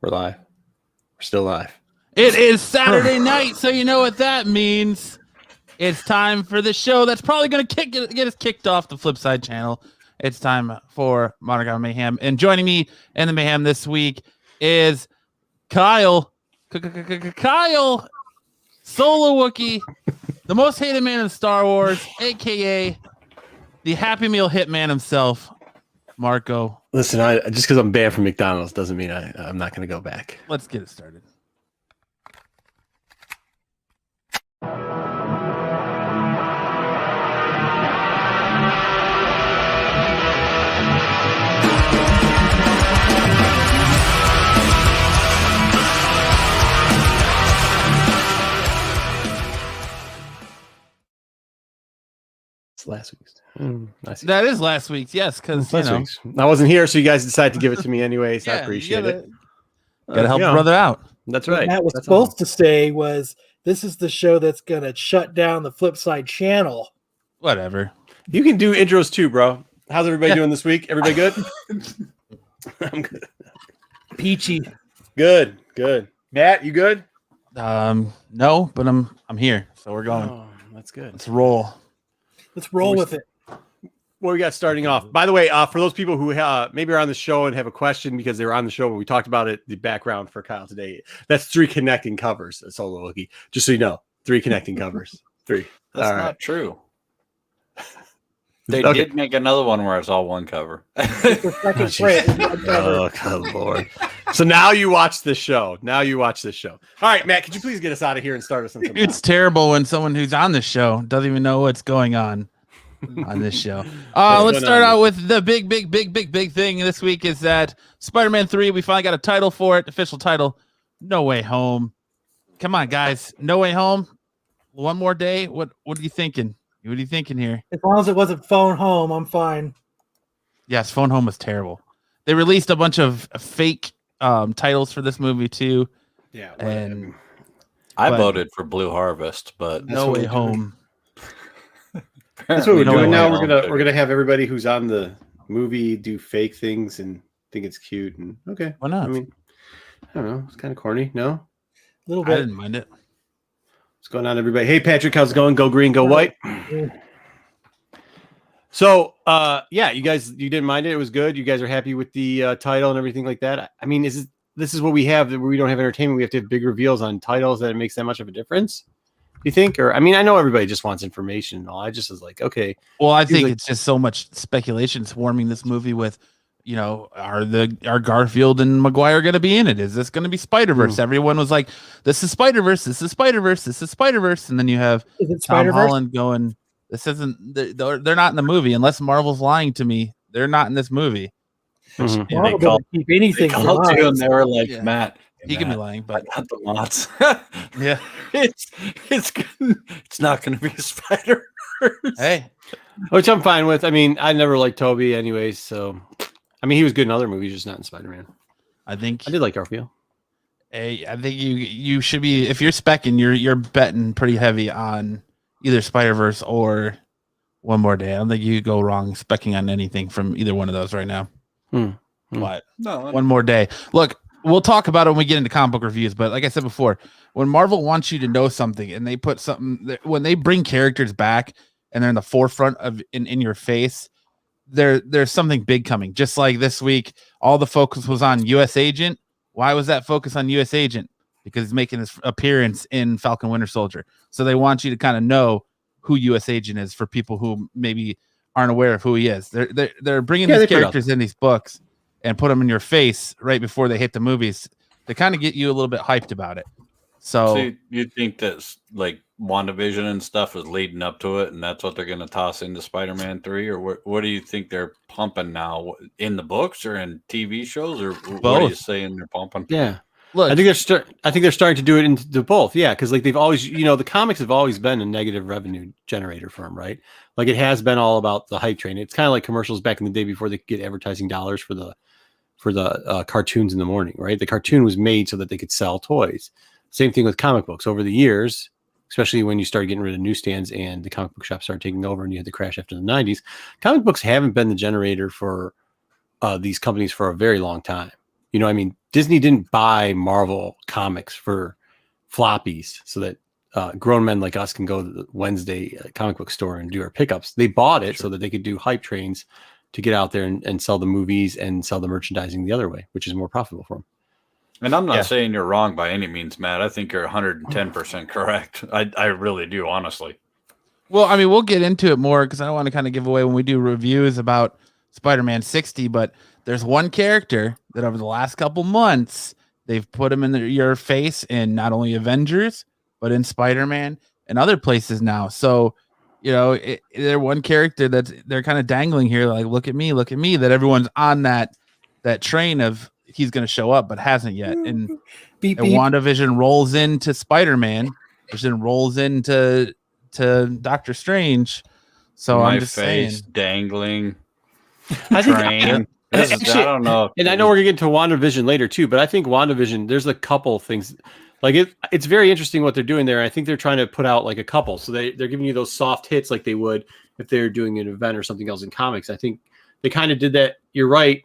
We're live. We're still live. It is Saturday night, so you know what that means. It's time for the show that's probably going to get us kicked off the Flipside channel. It's time for Comic Mayhem. And joining me in the Mayhem this week is Kyle. Kyle, Solo Wookie, the most hated man in Star Wars, a.k.a. the Happy Meal hitman himself, Marco. Listen, just because I'm banned from McDonald's doesn't mean I'm not going to go back. Let's get it started. Last week's. That is last week's, yes, because week's. I wasn't here, so you guys decided to give it to me anyways. So I appreciate it. Gotta help a brother out. That's right. What Matt was supposed to say was, this is the show that's gonna shut down the Flipside channel. Whatever. You can do intros too, bro. How's everybody doing this week? Everybody good? I'm good. Peachy. Good. Matt, you good? No, but I'm here, so we're going. Oh, that's good. Let's roll. Let's roll with it. What we got starting off. By the way, for those people who maybe are on the show and have a question because they were on the show when we talked about it, the background for Kyle today, that's 3 connecting covers. That's all Loki. Just so you know, 3 connecting covers. 3. That's all not right. True. They did make another one where it's all one cover. Oh, good Lord. So now you watch this show. All right, Matt, could you please get us out of here and start us something? It's terrible when someone who's on the show doesn't even know what's going on this show. Let's start out with the big thing this week is that Spider-Man 3, we finally got a title for it, official title, No Way Home. Come on, guys. No Way Home. One more day. What are you thinking? What are you thinking here? As long as it wasn't Phone Home, I'm fine. Yes, Phone Home was terrible. They released a bunch of fake titles for this movie too. Yeah, and I voted for Blue Harvest, but No Way Home. That's what we're doing now. We're We're gonna have everybody who's on the movie do fake things and think it's cute. And okay, why not? I mean, I don't know. It's kind of corny. No, A little bit. I didn't mind it. What's going on, everybody? Hey, Patrick, how's it going? Go green, go white. So, yeah, you didn't mind it. It was good. You guys are happy with the title and everything like that. I mean, this is what we have. Where we don't have entertainment. We have to have big reveals on titles that it makes that much of a difference. You think? Or I mean, I know everybody just wants information and all. I just was like, okay. Well, I think it's just so much speculation swarming this movie with, are Garfield and Maguire going to be in it? Is this going to be Spider-Verse? Everyone was like, this is Spider-Verse. This is Spider-Verse. This is Spider-Verse. And then you have Tom Holland going, this isn't, they're not in the movie unless Marvel's lying to me. They're not in this movie. Marvel doesn't keep anything. And they were like, Yeah. Matt. He can be lying, but I got the lots. yeah, it's not going to be a Spider-Verse. hey, Which I'm fine with. I mean, I never liked Toby anyways, so I mean, he was good in other movies, just not in Spider-Man. I think I did like Garfield. Hey, I think you should be, if you're specking, you're betting pretty heavy on either Spider-Verse or One More Day. I don't think you could go wrong specking on anything from either one of those right now. But One More Day. Look, we'll talk about it when we get into comic book reviews, but like I said before, when Marvel wants you to know something and they put something, when they bring characters back and they're in the forefront of in your face, there's something big coming. Just like this week, all the focus was on U.S. Agent. Why was that focus on U.S. Agent? Because he's making his appearance in Falcon Winter Soldier. So they want you to kind of know who U.S. Agent is for people who maybe aren't aware of who he is. They're bringing these characters in these books and put them in your face right before they hit the movies to kind of get you a little bit hyped about it. So you think that like WandaVision and stuff is leading up to it, and that's what they're going to toss into Spider-Man 3, or what do you think they're pumping now in the books or in TV shows, or both? What are you saying they're pumping? Yeah, look, I think they're starting to do it into both. Yeah, because like they've always, the comics have always been a negative revenue generator for them, right? Like it has been all about the hype train. It's kind of like commercials back in the day before they could get advertising dollars for the cartoons in the morning, right? The cartoon was made so that they could sell toys. Same thing with comic books over the years, especially when you started getting rid of newsstands and the comic book shops started taking over and you had the crash after the 90s. Comic books haven't been the generator for these companies for a very long time. You know, I mean, Disney didn't buy Marvel comics for floppies so that grown men like us can go to the Wednesday comic book store and do our pickups. They bought it so that they could do hype trains to get out there and sell the movies and sell the merchandising the other way, which is more profitable for them. And I'm not saying you're wrong by any means, Matt. I think you're 110% correct. I really do, honestly. Well, I mean, we'll get into it more because I don't want to kind of give away when we do reviews about Spider-Man 60, but there's one character that over the last couple months, they've put him in your face in not only Avengers, but in Spider-Man and other places now. So, you know, they're one character that they're kind of dangling here, like, look at me, that everyone's on that train of he's going to show up, but hasn't yet. And WandaVision rolls into Spider-Man, which then rolls into Doctor Strange. So My I'm just face saying, dangling. I think Train. actually, I don't know. And I know we're going to get to WandaVision later too, but I think WandaVision, there's a couple things like it's very interesting what they're doing there. I think they're trying to put out like a couple. So they're giving you those soft hits like they would if they're doing an event or something else in comics. I think they kind of did that. You're right,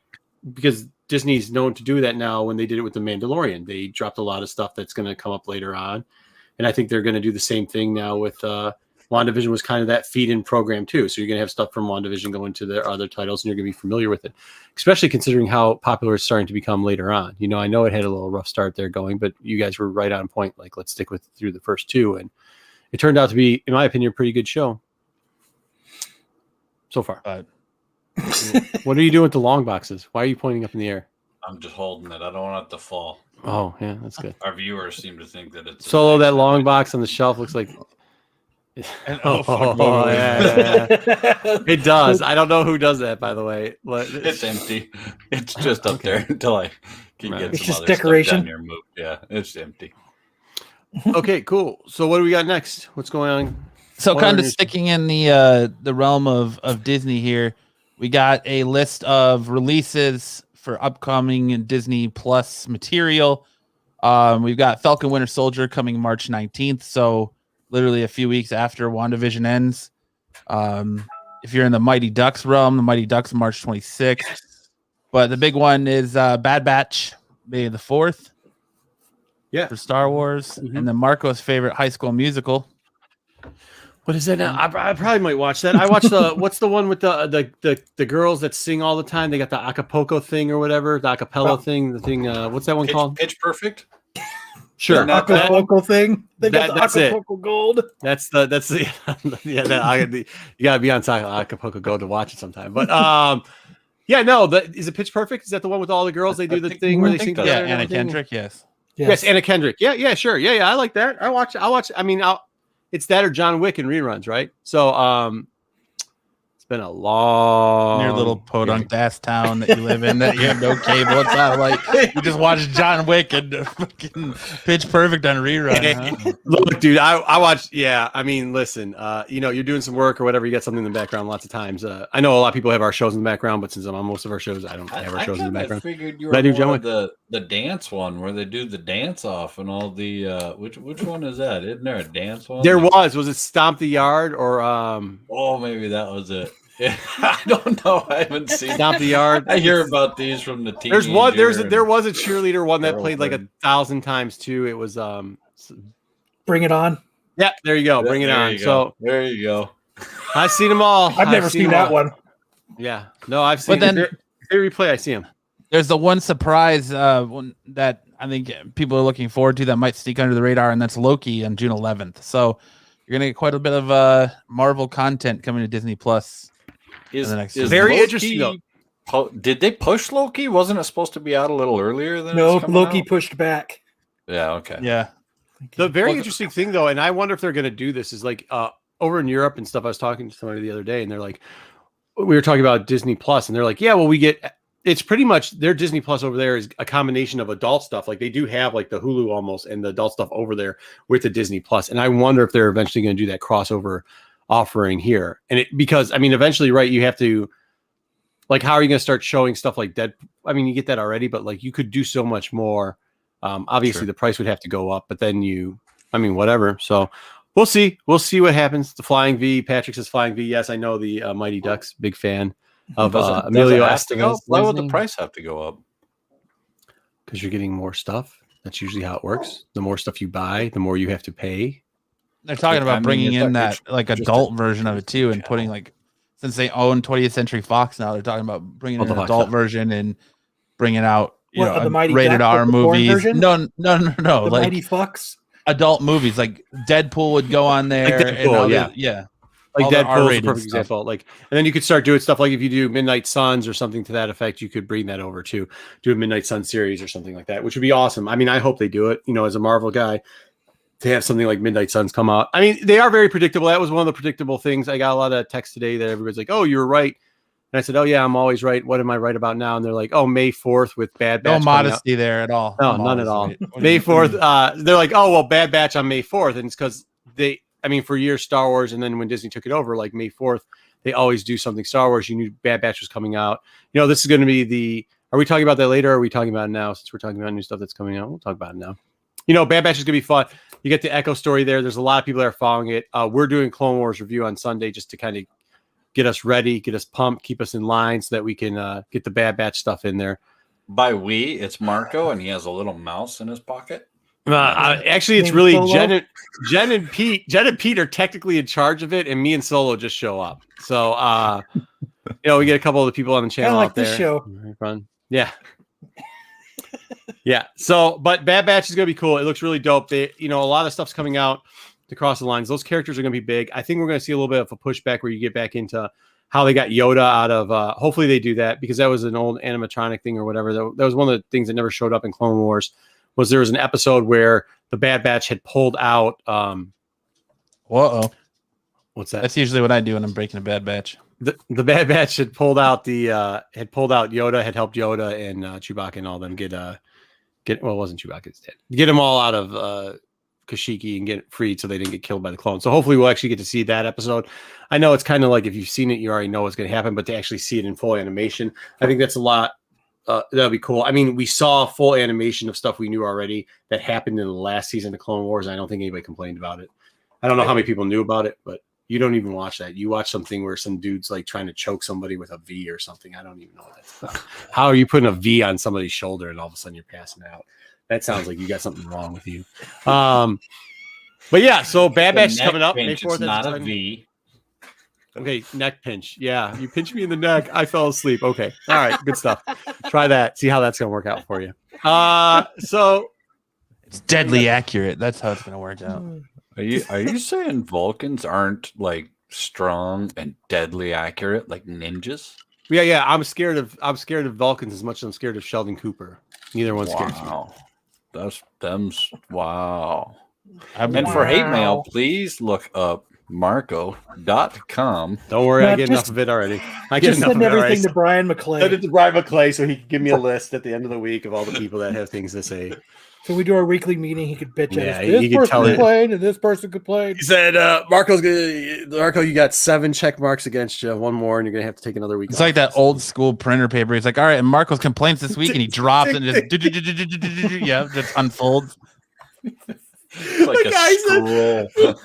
because Disney's known to do that now. When they did it with The Mandalorian, they dropped a lot of stuff that's going to come up later on. And I think they're going to do the same thing now with WandaVision was kind of that feed-in program too. So you're going to have stuff from WandaVision going to their other titles and you're going to be familiar with it, especially considering how popular it's starting to become later on. You know, I know it had a little rough start there going, but you guys were right on point. Like, let's stick with through the first two. And it turned out to be, in my opinion, a pretty good show so far. What are you doing with the long boxes? Why are you pointing up in the air? I'm just holding it. I don't want it to fall. Oh, yeah, that's good. Our viewers seem to think that it's Solo, that long box on the shelf looks like... yeah. It does. I don't know who does that, by the way. It's empty. It's just up there until I can get It's some just other decoration. stuff down here moved. Yeah, it's empty. Okay, cool. So what do we got next? What's going on? so What kind are of your- sticking in the realm of Disney here, we got a list of releases for upcoming Disney Plus material. We've got Falcon Winter Soldier coming March 19th, so literally a few weeks after WandaVision ends. If you're in the Mighty Ducks realm, the Mighty Ducks March 26th. But the big one is Bad Batch, May the 4th. Yeah. For Star Wars. Mhm. And then Marco's favorite High School Musical. What is that now? I probably might watch that. I watched what's the one with the girls that sing all the time? They got the Acapulco thing or whatever, the acapella thing. The thing. What's that one called? Pitch Perfect. Sure, Isn't that Acapulco thing. They got that's the it. Acapulco Gold. that's the you gotta be on Acapulco Go to watch it sometime. But yeah, no, is it Pitch Perfect? Is that the one with all the girls? They do the thing where they sing so. together. Yeah, and Anna everything? Kendrick, yes. Yes, Anna Kendrick. Yeah, sure. Yeah, I like that. I watch. I mean, it's that or John Wick and reruns, right? So, it's been a long. Your little podunk ass town that you live in that you have no cable. It's not like you just watch John Wick and fucking Pitch Perfect on rerun. Huh? Look, dude, I watched. Yeah, I mean, listen, you're doing some work or whatever. You got something in the background lots of times. I know a lot of people have our shows in the background, but since I'm on most of our shows, I don't have our shows in the I background. figured you But I do were John more Wick. of the dance one where they do the dance off and all the which one is that? Isn't there a dance one? There was it Stomp the Yard or Oh, maybe that was it. I don't know. I haven't seen. Stomp the Yard? I hear about these from the TV. There was a cheerleader one that played like 1,000 times too. It was Bring it on. yeah, there you go. Bring it on. So there you go. I've seen them all. I've never seen them that all. one. Yeah, no, I've seen. But then- if they replay, I see them. There's the one surprise one that I think people are looking forward to that might sneak under the radar, and that's Loki on June 11th. So you're gonna get quite a bit of Marvel content coming to Disney Plus. Is Very Loki- interesting, though. Did they push Loki? Wasn't it supposed to be out a little earlier than No, it's coming Loki out? pushed back. Yeah. Okay. Yeah. The very interesting thing, though, and I wonder if they're going to do this, is like over in Europe and stuff. I was talking to somebody the other day, and they're like, we were talking about Disney Plus, and they're like, yeah, well, it's pretty much their Disney Plus over there is a combination of adult stuff. Like they do have like the Hulu almost and the adult stuff over there with the Disney Plus. And I wonder if they're eventually going to do that crossover offering here. And because I mean, eventually, right, you have to, like, how are you going to start showing stuff like Dead? I mean, you get that already, but like you could do so much more. Obviously Sure. the price would have to go up, but then whatever. So we'll see what happens. The Flying V, Patrick says Flying V. Yes, I know the Mighty Ducks, big fan of Does it Emilio have to go? Estevez. Why would the price have to go up? because you're getting more stuff. That's usually how it works. The more stuff you buy, the more you have to pay. They're talking about bringing in that like just adult version of it too, and putting like, since they own 20th Century Fox now, they're talking about bringing in an adult version and bringing out The Mighty rated Duck, R like the porn movies. version? No, The like Mighty Fox. adult movies, like Deadpool would go on there. Deadpool, yeah. Like All the Deadpool's a R-rated perfect stuff. example. Like, and then you could start doing stuff like if you do Midnight Suns or something to that effect, you could bring that over to do a Midnight Sun series or something like that, which would be awesome. I mean, I hope they do it. As a Marvel guy, to have something like Midnight Suns come out. I mean, they are very predictable. That was one of the predictable things. I got a lot of text today that everybody's like, "Oh, you were right," and I said, "Oh yeah, I'm always right. What am I right about now?" And they're like, "Oh, May 4th with Bad Batch." No modesty there at all. No, I'm none at always all. right. May 4th. They're like, "Oh well, Bad Batch on May 4th," and it's because for years Star Wars, and then when Disney took it over, like May 4th, they always do something Star Wars. You knew Bad Batch was coming out. This is going to be the. Are we talking about that later? Or are we talking about it now? Since we're talking about new stuff that's coming out, we'll talk about it now. Bad Batch is going to be fun. You get the Echo story there. There's a lot of people that are following it. We're doing Clone Wars review on Sunday just to kind of get us ready, get us pumped, keep us in line so that we can get the Bad Batch stuff in there. By we, it's Marco, and he has a little mouse in his pocket. Actually, it's really Jen and Pete. Jen and Pete are technically in charge of it, and me and Solo just show up. So, we get a couple of the people on the channel like out there. this show. Fun. Yeah. Yeah. So, but Bad Batch is going to be cool. It looks really dope. They, a lot of stuff's coming out to cross the lines. Those characters are going to be big. I think we're going to see a little bit of a pushback where you get back into how they got Yoda out of, hopefully they do that, because that was an old animatronic thing or whatever. That was one of the things that never showed up in Clone Wars. Was there was an episode where the Bad Batch had pulled out. Whoa. What's that? That's usually what I do when I'm breaking a Bad Batch. The Bad Batch had pulled out Yoda, had helped Yoda and Chewbacca and all them get it wasn't Chewbacca's dead. Get them all out of Kashyyyk and get freed so they didn't get killed by the clones. So hopefully we'll actually get to see that episode. I know it's kind of like if you've seen it, you already know what's going to happen, but to actually see it in full animation, I think that's a lot. That'll be cool. I mean, we saw full animation of stuff we knew already that happened in the last season of Clone Wars. And I don't think anybody complained about it. I don't know how many people knew about it, but you don't even watch that. You watch something where some dude's like trying to choke somebody with a V or something. I don't even know that. How are you putting a V on somebody's shoulder and all of a sudden you're passing out? That sounds like you got something wrong with you. But yeah, so Bad Batch is coming up. May 4th. It's not a V. Okay, neck pinch. Yeah, you pinch me in the neck. I fell asleep. Okay, all right, good stuff. Try that. See how that's gonna work out for you. So it's deadly accurate. That's how it's gonna work out. Are you saying Vulcans aren't like strong and deadly accurate like ninjas? Yeah. I'm scared of Vulcans as much as I'm scared of Sheldon Cooper. Neither one scares me. That's them's wow. And for hate mail, please look up Marco.com. Don't worry, I get just- enough of it already. I get Just enough send of it already. everything to Brian Send McClay. it to Brian McClay so he can give me a list at the end of the week of all the people that have things to say. So we do our weekly meeting. He could bitch Yeah, at us. he This could tell person it. complained and this person complained. He said, Marco, you got 7 check marks against you. One more, and you're gonna have to take another week. It's off. like that old school printer paper. He's like, all right, and Marco's complaints this week, and he drops and just yeah, just unfolds. It's like The a scroll.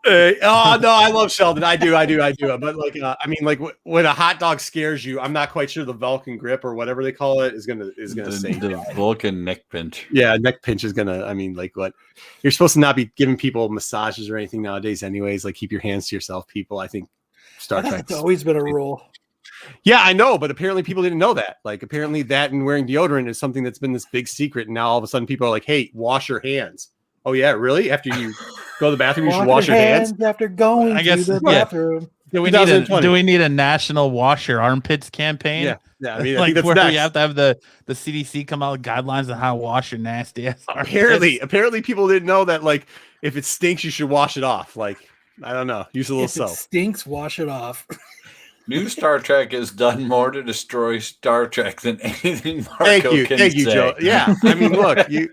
Oh no, I love Sheldon. I do. But like, I mean, like when a hot dog scares you, I'm not quite sure the Vulcan grip or whatever they call it is gonna save you. The Vulcan neck pinch. Yeah, neck pinch is gonna. I mean, like what you're supposed to not be giving people massages or anything nowadays, anyways. Like keep your hands to yourself, people. I think Star I thought Trek. it's always been a rule. Yeah, I know, but apparently people didn't know that. Like apparently that and wearing deodorant is something that's been this big secret, and now all of a sudden people are like, "Hey, wash your hands." Oh yeah, really? After you go to the bathroom, you should wash your hands. after going I guess, to the yeah. bathroom. Do we 2020. need a national wash your armpits campaign? Yeah. I mean, I Like think that's where next. we have to have the CDC come out with guidelines on how to wash your nasty ass Apparently people didn't know that. Like, if it stinks, you should wash it off. Like, I don't know, use a little If it soap. stinks, wash it off. New Star Trek has done more to destroy Star Trek than anything Marco Thank can you, say. Joe. Yeah, I mean, look, you.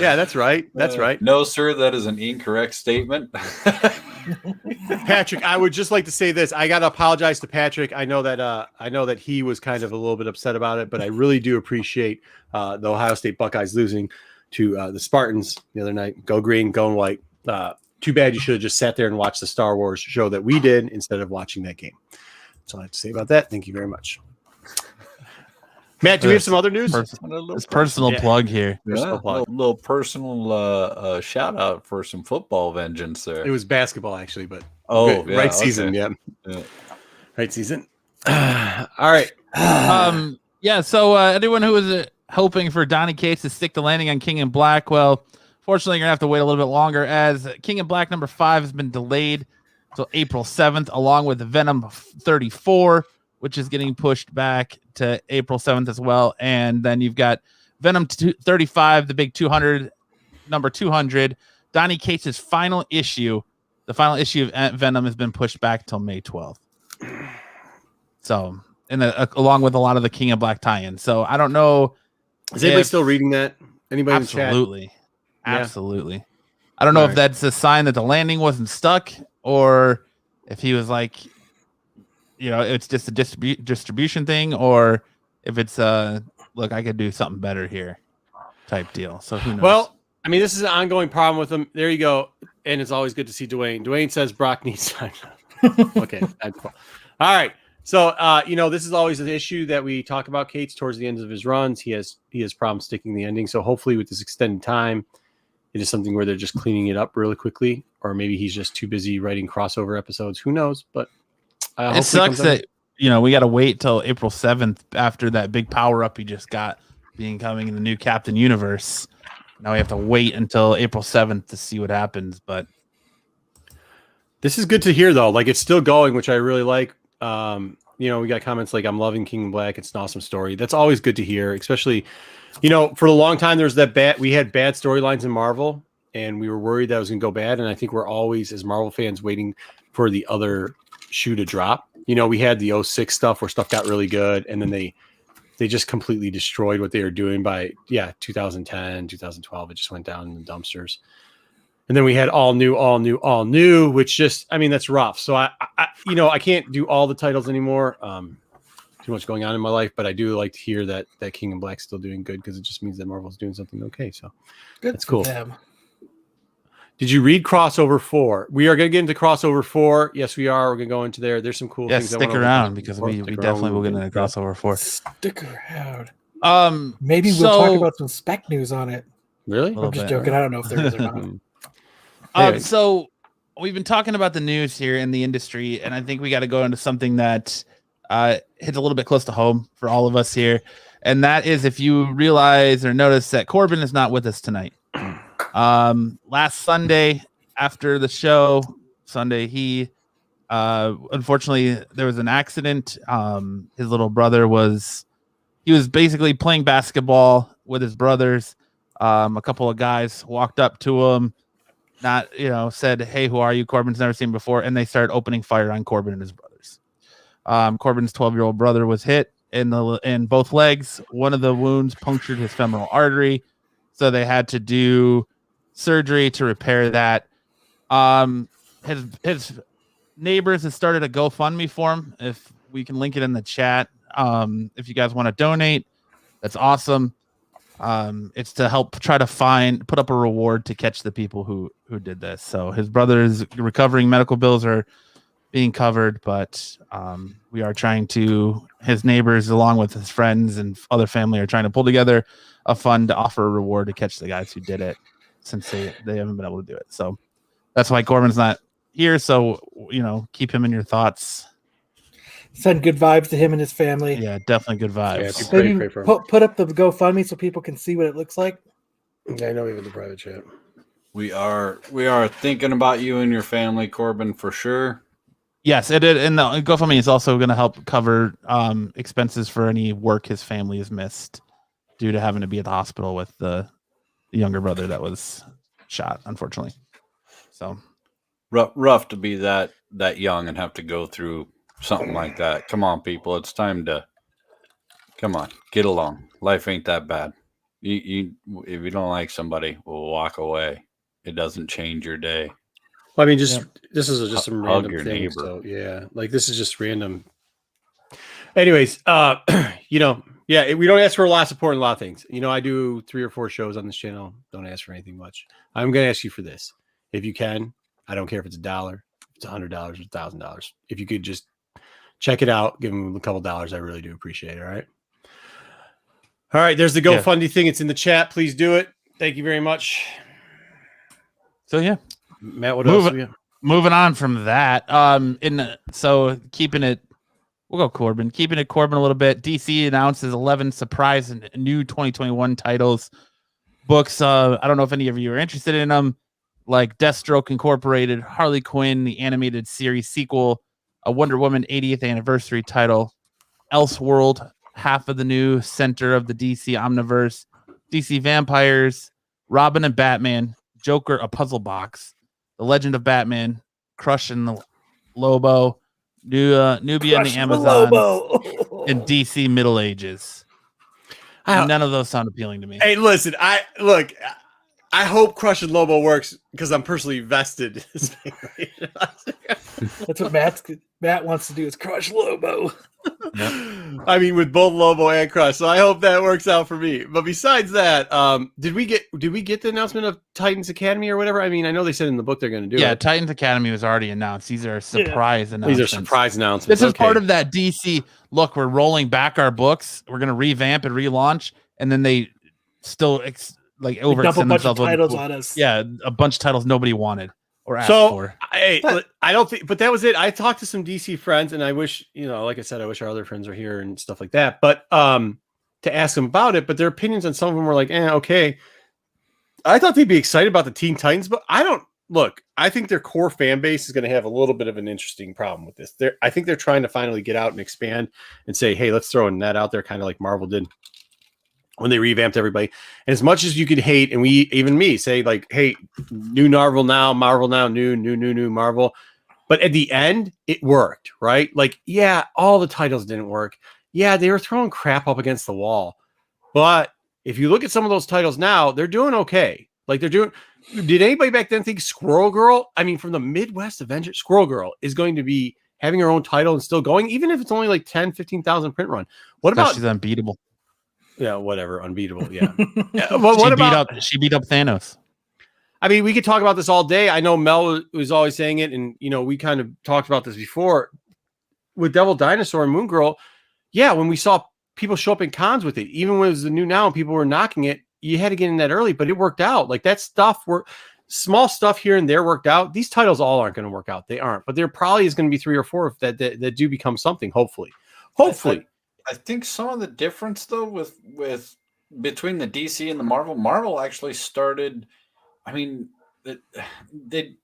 Yeah, that's right. That's right. No, sir, that is an incorrect statement. Patrick, I would just like to say this. I got to apologize to Patrick. I know that he was kind of a little bit upset about it, but I really do appreciate the Ohio State Buckeyes losing to the Spartans the other night. Go green, go white. Too bad you should have just sat there and watched the Star Wars show that we did instead of watching that game. That's all I have to say about that. Thank you very much. Matt, do we have some other news? This personal plug here. Yeah, little personal shout out for some football vengeance there. It was basketball actually, but yeah, right season, okay. yeah. Right season. All right. Yeah, so anyone who was hoping for Donny Cates to stick the landing on King in Black, well, fortunately, you're going to have to wait a little bit longer, as King in Black number 5 has been delayed until April 7th, along with Venom 34, which is getting pushed back to April 7th as well. And then you've got Venom 35, the big 200, number 200. Donny Cates' final issue, the final issue of Venom, has been pushed back till May 12th. So, and along with a lot of the King in Black tie-ins. So I don't know. Is anybody still reading that? Anybody in the chat? Absolutely. I don't know if that's a sign that the landing wasn't stuck, or if he was like, it's just a distribution thing, or if it's look, I could do something better here type deal. So who knows? Well, I mean, this is an ongoing problem with him. There you go. And it's always good to see Dwayne. Dwayne says Brock needs time. Okay. That's cool. All right. So, this is always an issue that we talk about Cates towards the end of his runs. He has problems sticking the ending. So hopefully with this extended time, it is something where they're just cleaning it up really quickly, or maybe he's just too busy writing crossover episodes. Who knows? But it sucks that, we got to wait till April 7th after that big power up he just got being coming in the new Captain Universe. Now we have to wait until April 7th to see what happens. But this is good to hear, though. Like, it's still going, which I really like. We got comments like, I'm loving King in Black. It's an awesome story. That's always good to hear, especially, for a long time, we had bad storylines in Marvel, and we were worried that it was going to go bad. And I think we're always, as Marvel fans, waiting for the other shoe to drop. We had the 06 stuff where stuff got really good, and then they just completely destroyed what they were doing by 2010, 2012. It just went down in the dumpsters. And then we had all new, which just, that's rough. So I can't do all the titles anymore. Too much going on in my life, but I do like to hear that King in Black's still doing good, because it just means that Marvel's doing something okay. So that's cool. Did you read Crossover 4? We are going to get into Crossover 4. Yes, we are. We're going to go into there. There's some cool things. Stick around, because we definitely will get into Crossover 4. Stick around. Maybe we'll talk about some spec news on it. Really? I'm just joking. I don't know if there is or not. So we've been talking about the news here in the industry, and I think we got to go into something that hits a little bit close to home for all of us here. And that is, if you realize or notice that Corban is not with us tonight. Last Sunday after the show, he unfortunately, there was an accident. His little brother was basically playing basketball with his brothers. A couple of guys walked up to him, said, "Hey, who are you?" Corban's never seen him before, and they started opening fire on Corban and his brothers. Corban's 12-year-old brother was hit in both legs. One of the wounds punctured his femoral artery, so they had to do surgery to repair that. His neighbors have started a GoFundMe for him. If we can link it in the chat, if you guys want to donate, that's awesome. It's to help try to put up a reward to catch the people who did this. So his brother's recovering, medical bills are being covered, but we are trying to, his neighbors along with his friends and other family are trying to pull together a fund to offer a reward to catch the guys who did it, since they haven't been able to do it. So that's why Corban's not here. So, keep him in your thoughts. Send good vibes to him and his family. Yeah, definitely good vibes. Maybe put up the GoFundMe so people can see what it looks like. Yeah, I know, even the private chat. We are thinking about you and your family, Corban, for sure. Yes, it did. And the GoFundMe is also going to help cover expenses for any work his family has missed due to having to be at the hospital with the younger brother that was shot, unfortunately. So rough to be that young and have to go through something like that. Come on, people. It's time to get along. Life ain't that bad. You if you don't like somebody, we'll walk away. It doesn't change your day. Well, this is just some Hug random your thing. neighbor. So this is just random. Anyways, we don't ask for a lot of support in a lot of things. I do 3 or 4 shows on this channel. Don't ask for anything much. I'm going to ask you for this. If you can, I don't care if it's $1, if it's $100 or $1,000. If you could just check it out, give them a couple dollars, I really do appreciate it. All right. All right, there's the GoFundMe thing. It's in the chat. Please do it. Thank you very much. So yeah, Matt, what else? Moving on from that, so keeping it, we'll go Corban. Keeping it Corban a little bit. DC announces 11 surprise and new 2021 titles, books. I don't know if any of you are interested in them, like Deathstroke Incorporated, Harley Quinn, the animated series sequel, a Wonder Woman 80th anniversary title, Elseworld, half of the new center of the DC Omniverse, DC Vampires, Robin and Batman, Joker, a puzzle box, The Legend of Batman, Crush and the Lobo, Nubia and the Amazon, and DC Middle Ages. None of those sound appealing to me. Hey, listen, I hope Crush and Lobo works because I'm personally vested in this thing. That's what Matt wants to do is crush Lobo. Yep. I mean, with both Lobo and Crush, so I hope that works out for me. But besides that, did we get the announcement of Titans Academy or whatever? I mean, I know they said in the book they're going to do it. Yeah, Titans Academy was already announced. These are surprise announcements. These are surprise announcements. This is part of that DC. Look, we're rolling back our books. We're going to revamp and relaunch, and then they still overextend themselves titles on us. Yeah, a bunch of titles nobody wanted or asked for. I don't think, but that was it. I talked to some DC friends, and I wish, like I said, I wish our other friends were here and stuff like that. But to ask them about it, but their opinions on some of them were like, okay. I thought they'd be excited about the Teen Titans, but I think their core fan base is going to have a little bit of an interesting problem with this. I think they're trying to finally get out and expand and say, hey, let's throw a net out there, kind of like Marvel did when they revamped everybody. And as much as you could hate, and even me say like, hey, new Marvel now, new Marvel. But at the end, it worked, right? Like, yeah, all the titles didn't work. Yeah, they were throwing crap up against the wall. But if you look at some of those titles now, they're doing okay. Like did anybody back then think Squirrel Girl? I mean, from the Midwest Avengers, Squirrel Girl is going to be having her own title and still going, even if it's only like 10, 15,000 print run. What about she's unbeatable? Yeah, whatever, unbeatable. Yeah. Yeah, she beat up Thanos. I mean, we could talk about this all day. I know Mel was always saying it, and we kind of talked about this before with Devil Dinosaur and Moon Girl. Yeah, when we saw people show up in cons with it, even when it was the new now and people were knocking it, you had to get in that early, but it worked out. Like that stuff small stuff here and there worked out. These titles all aren't going to work out. They aren't, but there probably is going to be 3 or 4 that do become something. Hopefully. I think some of the difference though with between the DC and the Marvel actually started. I mean, they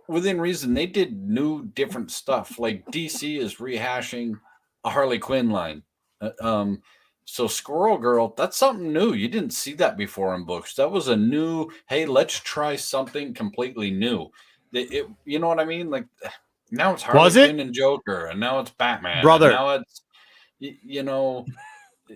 within reason they did new different stuff. Like DC is rehashing a Harley Quinn line. So Squirrel Girl, that's something new. You didn't see that before in books. That was a new, hey, let's try something completely new. You know what I mean? Like now it's Harley Quinn and Joker, and now it's Batman. Brother. And now it's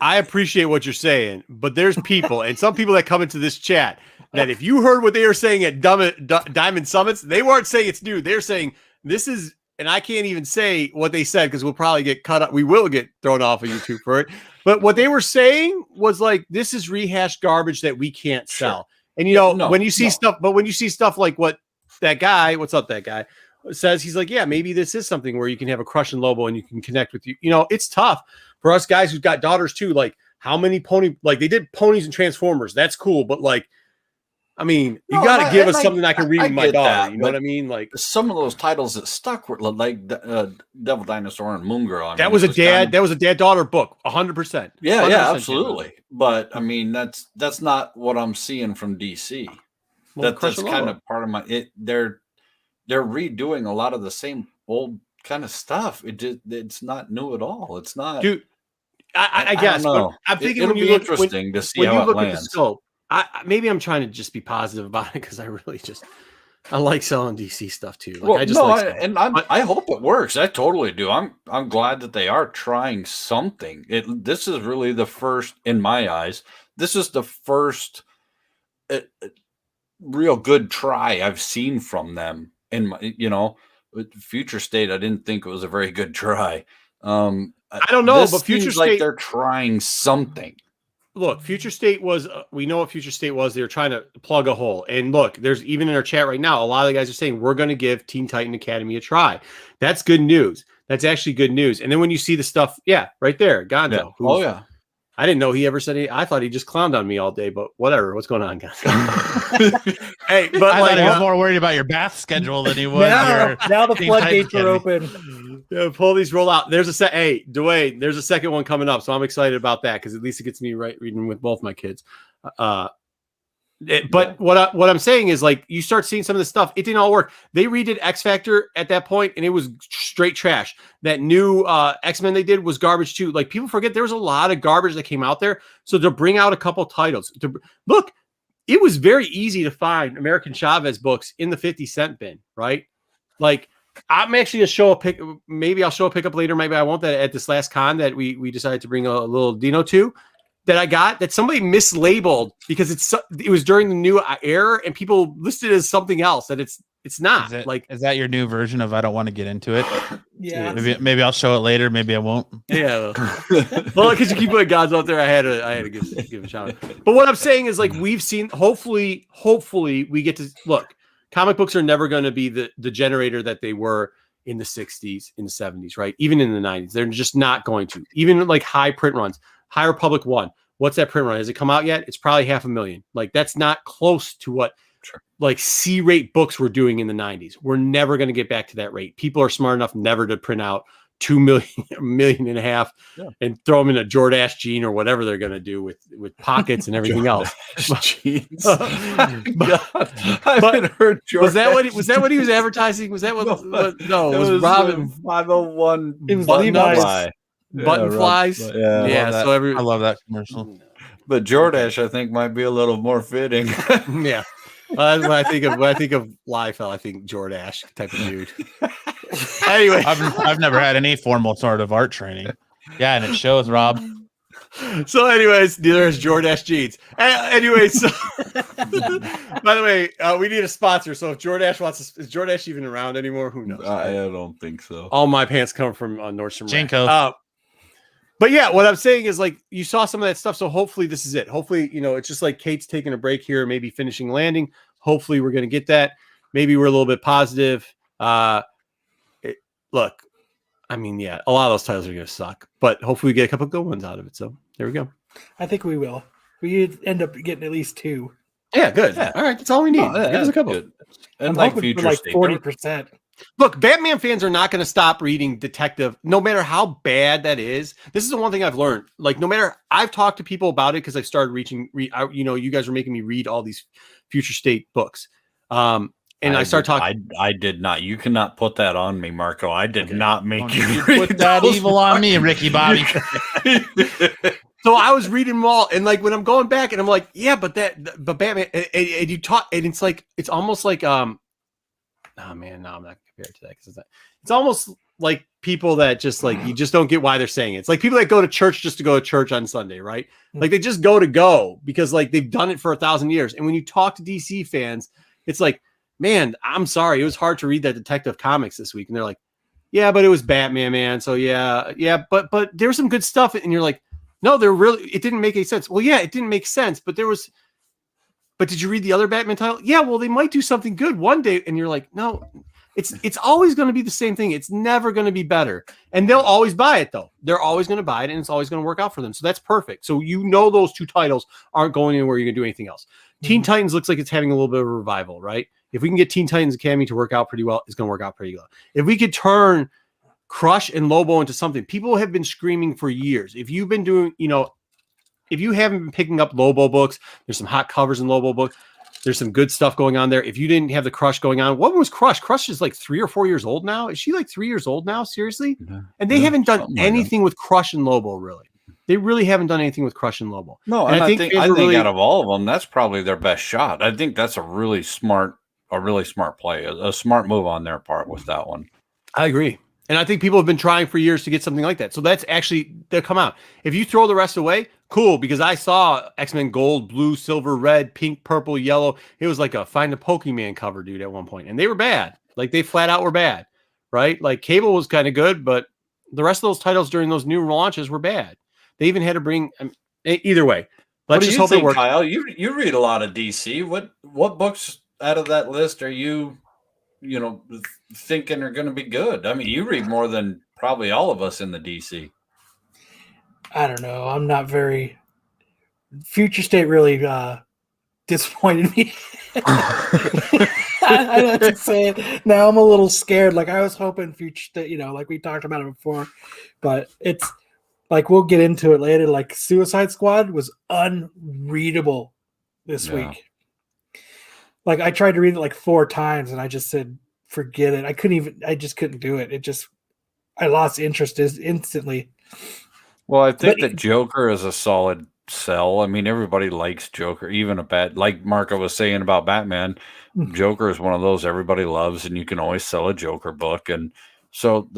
I appreciate what you're saying, but there's people and some people that come into this chat that if you heard what they were saying at Diamond Summits, they weren't saying it's new. They're saying this is, and I can't even say what they said because we'll probably get cut up. We will get thrown off of YouTube for it. But what they were saying was like, this is rehashed garbage that we can't sell. And when you see stuff like what that guy, says, he's like, yeah, maybe this is something where you can have a Crush and Lobo and you can connect with you. It's tough for us guys who've got daughters too. Like how many they did ponies and Transformers. That's cool. But like, I mean, you got to give us something I can read with my daughter. That, you know what I mean? Like some of those titles that stuck were like Devil Dinosaur and Moon Girl. That was a dad-daughter book, 100%. Yeah, yeah, absolutely. But I mean, that's not what I'm seeing from DC. Well, that's kind of part of my. They're redoing a lot of the same old kind of stuff. It's not new at all. It's not, dude. I guess. But I'm thinking it'll be interesting to see how it lands. Scope, maybe I'm trying to just be positive about it because I really I like selling DC stuff too. Like, I hope it works. I totally do. I'm glad that they are trying something. This is really the first, in my eyes. This is the first real good try I've seen from them. In Future State, I didn't think it was a very good try. I don't know, but Future State, like they're trying something. Look, Future State was. We know what Future State was. They were trying to plug a hole. And look, there's even in our chat right now, a lot of the guys are saying we're going to give Teen Titan Academy a try. That's good news. That's actually good news. And then when you see the stuff, right there, Gonzo. Yeah. I didn't know he ever said I thought he just clowned on me all day, but whatever. What's going on, guys? Hey, but I like, thought he was more worried about your bath schedule than he was. Now the Teen floodgates Titans are Academy. open. yeah, pull these roll out. There's a hey, Dwayne, there's a second one coming up, so I'm excited about that because at least it gets me right reading with both my kids. But what I'm saying is, like, you start seeing some of this stuff. It didn't all work. They redid X Factor at that point, and it was straight trash. That new X-Men they did was garbage too. Like, people forget there was a lot of garbage that came out there. So to bring out a couple titles, look, it was very easy to find American Chavez books in the 50-cent bin, right? Like, I'm actually maybe I'll show a pickup later. Maybe I won't. That at this last con that we decided to bring a little Dino to. That I got that somebody mislabeled because it was during the new era and people listed it as something else that it's not. Is that your new version of I don't want to get into it? Yeah. Maybe I'll show it later. Maybe I won't. Yeah. Well, because you keep putting gods out there, I had to give a shout out. But what I'm saying is, like, we've seen. Hopefully we get to look. Comic books are never going to be the generator that they were in the 60s, in the 70s, right? Even in the 90s, they're just not going to. Even like high print runs. High Republic 1. What's that print run? Has it come out yet? It's probably 500,000. Like, that's not close to what like C-rate books were doing in the 90s. We're never going to get back to that rate. People are smart enough never to print out 2 million, $1.5 million and throw them in a Jordache jean or whatever they're going to do with pockets and everything else. Jeans. But was that what he was advertising? Was that what? No, it was Robin 501. It was Levi's. Button flies. Yeah. So I love that commercial. But Jordache, I think, might be a little more fitting. Yeah. When I think of Liefeld, I think Jordache type of dude. Anyway, I've never had any formal sort of art training. Yeah, and it shows, Rob. So, anyways, neither is Jordache jeans. Anyway, so by the way, we need a sponsor. So if Jordache is Jordache even around anymore? Who knows? I don't think so. All my pants come from Nordstrom Rack. Jinko. But yeah, what I'm saying is, like, you saw some of that stuff. So hopefully this is it. Hopefully, it's just like Kate's taking a break here, maybe finishing Landing. Hopefully we're going to get that. Maybe we're a little bit positive. Look, I mean, yeah, a lot of those titles are going to suck, but hopefully we get a couple good ones out of it. So there we go. I think we will. We end up getting at least 2. Yeah, good. Yeah. All right, that's all we need. Oh, Give us a couple. Good. I'm And like hoping for future like state. 40%. Look, Batman fans are not going to stop reading detective, no matter how bad that is. This is the one thing I've learned. Like, no matter, I've talked to people about it because I've started you guys are making me read all these future state books. And I started talking. I did not. You cannot put that on me, Marco. I did not make Don't you you read put that those evil on me, Ricky Bobby. So I was reading them all, and like when I'm going back, and I'm like, yeah, but Batman, and you talk, and it's like it's almost like oh man, no, I'm not compared to that because it's almost like people that just like you just don't get why they're saying it. It's like people that go to church just to go to church on Sunday, right? Like they just go because like they've done it for 1,000 years. And when you talk to DC fans, it's like, man, I'm sorry, it was hard to read that Detective Comics this week, and they're like, yeah, but it was Batman, man. So yeah, but there's some good stuff, and you're like, no, it didn't make any sense. Well, yeah, it didn't make sense, but did you read the other Batman title? Yeah, well, they might do something good one day, and you're like, no, it's always going to be the same thing. It's never going to be better, and they'll always buy it though. They're always going to buy it, and it's always going to work out for them. So that's perfect. So those 2 titles aren't going anywhere. You're going to do anything else. Mm-hmm. Teen Titans looks like it's having a little bit of a revival, right? If we can get Teen Titans Academy to work out pretty well, it's going to work out pretty well. If we could turn Crush and Lobo into something, people have been screaming for years. If you've been doing, if you haven't been picking up Lobo books, there's some hot covers in Lobo books. There's some good stuff going on there. If you didn't have the Crush going on, what was Crush? Crush is like 3 or 4 years old now. Is she like 3 years old now? Seriously? Yeah. And they haven't done anything with Crush and Lobo, really. They really haven't done anything with Crush and Lobo. No, and I think out of all of them, that's probably their best shot. I think that's a really smart play, a smart move on their part with that one. I agree. And I think people have been trying for years to get something like that. So that's actually, they'll come out. If you throw the rest away, cool, because I saw X-Men Gold, Blue, Silver, Red, Pink, Purple, Yellow. It was like a Find a Pokemon cover, dude, at one point. And they were bad. Like, they flat out were bad, right? Like, Cable was kind of good, but the rest of those titles during those new launches were bad. They even had to bring, either way. Let's just hope it works. Kyle, you read a lot of DC. What books out of that list are you thinking are going to be good? I mean, you read more than probably all of us in the DC. I don't know. I'm not very. Future State really disappointed me. I have to say it. Now I'm a little scared. Like I was hoping Future State, like we talked about it before, but it's like we'll get into it later. Like Suicide Squad was unreadable this week. Like I tried to read it like 4 times and I just said forget it. I just couldn't do it. I lost interest instantly. Well, I think that Joker is a solid sell. I mean, everybody likes Joker, even like Marco was saying about Batman. Joker is one of those everybody loves, and you can always sell a Joker book, and so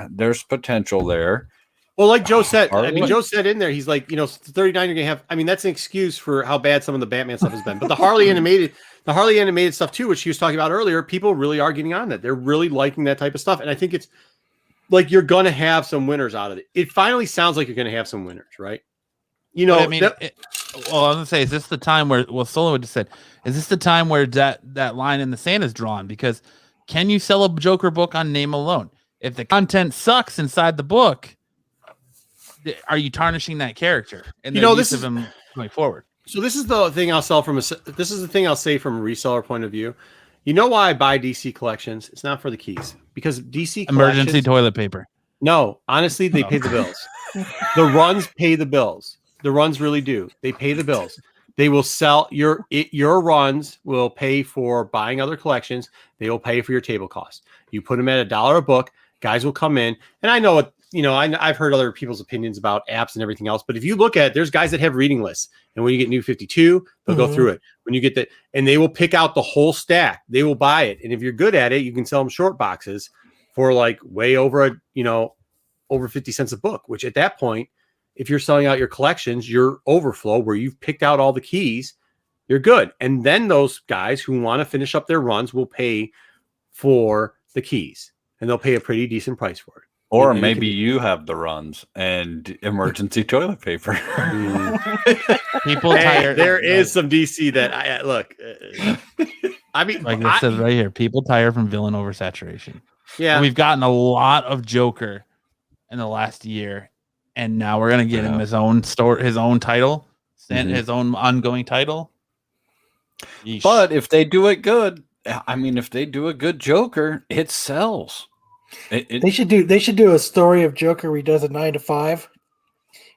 there's potential there. Well, like Joe said, Joe said in there, he's like, 39, you're gonna have. I mean, that's an excuse for how bad some of the Batman stuff has been, but the Harley animated stuff too, which he was talking about earlier, people really are getting on that. They're really liking that type of stuff, and I think it's like you're gonna have some winners out of it. It finally sounds like you're gonna have some winners, right? I mean, I was gonna say, is this the time where? Well, Solo just said, is this the time where that line in the sand is drawn? Because can you sell a Joker book on name alone? If the content sucks inside the book, are you tarnishing that character? And this is him going forward. So this is the thing I'll sell this is the thing I'll say from a reseller point of view. You know why I buy DC collections? It's not for the keys, because DC emergency toilet paper. No, honestly, they pay the bills. The runs pay the bills. The runs really do. They pay the bills. They will sell your runs will pay for buying other collections. They will pay for your table costs. You put them at $1 a book. Guys will come in, and I know what I've heard other people's opinions about apps and everything else. But if you look at, there's guys that have reading lists, and when you get New 52, they'll go through it. When you get that, and they will pick out the whole stack. They will buy it, and if you're good at it, you can sell them short boxes for like way over over 50 cents a book. Which at that point, if you're selling out your collections, your overflow where you've picked out all the keys, you're good. And then those guys who want to finish up their runs will pay for the keys, and they'll pay a pretty decent price for it. Or maybe you have the runs and emergency toilet paper. People tired. There is some DC that I look. I mean, like this says right here, people tired from villain oversaturation. Yeah, and we've gotten a lot of Joker in the last year, and now we're gonna get him his own title, and his own ongoing title. Yeesh. But if they do it good, if they do a good Joker, it sells. They should do a story of Joker where he does a 9 to 5.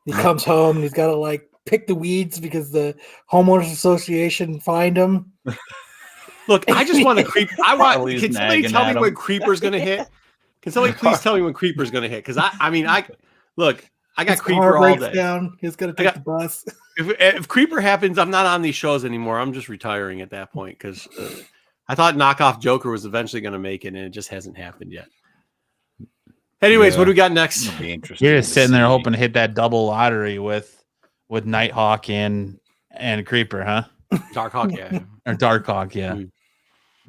He comes home and he's got to like pick the weeds because the homeowners association fined him. Look, I just want to creep. Can somebody tell me when Creeper's going to hit? Can somebody please tell me when Creeper's going to hit? Because I got Creeper all day. Down. He's going to take the bus. If Creeper happens, I'm not on these shows anymore. I'm just retiring at that point because I thought knockoff Joker was eventually going to make it, and it just hasn't happened yet. Anyways, what do we got next? You're just sitting there hoping to hit that double lottery with Nighthawk and Creeper, huh? Darkhawk, yeah. Or Darkhawk, yeah.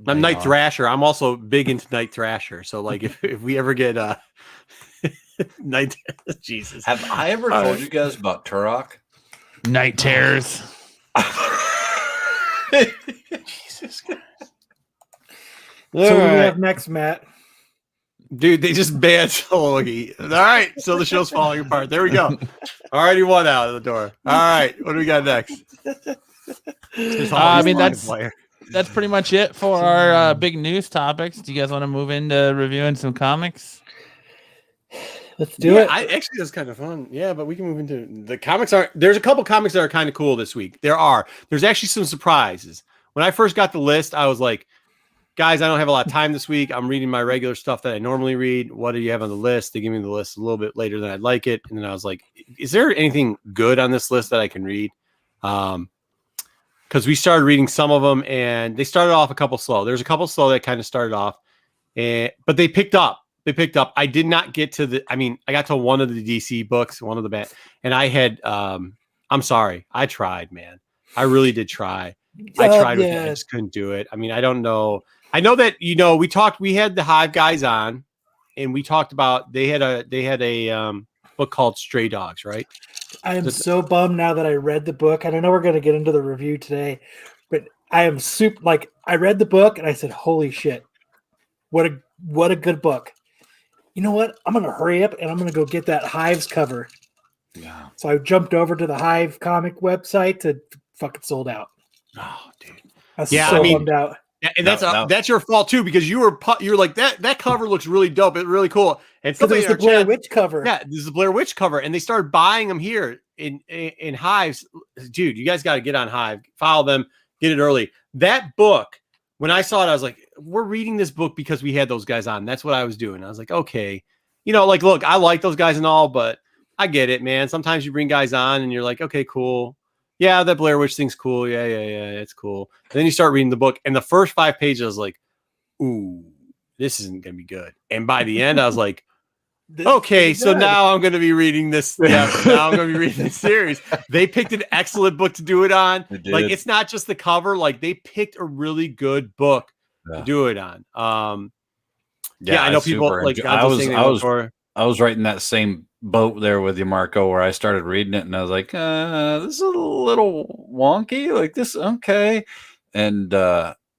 I'm Night Thrasher. I'm also big into Night Thrasher. So, like, if we ever get Night, Jesus. Have I ever told you guys about Turok? Night Terrors. Jesus Christ. So what do we have next, Matt? Dude, they just banned Sologi. All right, so the show's falling apart. There we go. Already one out of the door. All right, what do we got next? That's pretty much it for our big news topics. Do you guys want to move into reviewing some comics? Let's do it. Actually, that's kind of fun. Yeah, but we can move into the comics. There's a couple comics that are kind of cool this week. There's actually some surprises. When I first got the list, I was like, guys, I don't have a lot of time this week. I'm reading my regular stuff that I normally read. What do you have on the list? They give me the list a little bit later than I'd like it. And then I was like, is there anything good on this list that I can read? Because we started reading some of them, and they started off a couple slow. There's a couple slow that kind of started off, but they picked up. I did not get to I got to one of the DC books, one of the bad, and I had, I'm sorry. I tried, man. I really did try. I tried with it. I just couldn't do it. I don't know. I know that, we had the Hive guys on, and we talked about, they had a book called Stray Dogs, right? I am so bummed now that I read the book, and I know we're going to get into the review today, but I am I read the book and I said, holy shit, what a good book. You know what? I'm going to hurry up and I'm going to go get that Hives cover Yeah. So I jumped over to the Hive comic website to fucking sold out. Oh, dude. I was Yeah, so I mean, bummed out. And that's your fault too, because you're like that cover looks really dope. It's really cool. And Because it somebody was in the our Blair chat, Witch cover. yeah, this is the Blair Witch cover, and they started buying them here in Hives. Dude, you guys got to get on Hive, follow them, get it early. That book, when I saw it, I was like, we're reading this book because we had those guys on. That's what I was doing. I was like, okay, like, look, I like those guys and all, but I get it, man. Sometimes you bring guys on and you're like, okay, cool. Yeah, that Blair Witch thing's cool. Yeah, it's cool. And then you start reading the book, and the first 5 pages, I was like, ooh, this isn't going to be good. And by the end, I was like, okay, so now I'm going to be reading this. Yeah, now I'm going to be reading this series. They picked an excellent book to do it on. Like, it's not just the cover. Like, they picked a really good book to do it on. I know people like I was right in that same boat there with you, Marco, where I started reading it and I was like, this is a little wonky. Like this, okay. And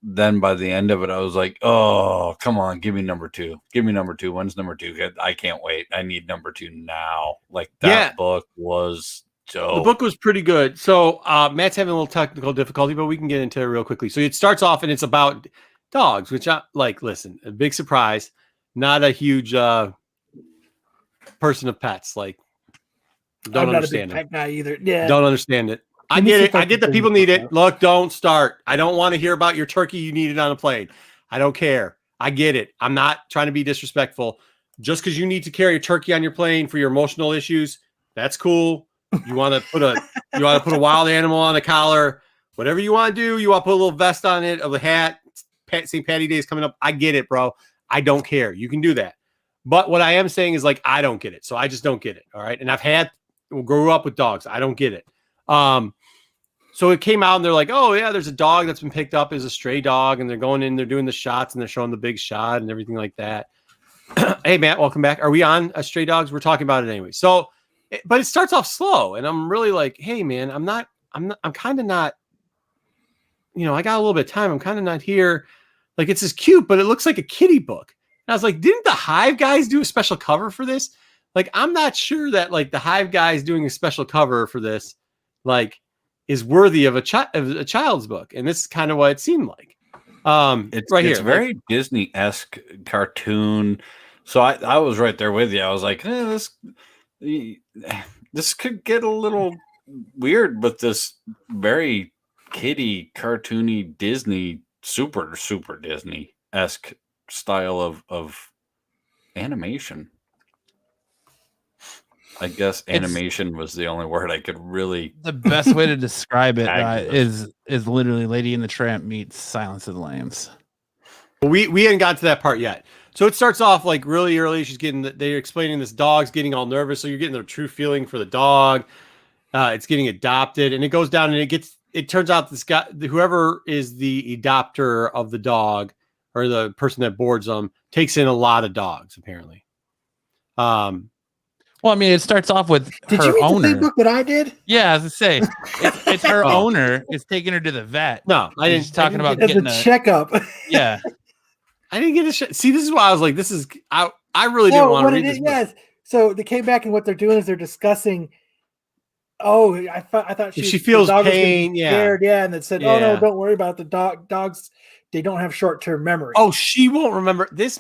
then by the end of it, I was like, oh, come on, give me number 2. Give me number 2. When's number 2? I can't wait. I need number 2 now. Like that book was dope. The book was pretty good. So Matt's having a little technical difficulty, but we can get into it real quickly. So it starts off and it's about dogs, which I like. Listen, a big surprise. Not a huge person of pets. Like, don't understand it. Pet guy either. Yeah, don't understand it. I get it. I get that people need it. Look, don't start. I don't want to hear about your turkey you needed on a plane. I don't care. I get it. I'm not trying to be disrespectful. Just because you need to carry a turkey on your plane for your emotional issues, that's cool. You want to put a wild animal on a collar, whatever you want to do. You want to put a little vest on it, of a hat. St. Patty Day is coming up. I get it, bro. I don't care. You can do that. But what I am saying is, like, I don't get it. So I just don't get it. All right. And grew up with dogs. I don't get it. So it came out and they're like, oh yeah, there's a dog that's been picked up as a stray dog, and they're going in, they're doing the shots and they're showing the big shot and everything like that. Hey Matt, welcome back. Are we on stray dogs? We're talking about it anyway. So, but it starts off slow, and I'm really like, hey man, I'm kind of not, I got a little bit of time. I'm kind of not here. Like, it's just cute, but it looks like a kiddie book. And I was like, didn't the Hive guys do a special cover for this? Like, I'm not sure that like the Hive guys doing a special cover for this, like, is worthy of a child's book. And this is kind of what it seemed like. It's right here. It's very Disney-esque cartoon. So I was right there with you. I was like, this could get a little weird, but this very kiddie, cartoony Disney, super Disney-esque style of animation. I guess animation was the only word I could really. The best way to describe it is literally Lady and the Tramp meets Silence of the Lambs. We hadn't got to that part yet. So it starts off like really early. They're explaining this dog's getting all nervous. So you're getting the true feeling for the dog. It's getting adopted, and it goes down, and it turns out this guy, whoever is the adopter of the dog or the person that boards them, takes in a lot of dogs apparently. Well, I mean, it starts off with did her you read owner. the same book that I did? Yeah, as I say, it's her owner is taking her to the vet. No, I didn't. She's talking about getting a checkup. Yeah, I didn't get a see. This is why I was like, this is I really didn't want to read this. Yes. So they came back, and what they're doing is they're discussing. Oh, I thought she feels pain. Scared, and they said, "Oh no, don't worry about the dogs. They don't have short-term memory." Oh, she won't remember this.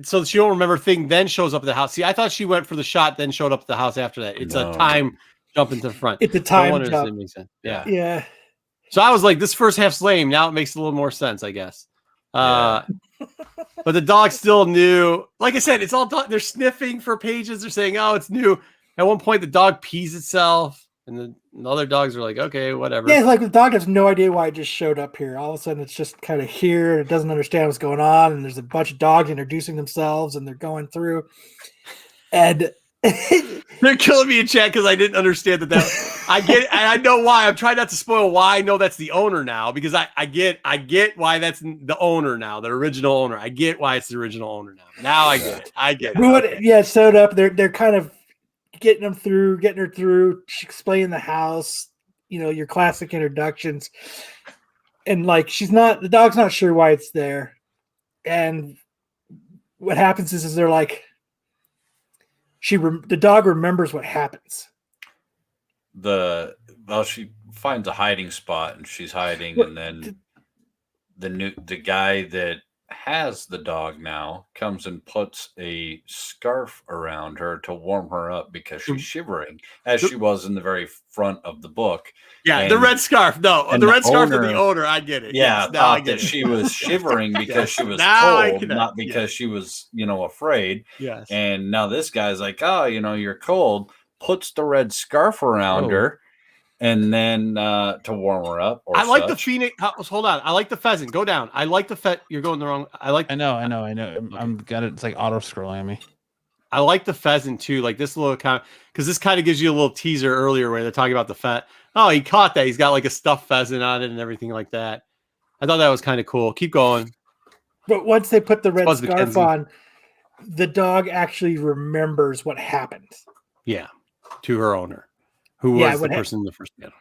So she won't remember thing. Then shows up at the house. See, I thought she went for the shot, then showed up at the house after that. It's a time jump into the front. It's a time jump. Yeah. Yeah. So I was like, this first half's lame. Now it makes a little more sense, I guess. But the dog still new. Like I said, it's all they're sniffing for pages. They're saying, "Oh, it's new." At one point, the dog pees itself, and the other dogs are like, "Okay, whatever." Yeah, it's like the dog has no idea why it just showed up here. All of a sudden, it's just kind of here, and it doesn't understand what's going on. And there's a bunch of dogs introducing themselves, and they're going through, and they're killing me in chat because I didn't understand that. I get it, and I know why. I'm trying not to spoil why I know that's the owner now, because I get why that's the owner now, the original owner. I get why it's the original owner now. Now I get it. I get it. Okay. Yeah, it showed up. They're kind of getting her through, explaining the house, your classic introductions. And like, the dog's not sure why it's there. And what happens is they're like, the dog remembers what happens. she finds a hiding spot and she's hiding, What- and then the guy that has the dog now comes and puts a scarf around her to warm her up because she's shivering, as she was in the very front of the book. Yeah, the And- red scarf. No, and the the red scarf to the owner- owner. I get it. Yeah, Yes, now I thought get that it. she was shivering because she was Now I cold, connect. not because she was, afraid. Yes. And now this guy's like, oh, you're cold, puts the red scarf around her, and then to warm her up. Or I like the such. phoenix. Hold on. I like the pheasant. Go down. I like the You're going the wrong. I know. I'm got it. It's like auto scrolling at me. I like the pheasant too. Like this little kind of, because this kind of gives you a little teaser earlier where they're talking about the Oh, he caught that. He's got like a stuffed pheasant on it and everything like that. I thought that was kind of cool. Keep going. But once they put the red Buzz scarf McKenzie. on, the dog actually remembers what happened. Yeah, to her owner, who Yeah, was the what person in the first battle.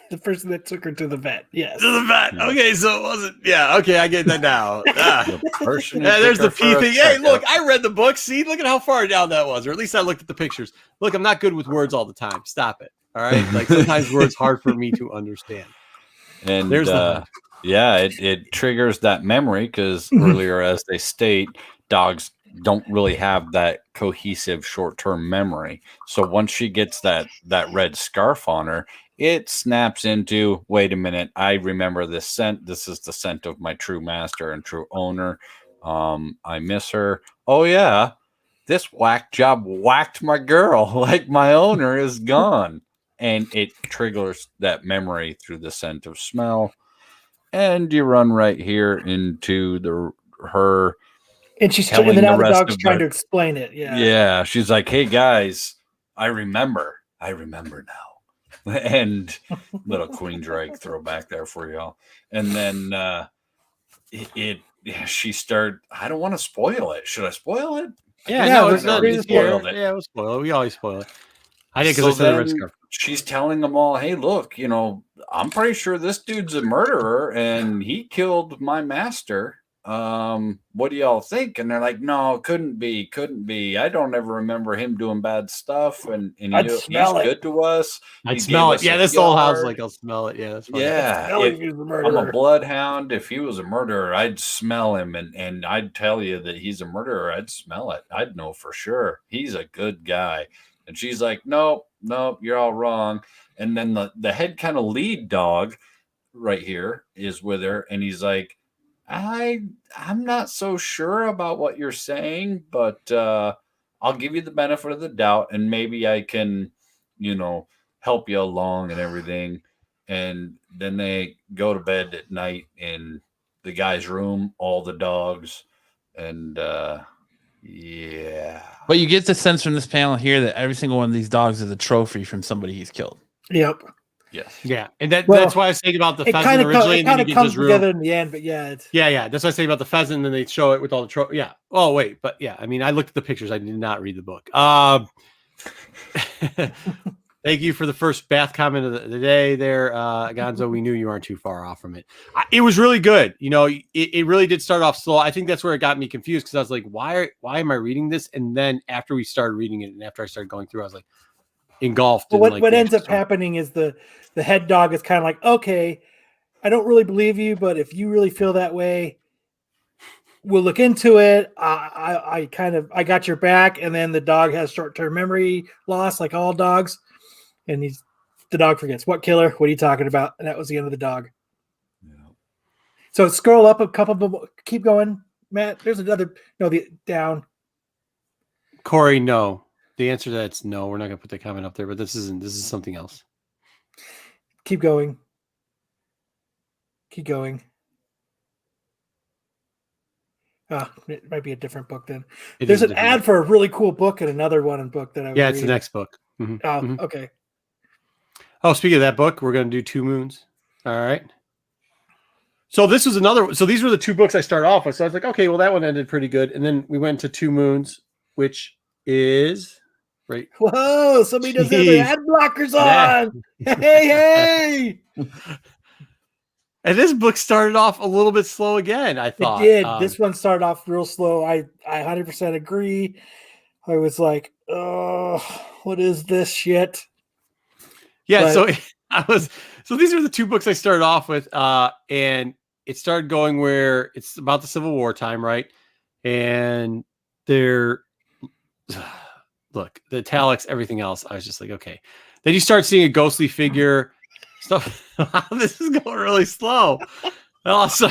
The person that took her to the vet. Yes. To the vet. Okay, so it wasn't. Yeah, okay, I get that now. The person who Yeah, there's took the her P for a thing. Hey, checkup. look, I read the book. See, look at how far down that was, or at least I looked at the pictures. Look, I'm not good with words all the time. Stop it. All right, like sometimes words hard for me to understand. And There's the it triggers that memory because earlier, as they state, dogs don't really have that cohesive short-term memory. So once she gets that red scarf on her, it snaps into, wait a minute, I remember this scent. This is the scent of my true master and true owner. I miss her. Oh yeah, this whack job whacked my girl. Like my owner is gone. And it triggers that memory through the scent of smell. And you run right here into her. And she's telling and then the now the rest dog's of trying the- to explain it. Yeah. Yeah, she's like, "Hey guys, I remember now." And little Queen Drake throwback there for y'all. And then she started. I don't want to spoil it. Should I spoil it? Yeah, Yeah, no, we're it's not. already spoiled it. Yeah, we'll spoil it. We always spoil it. I did So because I said the red then scarf. she's telling them all, "Hey, look, I'm pretty sure this dude's a murderer and he killed my master. What do y'all think?" And they're like, "No, couldn't be. I don't ever remember him doing bad stuff, and I'd he's smell it. good to us. I'd He smell gave it. Yeah, us a this old house, yard. like I'll smell it. Yeah, that's fine. Yeah, Smelling if is the I'm murderer. a bloodhound. If he was a murderer, I'd smell him, and I'd tell you that he's a murderer. I'd smell it. I'd know for sure. He's a good guy." And she's like, nope, you're all wrong. And then the head kind of lead dog right here is with her, and he's like, I'm not so sure about what you're saying, but I'll give you the benefit of the doubt, and maybe I can, help you along and everything. And then they go to bed at night in the guy's room, all the dogs, and yeah. But you get the sense from this panel here that every single one of these dogs is a trophy from somebody he's killed. Yep. Yes. Yeah, and that's why I was thinking about the It kind pheasant of originally, and then he gets comes his room. together in the end, but yeah, it's Yeah. That's what I say about the pheasant, and then they show it with all the Yeah. Oh wait, but yeah, I mean, I looked at the pictures. I did not read the book. Thank you for the first bath comment of the day there, Gonzo. We knew you weren't too far off from it. It was really good. It really did start off slow. I think that's where it got me confused because I was like, why am I reading this? And then after we started reading it and after I started going through, I was like engulfed. Well, in, what like, what the ends up actual story. happening is the head dog is kind of like, okay, I don't really believe you, but if you really feel that way, we'll look into it. I got your back. And then the dog has short-term memory loss, like all dogs, and the dog forgets. What killer? What are you talking about? And that was the end of the dog. Yeah. So scroll up a couple of, keep going, Matt. There's another. No, the down. Corey, no. The answer to that's no. We're not going to put the comment up there, but this is something else. Keep going. Keep going. It might be a different book then. It There's is an different. ad for a really cool book and another one in book that I was Yeah, it's the reading. next book. Mhm, Oh, mhm. okay. Oh, speaking of that book, we're going to do Two Moons. All right. So this was another. So these were the two books I started off with. So I was like, okay, well, that one ended pretty good. And then we went to Two Moons, which is right. Whoa, somebody doesn't have their Jeez. ad blockers Yeah. on. Hey. And this book started off a little bit slow again, I It thought. did. This one started off real slow. I 100% agree. I was like, oh, what is this shit? Yeah, But- so these are the two books I started off with, and it started going where it's about the Civil War time, right? And they're look, the italics, everything else. I was just like, okay. Then you start seeing a ghostly figure. Stuff. This is going really slow. Also,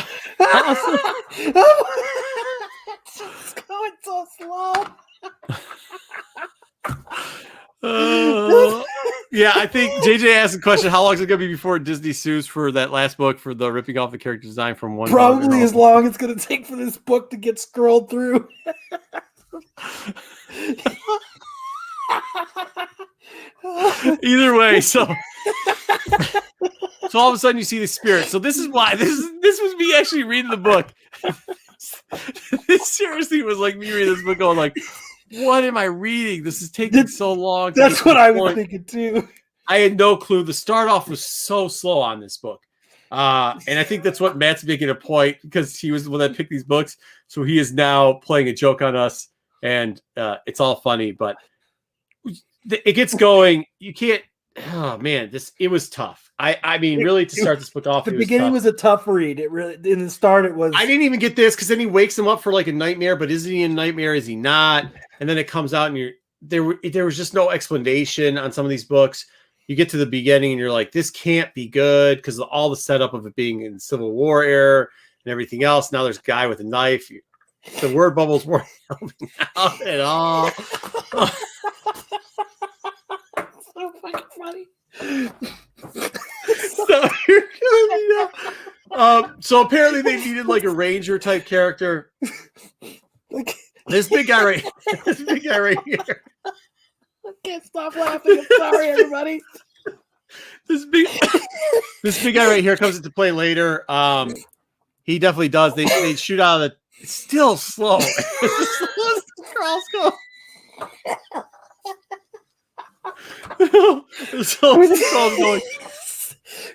It's going so slow. yeah, I think JJ asked the question: how long is it going to be before Disney sues for that last book for the ripping off the character design from one? Probably as long as it's going to take for this book to get scrolled through. Either way, so all of a sudden you see the spirit. So this is why this was me actually reading the book. This seriously was like me reading this book, going like, "What am I reading? This is taking so long." That's what I was thinking too. I had no clue. The start off was so slow on this book. And I think that's what Matt's making a point, because he was the one that picked these books. So he is now playing a joke on us, and it's all funny, but it gets going. You can't, oh man, it was tough. I mean, really, to start this book off, the beginning was a tough read. It really, in the start, it was. I didn't even get this, because then he wakes him up for like a nightmare, but is he in a nightmare? Is he not? And then it comes out, and there was just no explanation on some of these books. You get to the beginning and you're like, this can't be good, because all the setup of it being in Civil War era and everything else. Now there's a guy with a knife. The word bubbles weren't helping out at all. So fucking funny. So apparently they needed like a ranger type character. This big guy right here. I can't stop laughing. I'm sorry, everybody. This big guy right here comes into play later. He definitely does. They shoot out of the. It's still slow. Scrolls go. So going.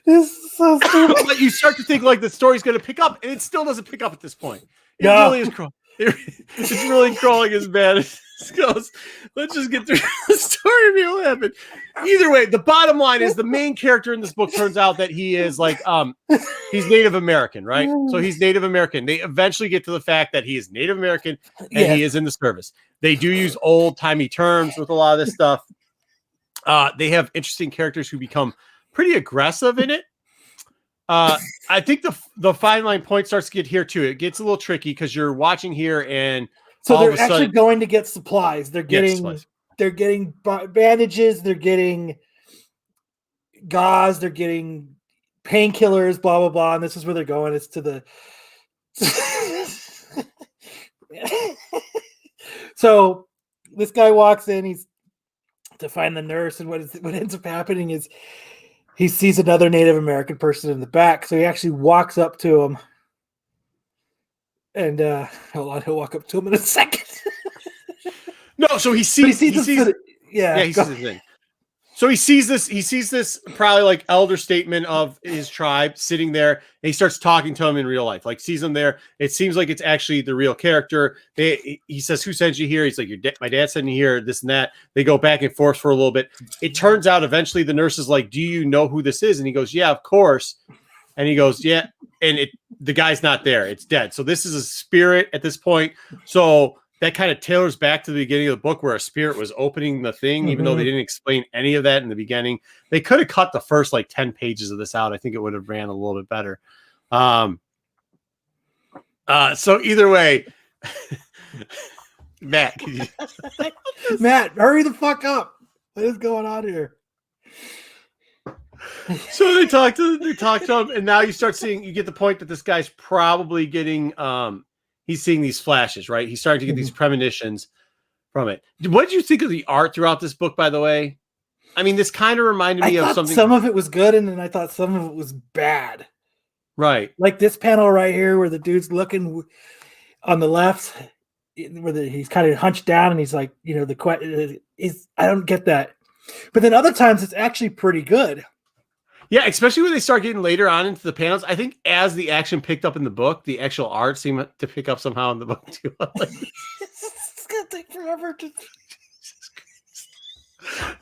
This is so stupid. But you start to think like the story's going to pick up, and it still doesn't pick up at this point. It No. really is crawling. It's really crawling as bad as it goes. Let's just get through the story and it'll happen. Either way, the bottom line is the main character in this book turns out that he is like he's Native American, right? So he's Native American. They eventually get to the fact that he is Native American and he is in the service. They do use old-timey terms with a lot of this stuff. They have interesting characters who become pretty aggressive in it. I think the fine line point starts to get here too. It gets a little tricky because you're watching here, and so they're actually going to get supplies. They're getting bandages. They're getting gauze. They're getting painkillers. Blah blah blah. And this is where they're going. It's to the. So this guy walks in. He's to find the nurse, and what ends up happening is he sees another Native American person in the back, so he actually walks up to him. And hold on, he'll walk up to him in a second. No, so he sees he sees the thing. So he sees this probably like elder statement of his tribe sitting there, and he starts talking to him in real life. Like sees him there. It seems like it's actually the real character. He says, "Who sent you here?" He's like, "My dad sent me here." This and that. They go back and forth for a little bit. It turns out eventually the nurse is like, "Do you know who this is?" And he goes, "Yeah, of course." And he goes, "Yeah," and the guy's not there. It's dead. So this is a spirit at this point. So that kind of tailors back to the beginning of the book where a spirit was opening the thing, even though they didn't explain any of that in the beginning. They could have cut the first like 10 pages of this out. I think it would have ran a little bit better. So either way, Matt, Matt, hurry the fuck up. What is going on here? So they talk to him, and now you get the point that this guy's probably getting he's seeing these flashes, right? He's starting to get these premonitions from it. What did you think of the art throughout this book, by the way? I mean, this kind of reminded me of something. Some of it was good, and then I thought some of it was bad. Right. Like this panel right here where the dude's looking on the left, where he's kind of hunched down and he's like, I don't get that. But then other times it's actually pretty good. Yeah, especially when they start getting later on into the panels. I think as the action picked up in the book, the actual art seemed to pick up somehow in the book too. It's gonna take forever to.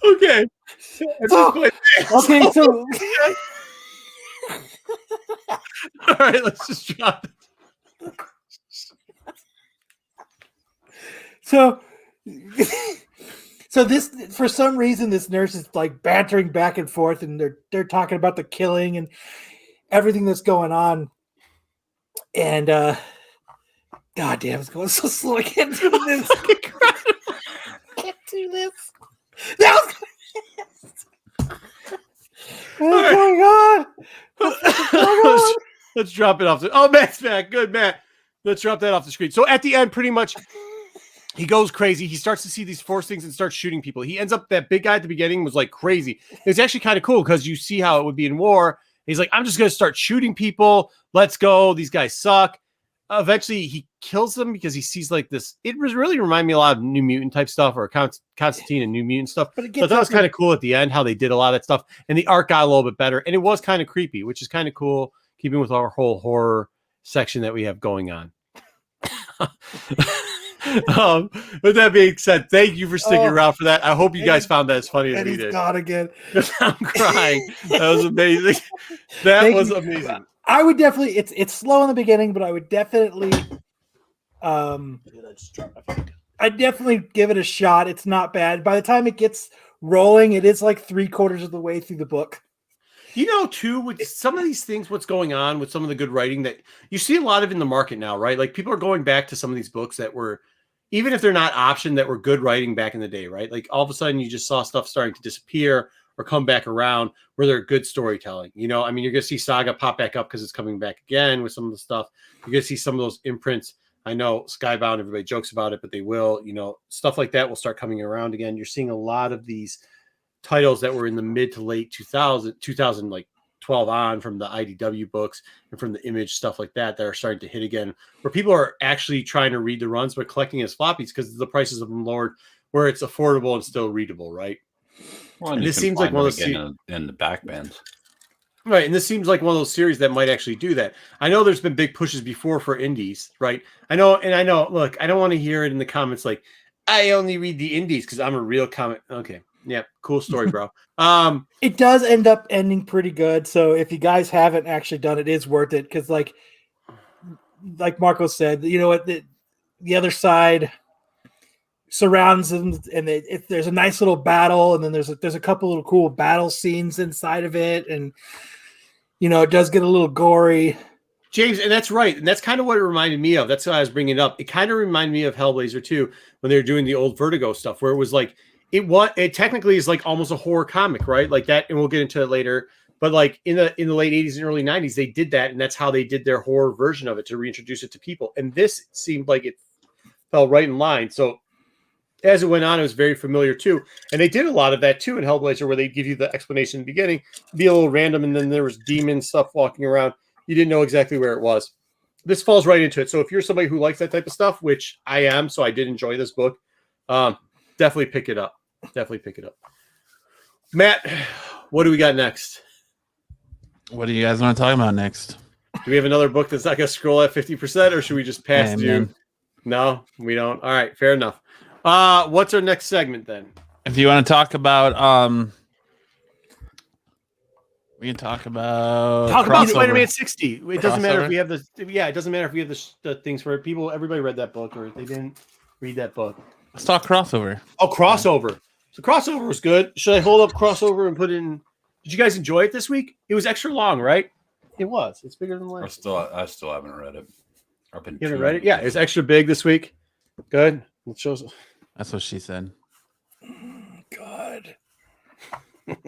Okay. At this point, Okay, so all right, let's just drop it. so so this, for some reason, this nurse is like bantering back and forth, and they're talking about the killing and everything that's going on. And God damn, it's going so slow. I can't do this. I can't do this. That was oh my god. Let's drop it off. Oh, Matt's back. Good, Matt. Let's drop that off the screen. So at the end, pretty much, he goes crazy. He starts to see these force things and starts shooting people. He ends up, that big guy at the beginning was like crazy. It's actually kind of cool because you see how it would be in war. He's like, I'm just going to start shooting people. Let's go. These guys suck. Eventually, he kills them because he sees like this. It was really remind me a lot of New Mutant type stuff, or Constantine and New Mutant stuff. But that was kind of cool at the end, how they did a lot of that stuff. And the art got a little bit better. And it was kind of creepy, which is kind of cool, keeping with our whole horror section that we have going on. With that being said, thank you for sticking around for that. I hope you guys found that as funny as we did. God again. I'm crying. That was amazing. That was amazing. I would definitely. It's slow in the beginning, but I would definitely. I'd definitely give it a shot. It's not bad. By the time it gets rolling, it is like 3/4 of the way through the book. You know, too, with some of these things, what's going on with some of the good writing that you see a lot of in the market now, right? Like people are going back to some of these books that were, even if they're not optioned, that were good writing back in the day, right? Like all of a sudden you just saw stuff starting to disappear or come back around where they're good storytelling. You know, I mean, you're going to see Saga pop back up because it's coming back again with some of the stuff. You're going to see some of those imprints. I know Skybound, everybody jokes about it, but they will, you know, stuff like that will start coming around again. You're seeing a lot of these titles that were in the mid to late 2000 like 12 on from the IDW books and from the Image stuff like that are starting to hit again, where people are actually trying to read the runs but collecting as floppies because the prices of them lowered, where it's affordable and still readable, right? Well, and this seems like one of those in the back bands, right? And this seems like one of those series that might actually do that. I know there's been big pushes before for indies, right? I know. Look, I don't want to hear it in the comments like I only read the indies because I'm a real comic. Okay. Yeah, cool story, bro. It does end up ending pretty good. So if you guys haven't actually done it, it's worth it because, like Marco said, you know what, the other side surrounds them, and there's a nice little battle, and then there's a couple little cool battle scenes inside of it, and you know it does get a little gory. James, and that's right, and that's kind of what it reminded me of. That's why I was bringing it up. It kind of reminded me of Hellblazer too, when they were doing the old Vertigo stuff, where it was like. It technically is like almost a horror comic, right? Like that, and we'll get into it later. But like in the late 80s and early 90s, they did that, and that's how they did their horror version of it to reintroduce it to people. And this seemed like it fell right in line. So as it went on, it was very familiar too. And they did a lot of that too in Hellblazer, where they give you the explanation in the beginning, be a little random, and then there was demon stuff walking around. You didn't know exactly where it was. This falls right into it. So if you're somebody who likes that type of stuff, which I am, so I did enjoy this book, definitely pick it up. Definitely pick it up. Matt, what do we got next? What do you guys want to talk about next? Do we have another book that's not going to scroll at 50%, or should we just pass through? No, we don't. All right, fair enough. What's our next segment then? If you want to talk about, we can talk about Spider-Man 60. It doesn't matter if we have the. Yeah, it doesn't matter if we have the things for people. Everybody read that book, or if they didn't read that book. Let's talk crossover. Oh, crossover. So crossover was good. Should I hold up crossover and put in? Did you guys enjoy it this week? It was extra long, right? It was. It's bigger than last. I still haven't read it. You haven't read it? Yeah, it's extra big this week. Good. It shows. That's what she said. God. So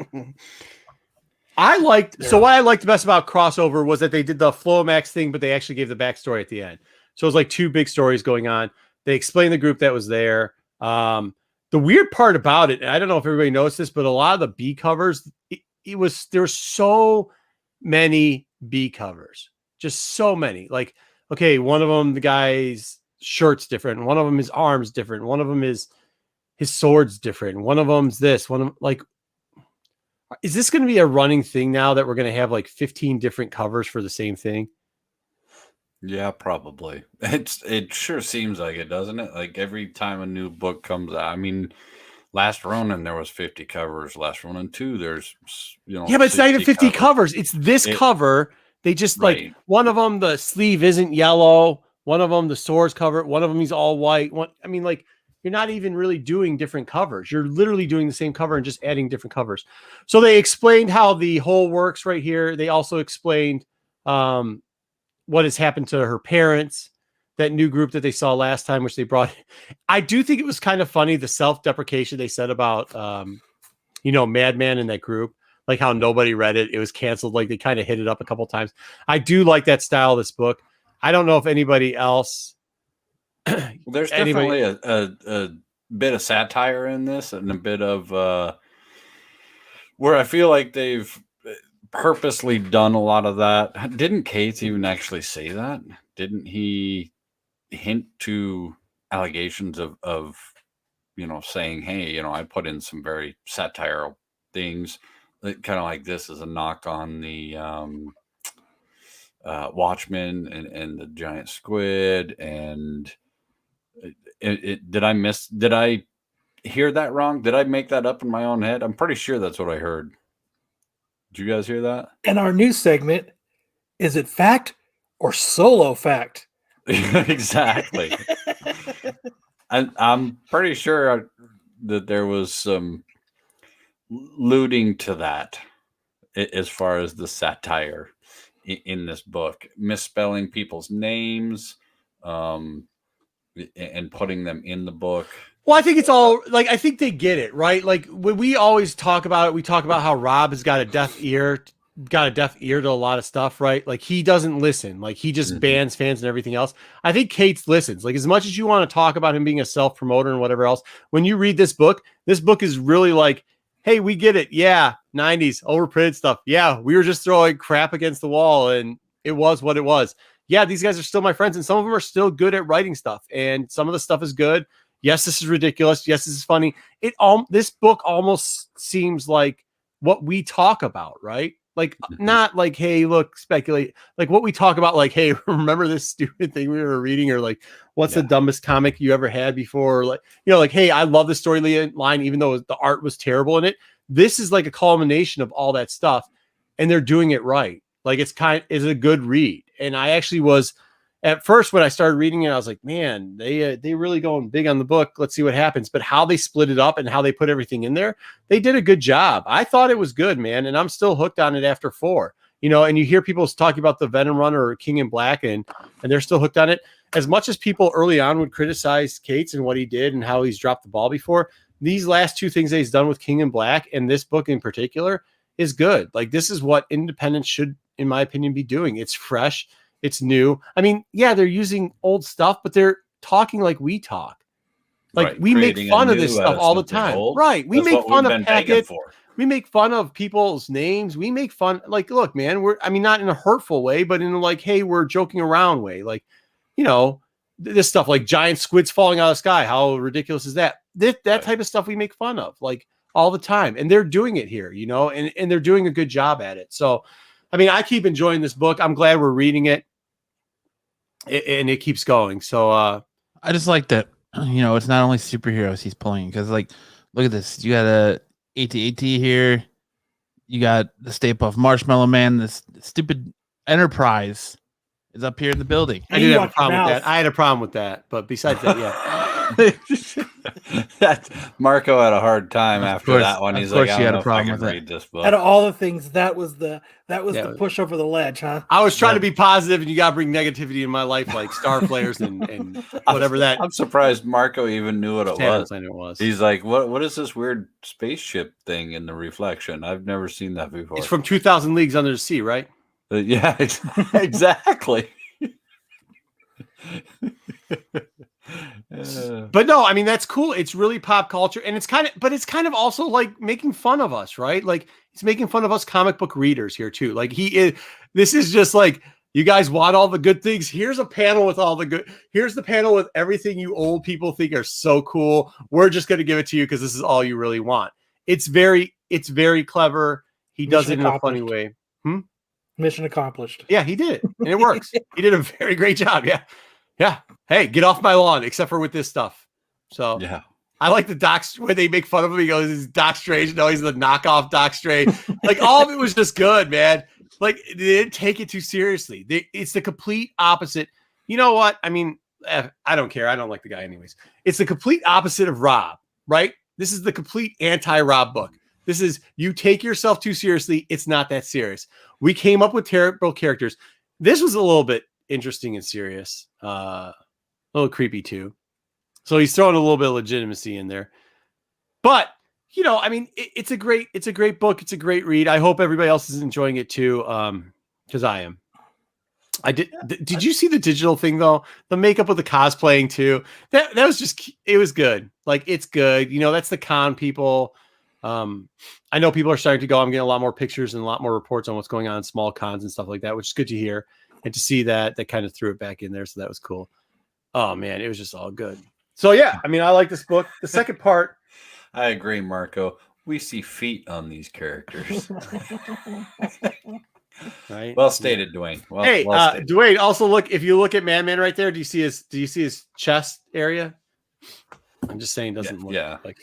what I liked best about crossover was that they did the Flomax thing, but they actually gave the backstory at the end. So it was like two big stories going on. They explained the group that was there. The weird part about it, and I don't know if everybody knows this, but a lot of the B covers, there were so many B covers, just so many. Like, okay, one of them, the guy's shirt's different. One of them, his arm's different. One of them is his sword's different. One of them's this. One of like, is this going to be a running thing now that we're going to have like 15 different covers for the same thing? Yeah, probably. It sure seems like it, doesn't it? Like every time a new book comes out. I mean, Last Ronin, there was 50 covers. Last Ronin 2, there's Yeah, but it's not even 50 covers. It's this cover. They just like one of them, the sleeve isn't yellow. One of them, the sword's covered. One of them, he's all white. I mean, like, you're not even really doing different covers. You're literally doing the same cover and just adding different covers. So they explained how the whole works right here. They also explained what has happened to her parents, that new group that they saw last time, which they brought. I do think it was kind of funny, the self-deprecation they said about, Madman in that group, like how nobody read it. It was canceled. Like they kind of hit it up a couple times. I do like that style of this book. I don't know if anybody else. There's definitely a bit of satire in this and a bit of where I feel like they've purposely done a lot of that. Didn't Cates even actually say that? Didn't he hint to allegations of saying, hey, I put in some very satirical things, kind of like this is a knock on the Watchmen and the giant squid. And did I hear that wrong? Did I make that up in my own head? I'm pretty sure that's what I heard. Did you guys hear that? And our news segment, is it fact or solo fact? Exactly. I'm pretty sure that there was some alluding to that as far as the satire in this book, misspelling people's names and putting them in the book. Well, I think it's all like, I think they get it, right? Like when we always talk about it, we talk about how Rob has got a deaf ear to a lot of stuff, right? Like he doesn't listen, like he just bans fans and everything else. I think Cates listens. Like as much as you want to talk about him being a self-promoter and whatever else, when you read this book is really like, hey, we get it. Yeah. 90s overprinted stuff. Yeah. We were just throwing crap against the wall and it was what it was. Yeah. These guys are still my friends and some of them are still good at writing stuff. And some of the stuff is good. Yes, this is ridiculous. Yes, this is funny. This book almost seems like what we talk about, right? Like not like, hey, look, speculate. Like what we talk about, like, hey, remember this stupid thing we were reading, or like, what's the dumbest comic you ever had before? Or like, like, hey, I love the storyline, even though the art was terrible in it. This is like a culmination of all that stuff, and they're doing it right. Like it's a good read, and I actually was. At first, when I started reading it, I was like, man, they really going big on the book. Let's see what happens. But how they split it up and how they put everything in there, they did a good job. I thought it was good, man. And I'm still hooked on it after 4, and you hear people talking about the Venom run or King in Black and they're still hooked on it. As much as people early on would criticize Cates and what he did and how he's dropped the ball before, these last 2 things that he's done with King in Black and this book in particular is good. Like this is what independents should, in my opinion, be doing. It's fresh. It's new. I mean, yeah, they're using old stuff, but they're talking like we talk. Like we make fun of this stuff all the time. Right. We make fun of Packet. We make fun of people's names. We make fun. Like, look, man, not in a hurtful way, but in a like, hey, we're joking around way. Like, this stuff like giant squids falling out of the sky. How ridiculous is that? That type of stuff we make fun of like all the time. And they're doing it here, and they're doing a good job at it. So, I keep enjoying this book. I'm glad we're reading it. And it keeps going. So I just like that, it's not only superheroes he's pulling, because like, look at this. You got a AT-AT here. You got the Stay Puft Marshmallow Man. This stupid Enterprise is up here in the building. I didn't have a problem with that. I had a problem with that. But besides that, yeah. Marco had a hard time after that one. He's like, I don't know if I can read this book. Out of all the things, that was the push over the ledge, huh? I was trying to be positive, and you got to bring negativity in my life, like star flares and whatever that. I'm surprised Marco even knew what it was. He's like, what is this weird spaceship thing in the reflection? I've never seen that before. It's from 2,000 Leagues Under the Sea, right? Yeah, exactly. But no, that's cool. It's really pop culture, and it's kind of also like making fun of us, right? Like it's making fun of us comic book readers here too. Like this is just like, you guys want all the good things. Here's a panel with all the good. Here's the panel with everything you old people think are so cool. We're just going to give it to you because this is all you really want. It's very clever. He does it in a funny way. Mission accomplished. Yeah, he did it, and it works. He did a very great job. Yeah. Yeah. Hey, get off my lawn, except for with this stuff. So yeah. I like the Doc when they make fun of him. He goes, "He's Doc Strange." No, he's the knockoff Doc Strange. Like all of it was just good, man. Like they didn't take it too seriously. It's the complete opposite. You know what? I mean, I don't care. I don't like the guy anyways. It's the complete opposite of Rob, right? This is the complete anti-Rob book. This is you take yourself too seriously. It's not that serious. We came up with terrible characters. This was a little bit interesting and serious, a little creepy too. So he's throwing a little bit of legitimacy in there. But you know, I mean, it's a great book. It's a great read. I hope everybody else is enjoying it too, because I am. I did. Did you see the digital thing though? The makeup with the cosplaying too. That was just. It was good. Like it's good. You know, that's the con people. I know people are starting to go. I'm getting a lot more pictures and a lot more reports on what's going on in small cons and stuff like that, which is good to hear and to see that. That kind of threw it back in there, so that was cool. Oh man, it was just all good. So yeah, I mean, I like this book. The second part. I agree, Marco. We see feet on these characters. Right. Well stated, Dwayne. Well, Hey, well stated. Dwayne. Also, look. If you look at Man right there, do you see his chest area? I'm just saying, doesn't look like.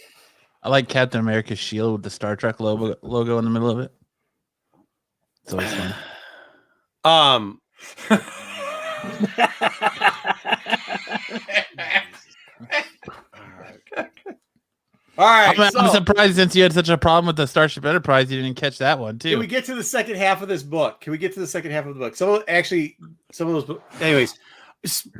I like Captain America's shield with the Star Trek logo in the middle of it. It's always fun. All right. I'm surprised since you had such a problem with the Starship Enterprise, you didn't catch that one too. Can we get to the second half of this book? Can we get to the second half of the book? So actually, some of those books. Anyways,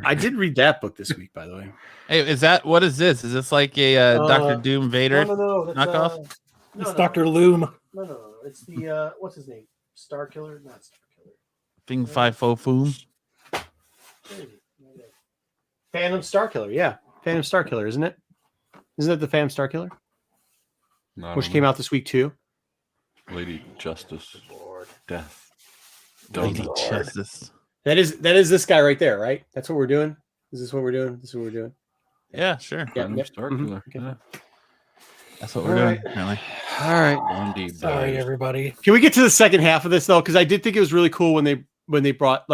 I did read that book this week, by the way. Hey, what is this? Is this like a Doctor Doom Vader knockoff? It's Dr. Loom. No. It's the what's his name? Star Killer? Not Star Killer. Bing Fi Fo Foom. Phantom Star Killer, yeah. Phantom Star Killer, isn't it? Isn't it the Phantom Star Killer? Which came out this week too. Lady Justice. Death. Lady Justice. That is this guy right there, right? That's what we're doing. Is this what we're doing? This is what we're doing. Yeah, sure. Phantom Star Killer. Okay. Yeah. That's what we're doing. Apparently. All right. Indeed. Sorry, everybody. Can we get to the second half of this though? Because I did think it was really cool when they brought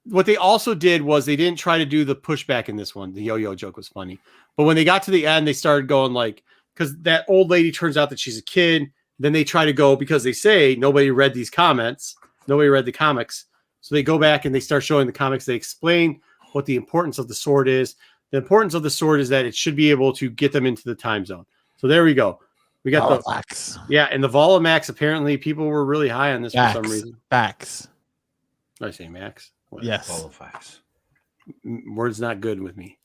what they also did was they didn't try to do the pushback in this one. The yo-yo joke was funny. But when they got to the end, they started going like, because that old lady turns out that she's a kid. Then they try to go because they say nobody read these comments. Nobody read the comics. So they go back and they start showing the comics. They explain what the importance of the sword is. The importance of the sword is that it should be able to get them into the time zone. So there we go. We got Volamax. and the Volamax. Apparently, people were really high on this for some reason. Facts. Did I say Max? Whatever. Yes. Volamax. Word's not good with me.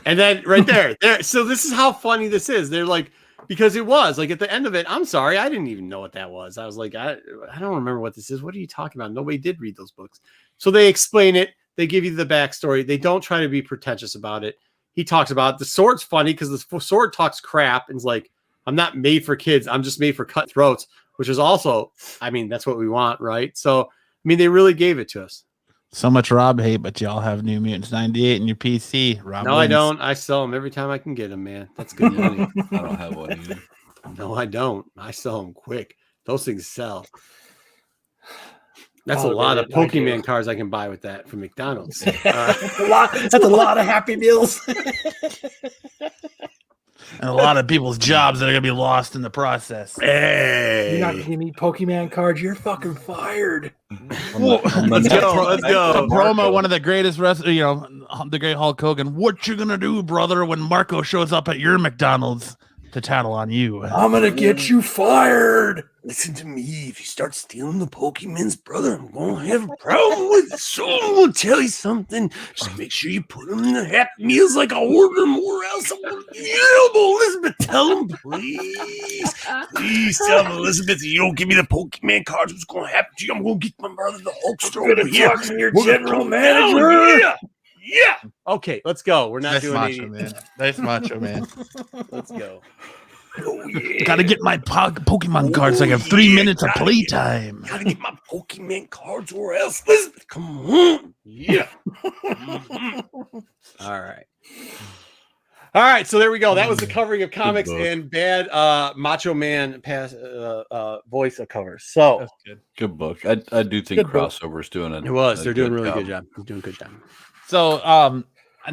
And then right there. So this is how funny this is. They're like, because it was like at the end of it. I'm sorry, I didn't even know what that was. I was like, I don't remember what this is. What are you talking about? Nobody did read those books. So they explain it. They give you the backstory. They don't try to be pretentious about it. He talks about the sword's funny because the sword talks crap and is like, I'm not made for kids. I'm just made for cutthroats, which is also, I mean, that's what we want, right? So, I mean, they really gave it to us. So much Rob hate, but y'all have New Mutants 98 in your PC. Rob No, wins. I don't. I sell them every time I can get them, man. That's good money. I don't have one either. No, I don't. I sell them quick. Those things sell. That's a Oh, lot of man, I Pokemon do. cards I can buy with that from McDonald's. That's a lot of Happy Meals. And a lot of people's jobs that are going to be lost in the process. You're not giving me Pokemon cards. You're fucking fired. Let's go. The promo, one of the greatest wrestlers, the great Hulk Hogan. What you gonna do, brother, when Marco shows up at your McDonald's to tattle on you? I'm gonna get you fired. Listen to me. If you start stealing the Pokemons, brother, I'm going to have a problem with it. So I'm going to tell you something. Just make sure you put them in the Happy Meals like I order them, or else I'm going to yell. Elizabeth, tell them, please. Please tell them, Elizabeth, you don't give me the Pokemon cards, what's going to happen to you? I'm going to get my brother, the Hulkster, over here. Your We're gonna general come manager. down. Yeah. Okay, let's go. We're not Nice doing macho 80. man. Nice macho man. Let's go. Oh, yeah. Gotta get my Pokemon cards. I have 3 minutes of playtime. Gotta get my Pokemon cards or else. Elizabeth, come on. Yeah. All right. All right. So there we go. That was the covering of comics and bad Macho Man voice of covers. So That's good. Good book. I do think Good book. Crossover's doing it. it was. They're doing a really good job. They're doing a good job. So,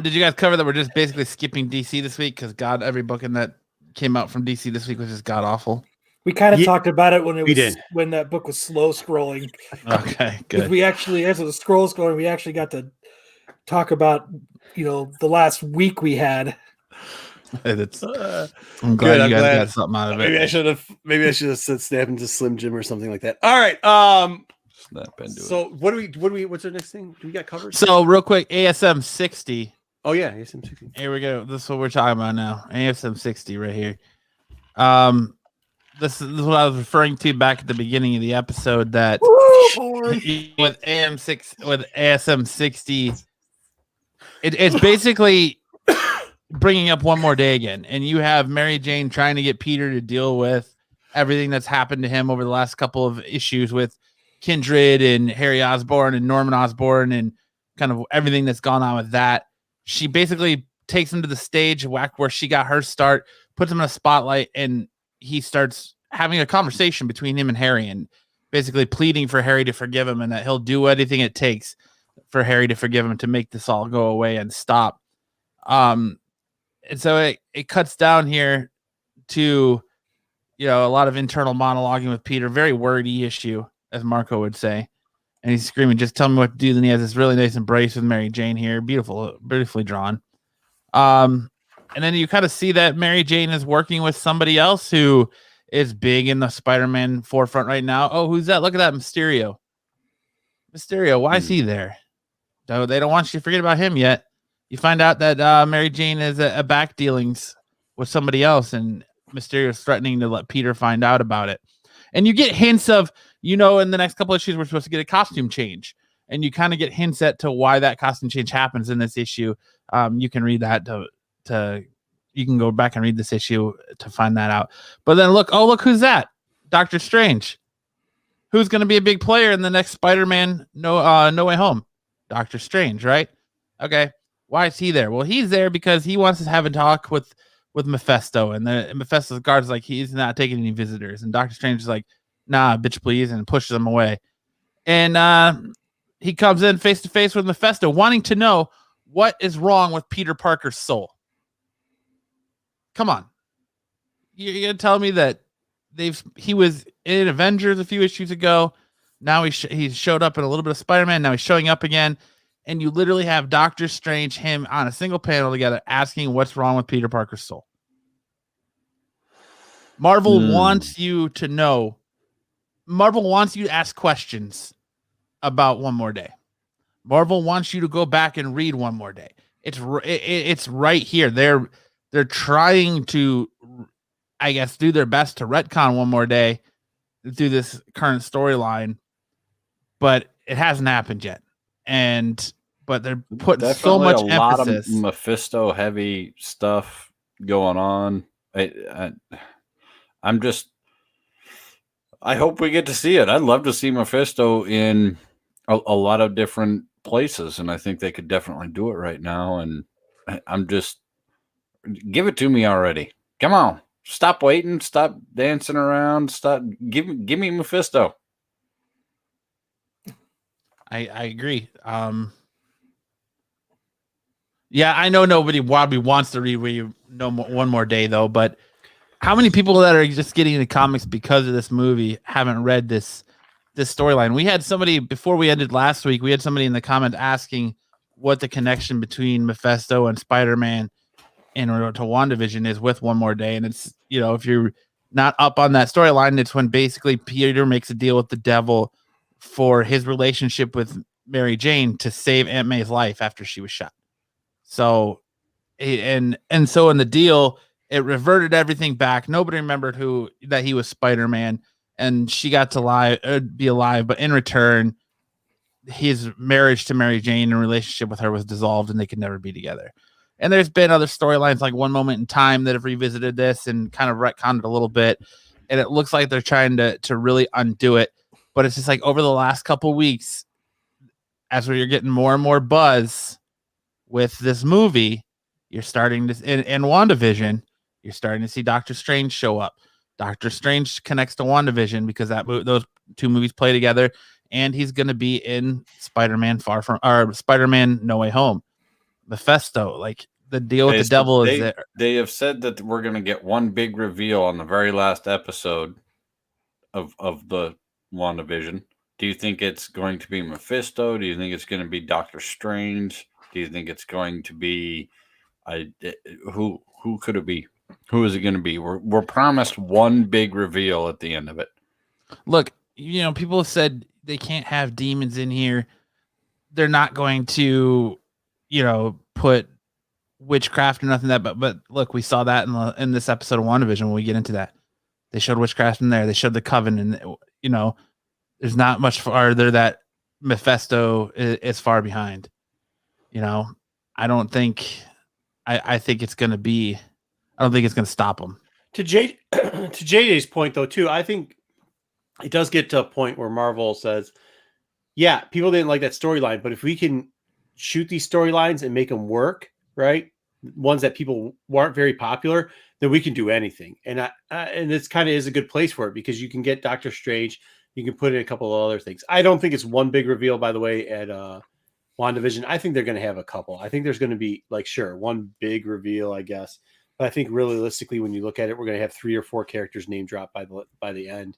Did you guys cover that we're just basically skipping DC this week because God, every book in that came out from DC this week was just god awful. We kind of Yeah, talked about it when it we was did. when that book was slow scrolling. Okay, Because good. we actually, as it was scrolling, we actually got to talk about the last week we had. I'm Good, glad I'm you guys glad. got something out of Maybe I it. should have said snap into Slim Jim or something like that. All right. Snap into it. So what's our next thing? Do we got covered? So real quick, ASM 60. Oh yeah, ASM60. Here we go. This is what we're talking about now. ASM 60 right here. This is what I was referring to back at the beginning of the episode that with ASM 60, it's basically bringing up One More Day again, and you have Mary Jane trying to get Peter to deal with everything that's happened to him over the last couple of issues with Kindred and Harry Osborn and Norman Osborn and kind of everything that's gone on with that. She basically takes him to the stage where she got her start, puts him in a spotlight, and he starts having a conversation between him and Harry and basically pleading for Harry to forgive him and that he'll do anything it takes for Harry to forgive him to make this all go away and stop. And so it cuts down here to, a lot of internal monologuing with Peter, very wordy issue, as Marco would say. And he's screaming, just tell me what to do. Then he has this really nice embrace with Mary Jane here. Beautifully drawn. And then you kind of see that Mary Jane is working with somebody else who is big in the Spider-Man forefront right now. Oh, who's that? Look at that, Mysterio. Why is he there? No, they don't want you to forget about him yet. You find out that Mary Jane is a back dealings with somebody else, and Mysterio is threatening to let Peter find out about it. And you get hints of, in the next couple of issues, we're supposed to get a costume change. And you kind of get hints to why that costume change happens in this issue. You can read that you can go back and read this issue to find that out. But then look who's that? Doctor Strange. Who's going to be a big player in the next Spider-Man No Way Home? Doctor Strange, right? Okay. Why is he there? Well, he's there because he wants to have a talk with Mephisto, and Mephisto's guard's like, he's not taking any visitors, and Doctor Strange is like, nah, bitch, please, and pushes them away. And he comes in face to face with Mephisto, wanting to know what is wrong with Peter Parker's soul. Come on, you're gonna tell me that he was in Avengers a few issues ago. Now he showed up in a little bit of Spider-Man. Now he's showing up again. And you literally have Doctor Strange, him on a single panel together, asking what's wrong with Peter Parker's soul. Marvel wants you to know. Marvel wants you to ask questions about One More Day. Marvel wants you to go back and read One More Day. It's right here. They're trying to, I guess, do their best to retcon One More Day through this current storyline, but it hasn't happened yet. But they're putting Definitely so much a lot emphasis. of Mephisto heavy stuff going on. I hope we get to see it. I'd love to see Mephisto in a lot of different places, and I think they could definitely do it right now. And I'm just, give it to me already. Come on, stop waiting, stop dancing around, give me Mephisto. I agree. Yeah, I know nobody wants to read One More Day though, but how many people that are just getting into comics because of this movie haven't read this storyline? We had somebody before we ended last week. We had somebody in the comments asking what the connection between Mephisto and Spider-Man and to WandaVision is with One More Day, and it's if you're not up on that storyline, it's when basically Peter makes a deal with the devil for his relationship with Mary Jane to save Aunt May's life after she was shot. So, and so in the deal, it reverted everything back. Nobody remembered that he was Spider-Man, and she got to be alive. But in return, his marriage to Mary Jane and relationship with her was dissolved, and they could never be together. And there's been other storylines like One Moment in Time that have revisited this and kind of retconned it a little bit. And it looks like they're trying to really undo it. But it's just like over the last couple of weeks, as you're getting more and more buzz with this movie, you're starting to, in WandaVision, you're starting to see Doctor Strange show up. Doctor Strange connects to WandaVision because those two movies play together, and he's going to be in Spider-Man Spider-Man No Way Home. Mephisto, like the deal with the devil is there. They have said that we're going to get one big reveal on the very last episode of the WandaVision. Do you think it's going to be Mephisto? Do you think it's going to be Doctor Strange? Do you think it's going to be who could it be? Who is it going to be? We're promised one big reveal at the end of it. Look, people have said they can't have demons in here. They're not going to, put witchcraft or nothing but look, we saw that in this episode of WandaVision when we get into that. They showed witchcraft in there. They showed the coven, and there's not much farther that Mephisto is far behind. I don't think I think it's going to be. I don't think it's going to stop them. To JJ's point, though, too, I think it does get to a point where Marvel says, yeah, people didn't like that storyline, but if we can shoot these storylines and make them work, right, ones that people weren't very popular, then we can do anything. And and this kind of is a good place for it because you can get Doctor Strange, you can put in a couple of other things. I don't think it's one big reveal, by the way, at WandaVision. I think they're going to have a couple. I think there's going to be, one big reveal, I guess. But I think realistically, when you look at it, we're going to have 3 or 4 characters name drop by the end.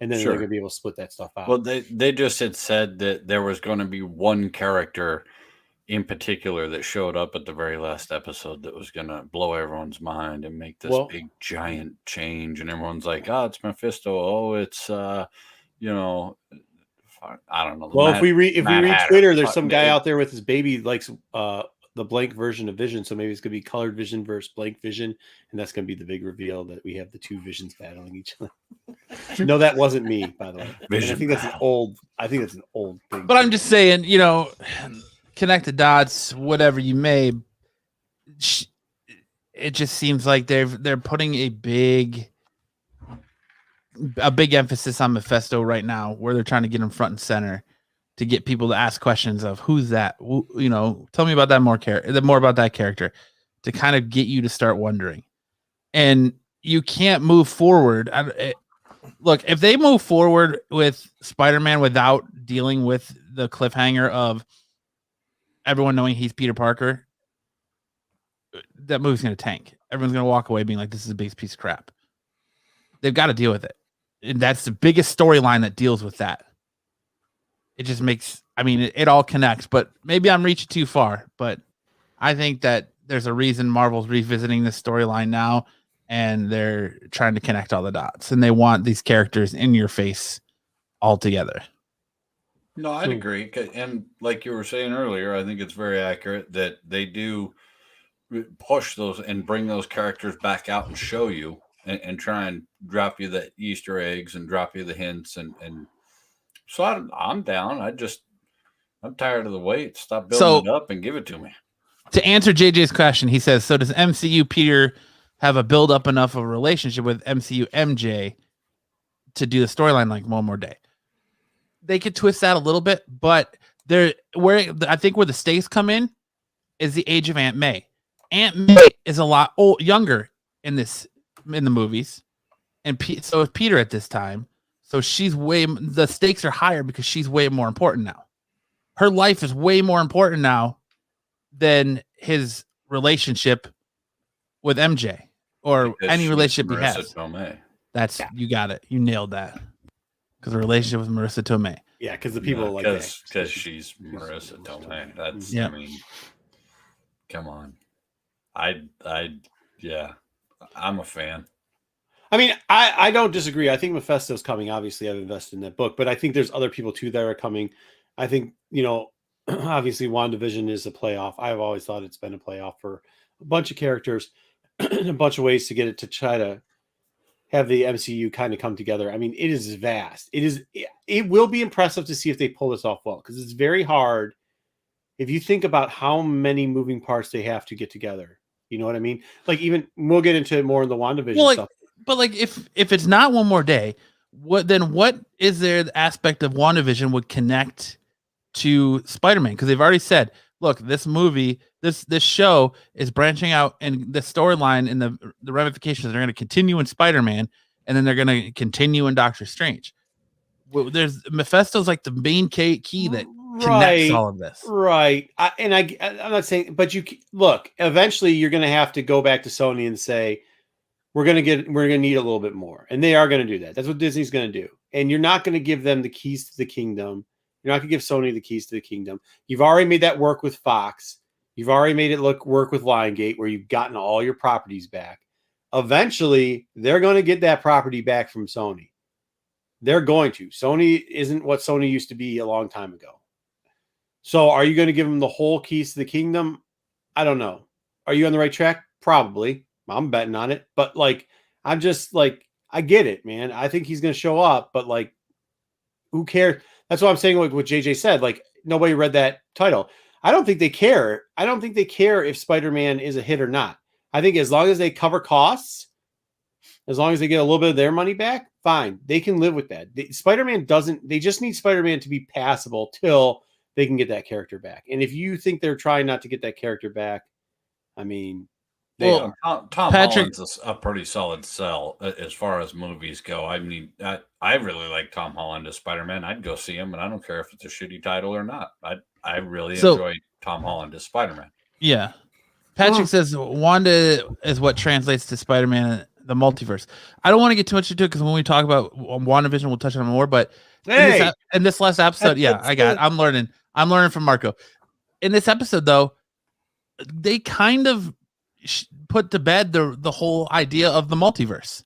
And then they're going to be able to split that stuff out. Well, they just had said that there was going to be one character in particular that showed up at the very last episode that was going to blow everyone's mind and make this big giant change. And everyone's like, oh, it's Mephisto. Oh, it's, I don't know. Well, if we read Twitter, there's some guy out there with his baby likes the blank version of Vision. So maybe it's going to be colored Vision versus blank Vision. And that's going to be the big reveal that we have the 2 Visions battling each other. No, that wasn't me, by the way. I think that's an old thing. But I'm just saying, connect the dots, whatever you may. It just seems like they're putting a big emphasis on Mephisto right now, where they're trying to get him front and center to get people to ask questions of who's that. Tell me about that more about that character, to kind of get you to start wondering. And you can't move forward. Look, if they move forward with Spider-Man without dealing with the cliffhanger of everyone knowing he's Peter Parker, that movie's going to tank. Everyone's going to walk away being like, this is a big piece of crap. They've got to deal with it. And that's the biggest storyline that deals with that. It just makes, it all connects, but maybe I'm reaching too far. But I think that there's a reason Marvel's revisiting this storyline now, and they're trying to connect all the dots, and they want these characters in your face all together. No, I'd agree. And like you were saying earlier, I think it's very accurate that they do push those and bring those characters back out and show you and try and drop you the Easter eggs and drop you the hints. And so I'm down. I'm tired of the wait. Stop building it up and give it to me. To answer JJ's question, he says, so does MCU Peter have a build up enough of a relationship with MCU MJ to do the storyline like One More Day? They could twist that a little bit, but I think where the stakes come in is the age of Aunt May. Aunt May is a lot younger in the movies, and so is Peter at this time. So the stakes are higher because she's way more important now. Her life is way more important now than his relationship with MJ or because any relationship he has. That's you got it. You nailed that. Because the relationship with Marissa Tomei. Yeah, because the people like that. Because she's Marissa Tomei. That's come on. I'm a fan. I don't disagree. I think Mephisto's coming. Obviously, I've invested in that book, but I think there's other people too that are coming. I think, obviously WandaVision is a playoff. I've always thought it's been a playoff for a bunch of characters and a bunch of ways to get it to try to have the MCU kind of come together. It is vast. It will be impressive to see if they pull this off well, because it's very hard if you think about how many moving parts they have to get together. You know what I mean? Like, even we'll get into it more in the WandaVision stuff. But like, if it's not One More Day, what is there the aspect of WandaVision would connect to Spider-Man? Because they've already said, look, this movie, this show is branching out, and the storyline and the ramifications are going to continue in Spider-Man, and then they're going to continue in Doctor Strange. There's Mephisto's like the main key that connects all of this. Right. I'm not saying, but look, eventually you're going to have to go back to Sony and say, we're going to need a little bit more. And they are going to do that. That's what Disney's going to do. And you're not going to give them the keys to the kingdom. You're not going to give Sony the keys to the kingdom. You've already made that work with Fox. You've already made it work with Lionsgate, where you've gotten all your properties back. Eventually, they're going to get that property back from Sony. They're going to. Sony isn't what Sony used to be a long time ago. So are you going to give them the whole keys to the kingdom? I don't know. Are you on the right track? Probably. I'm betting on it. But I'm just I get it, man. I think he's going to show up, but who cares? That's what I'm saying. Like what JJ said, nobody read that title. I don't think they care. I don't think they care if Spider-Man is a hit or not. I think as long as they cover costs, as long as they get a little bit of their money back, fine. They can live with that. Spider-Man doesn't, they just need Spider-Man to be passable till they can get that character back. And if you think they're trying not to get that character back, I mean, Tom Holland's a pretty solid sell as far as movies go. I mean, I really like Tom Holland as Spider-Man. I'd go see him, and I don't care if it's a shitty title or not. I really enjoy Tom Holland as Spider-Man. Yeah. Patrick says Wanda is what translates to Spider-Man the multiverse. I don't want to get too much into it because when we talk about WandaVision, we'll touch on it more. But in this last episode, I'm learning. I'm learning from Marco. In this episode, though, they kind of put to bed the whole idea of the multiverse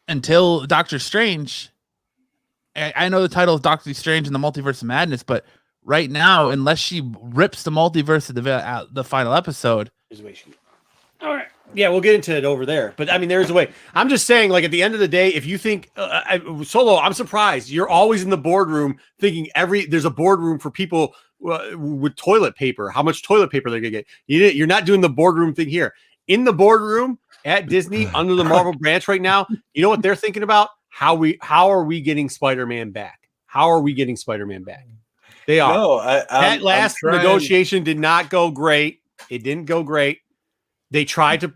until Doctor Strange. I know the title is Doctor Strange and the Multiverse of Madness, but right now, unless she rips the multiverse at the final episode, there's a way she. All right, yeah, we'll get into it over there. But I mean, there's a way. I'm just saying, at the end of the day, if you think Solo, I'm surprised you're always in the boardroom thinking there's a boardroom for people with toilet paper. How much toilet paper they're gonna get? You're not doing the boardroom thing here. In the boardroom at Disney under the Marvel branch right now, you know what they're thinking about? How are we getting Spider-Man back? How are we getting Spider-Man back? They are. No, that last negotiation did not go great. It didn't go great. They tried to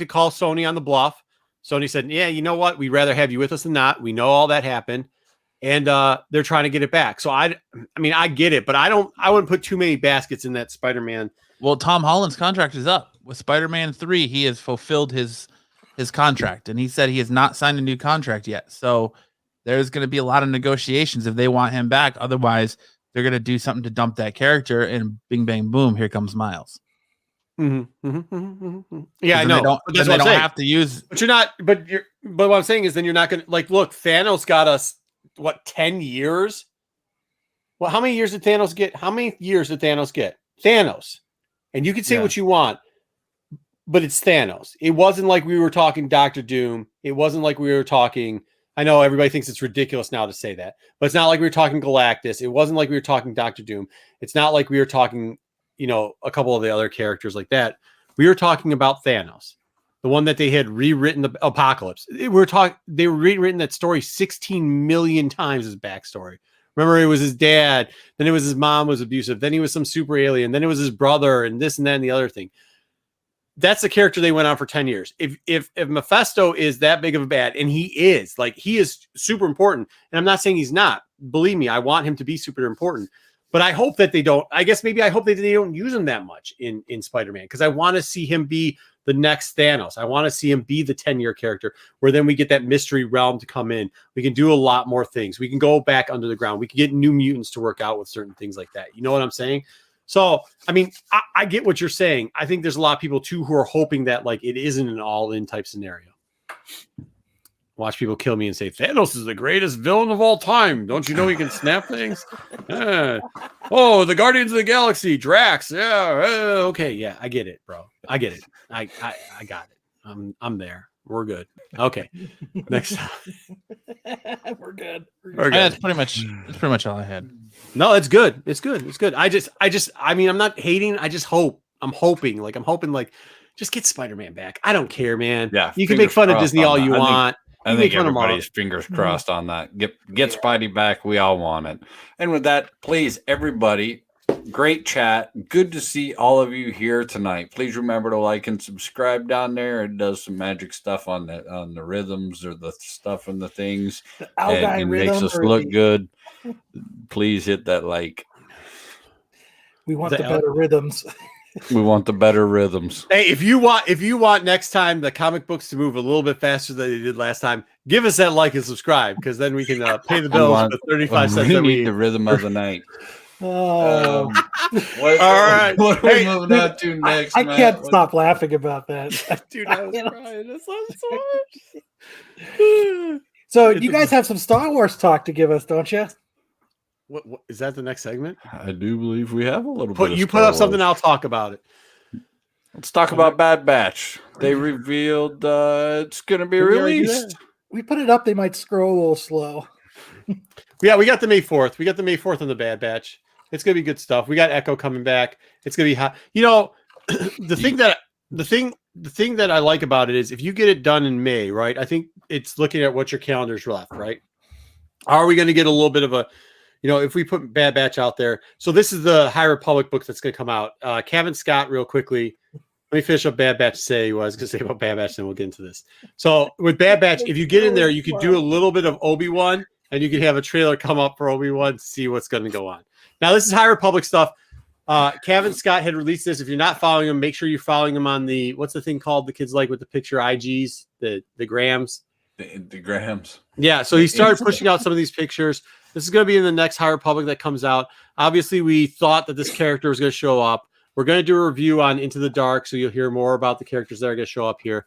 call Sony on the bluff. Sony said, "Yeah, you know what? We'd rather have you with us than not. We know all that happened." And they're trying to get it back. So I mean, I get it, but I wouldn't put too many baskets in that Spider-Man. Well, Tom Holland's contract is up with Spider-Man 3. He has fulfilled his contract, and he said he has not signed a new contract yet. So there's going to be a lot of negotiations if they want him back. Otherwise, they're going to do something to dump that character, and bing, bang, boom, here comes Miles. Mm-hmm, mm-hmm, mm-hmm, mm-hmm. Yeah, I know. They don't have to use. But you're not. But what I'm saying is, then you're not going to look. Thanos got us 10 years. Well, how many years did Thanos get? How many years did Thanos get? Thanos, and you can say what you want, but it's Thanos. It wasn't like we were talking Doctor Doom. It wasn't like we were talking. I know everybody thinks it's ridiculous now to say that, but it's not like we were talking Galactus. It wasn't like we were talking Doctor Doom. It's not like we were talking, a couple of the other characters like that. We were talking about Thanos, the one that they had rewritten the Apocalypse. They were rewritten that story 16 million times as backstory. Remember, it was his dad, then it was his mom was abusive, then he was some super alien, then it was his brother, and this and that and the other thing. That's the character they went on for 10 years. If Mephisto is that big of a bad, and he is super important, and I'm not saying he's not. Believe me, I want him to be super important. But I hope that they don't. I guess maybe I hope that they don't use him that much in Spider-Man, because I want to see him be the next Thanos. I want to see him be the 10-year character, where then we get that mystery realm to come in. We can do a lot more things. We can go back under the ground. We can get new mutants to work out with certain things like that. You know what I'm saying? So, I mean, I get what you're saying. I think there's a lot of people, too, who are hoping that, it isn't an all-in type scenario. Watch people kill me and say, Thanos is the greatest villain of all time. Don't you know he can snap things? Oh, the Guardians of the Galaxy, Drax. Yeah, okay, yeah, I get it, bro. I get it. I got it. I'm there. We're good. Okay. Next time. We're good. That's pretty much all I had. No, it's good. It's good. It's good. I mean, I'm not hating. I'm hoping, just get Spider-Man back. I don't care, man. Yeah. You can make fun of Disney all you want. I think everybody's fingers crossed on that. Get Spidey back. We all want it. And with that, please, everybody, great chat. Good to see all of you here tonight. Please remember to like and subscribe down there. It does some magic stuff on the rhythms or the stuff and the things. The And it makes us look good. Please hit that like. We want the better rhythms. We want the better rhythms. Hey, if you want next time the comic books to move a little bit faster than they did last time, give us that like and subscribe, because then we can pay the bills for 35 cents. We need the rhythm of the night. Oh, All right. What are we moving on to next? I can't stop laughing about that. Dude, I was crying. This so much. So you guys have some Star Wars talk to give us, don't you? What is that? The next segment? I do believe we have a little bit. You put up something, I'll talk about it. Let's talk about Bad Batch. They revealed it's going to be released. We put it up. They might scroll a little slow. Yeah, we got the May 4th. We got the May 4th on the Bad Batch. It's going to be good stuff. We got Echo coming back. It's going to be hot. You know, the thing that I like about it is if you get it done in May, right? I think it's looking at what your calendar's left, right? Are we going to get a little bit of a, if we put Bad Batch out there? So this is the High Republic book that's going to come out. Kevin Scott, real quickly. Let me finish up Bad Batch. Say what I was going to say about Bad Batch, then we'll get into this. So with Bad Batch, if you get in there, you could do a little bit of Obi-Wan, and you could have a trailer come up for Obi-Wan to see what's going to go on. Now, this is High Republic stuff. Kevin Scott had released this. If you're not following him, make sure you're following him on the, what's the thing called the kids like with the picture IGs, the grams. The grams. Yeah, so he started pushing out some of these pictures. This is going to be in the next High Republic that comes out. Obviously, we thought that this character was going to show up. We're going to do a review on Into the Dark, so you'll hear more about the characters that are going to show up here.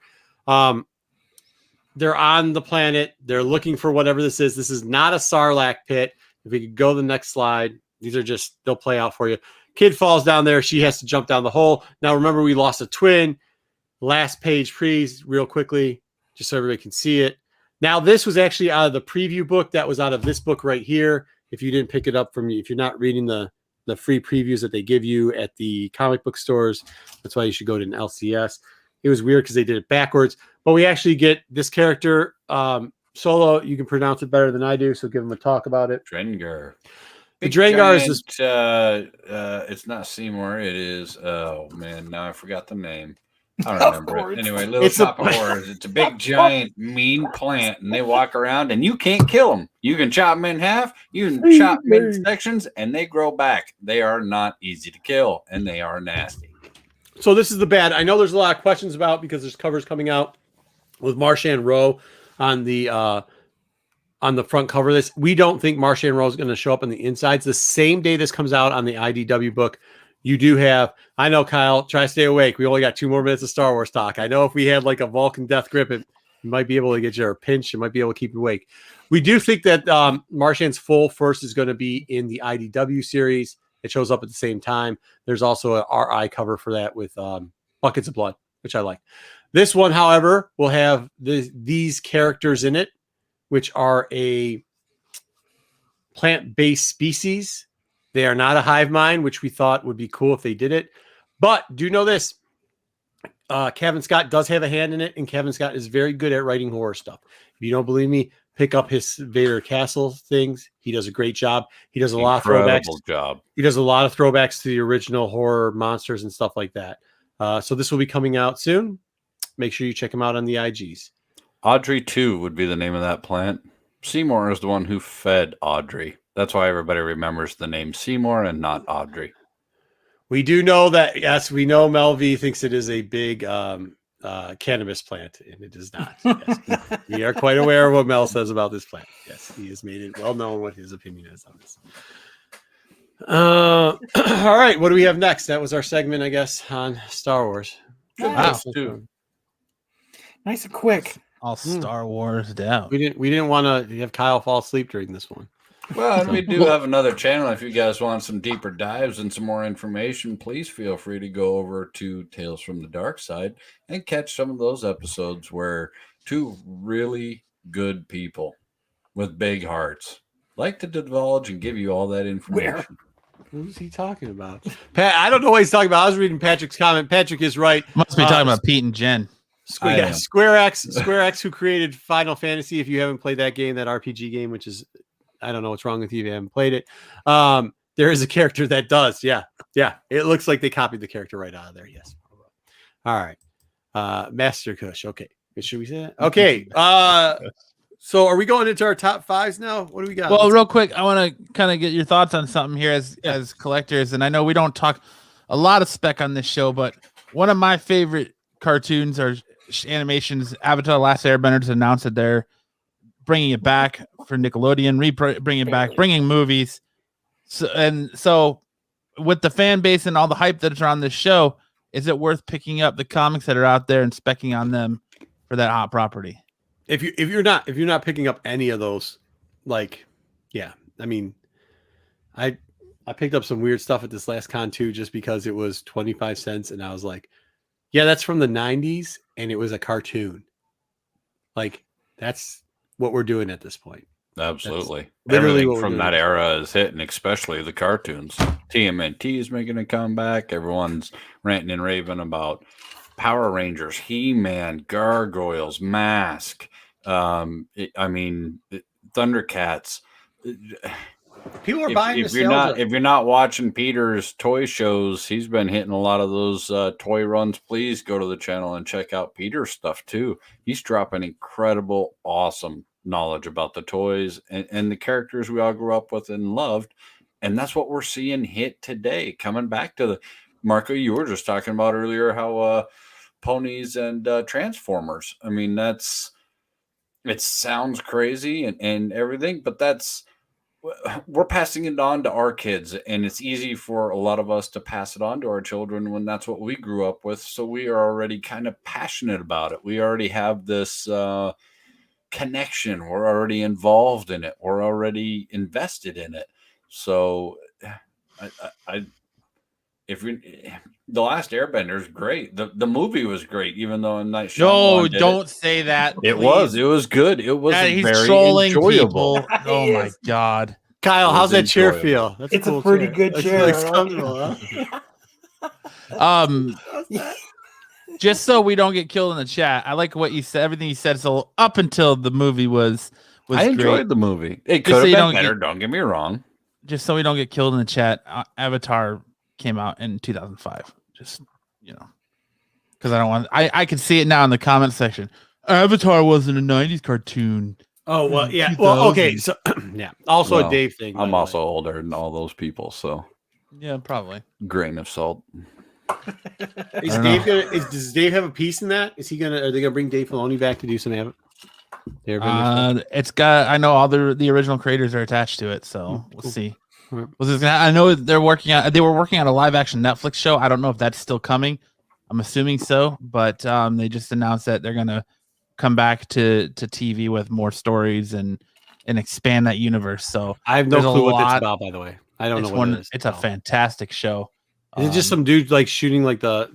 They're on the planet. They're looking for whatever this is. This is not a Sarlacc pit. If we could go to the next slide, these are just, they'll play out for you. Kid falls down there. She has to jump down the hole. Now, remember, we lost a twin. Last page, please, real quickly, just so everybody can see it. Now, this was actually out of the preview book. That was out of this book right here. If you didn't pick it up from me, if you're not reading the free previews that they give you at the comic book stores, that's why you should go to an LCS. It was weird because they did it backwards. But we actually get this character, Solo. You can pronounce it better than I do, so give him a talk about it. Drengar. The Drengar is this. It's not Seymour. It is. Oh man, now I forgot the name. I don't remember it. Anyway, little top of horrors. It's a big, giant, mean plant, and they walk around, and you can't kill them. You can chop them in half. You can chop them in sections, and they grow back. They are not easy to kill, and they are nasty. So this is the bad. I know there's a lot of questions about because there's covers coming out with Marshan Rowe on the front cover of this. We don't think Marshan Rowe is going to show up on the insides. The same day this comes out on the IDW book, you do have, I know, Kyle, try to stay awake. We only got 2 more minutes of Star Wars talk. I know if we had like a Vulcan death grip, it might be able to get you a pinch. It might be able to keep you awake. We do think that Marshan's full first is going to be in the IDW series. It shows up at the same time. There's also an RI cover for that with buckets of blood, which I like. This one, however, will have these characters in it, which are a plant-based species. They are not a hive mind, which we thought would be cool if they did it. But do know this. Kevin Scott does have a hand in it, and Kevin Scott is very good at writing horror stuff. If you don't believe me, pick up his Vader Castle things. He does a great job. He does a lot of throwbacks. He does a lot of throwbacks to the original horror monsters and stuff like that. So this will be coming out soon. Make sure you check him out on the IGs. Audrey 2 would be the name of that plant. Seymour is the one who fed Audrey. That's why everybody remembers the name Seymour and not Audrey. We do know that, yes, we know Mel V thinks it is a big cannabis plant, and it is not. Yes. We are quite aware of what Mel says about this plant. Yes, he has made it well known what his opinion is on this. All right, what do we have next? That was our segment, I guess, on Star Wars. Wow. Nice and quick. All Star Wars down. We didn't want to have Kyle fall asleep during this one. Well, and we do have another channel. If you guys want some deeper dives and some more information, please feel free to go over to Tales from the Dark Side and catch some of those episodes where 2 really good people with big hearts like to divulge and give you all that information. Who's he talking about? Pat, I don't know what he's talking about. I was reading Patrick's comment. Patrick is right. Must be talking about Pete and Jen. Square X, who created Final Fantasy. If you haven't played that game, that RPG game, which is, I don't know what's wrong with you if you haven't played it. There is a character that does. Yeah. Yeah. It looks like they copied the character right out of there. Yes. All right. Master Kush. Okay. Should we say that? Okay. So are we going into our top fives now? What do we got? Well, real quick, I want to kind of get your thoughts on something here as collectors. And I know we don't talk a lot of spec on this show, but one of my favorite cartoons or animations, Avatar: Last Airbender, announced that they're bringing it back for Nickelodeon, bringing it back, bringing movies. So with the fan base and all the hype that's around this show, is it worth picking up the comics that are out there and specking on them for that hot property? If you're not picking up any of those, like, yeah, I mean, I picked up some weird stuff at this last con too, just because it was 25 cents, and I was like, yeah, that's from the 90s, and it was a cartoon. Like, that's what we're doing at this point. Absolutely. Literally Everything from that era is hitting, especially the cartoons. TMNT is making a comeback. Everyone's ranting and raving about Power Rangers, He-Man, Gargoyles, Mask. Thundercats. People are buying if you're not watching Peter's toy shows, he's been hitting a lot of those toy runs. Please go to the channel and check out Peter's stuff too. He's dropping incredible, awesome knowledge about the toys and the characters we all grew up with and loved. And that's what we're seeing hit today. Coming back to the Marco, you were just talking about earlier how ponies and Transformers. I mean, it sounds crazy and everything, but we're passing it on to our kids, and it's easy for a lot of us to pass it on to our children when that's what we grew up with. So we are already kind of passionate about it. We already have this connection. We're already involved in it. We're already invested in it. So The Last Airbender is great. The movie was great, even though M. Night Shyamalan did don't say that. It was good. It was He's very trolling enjoyable. people. Oh my god, Kyle, how's that chair enjoyable. feel? That's It's cool a pretty chair. good That's chair. nice, comfortable, huh? Just so we don't get killed in the chat, I like what you said. Everything you said. So up until the movie was I enjoyed great. the movie. It Just could so have you been don't better. get- Don't get me wrong. Just so we don't get killed in the chat, Avatar came out in 2005. Just because I don't want. I can see it now in the comment section. Avatar wasn't a 90s cartoon. Oh, well, yeah. 2000. Well, okay. So, yeah. Also Well, a Dave thing. by I'm the also way. older than all those people, so Yeah, probably. grain of salt. Does Dave have a piece in that? Are they gonna bring Dave Filoni back to do some Airbender stuff? It's got. I know all the original creators are attached to it, so we'll Cool. see. Alright. I know they were working on a live action Netflix show. I don't know if that's still coming. I'm assuming so, but they just announced that they're gonna come back to TV with more stories and expand that universe. So I have no there's a clue what that's lot- about, by the way. I don't know what it is. It's a fantastic show. Is it just some dude like shooting like the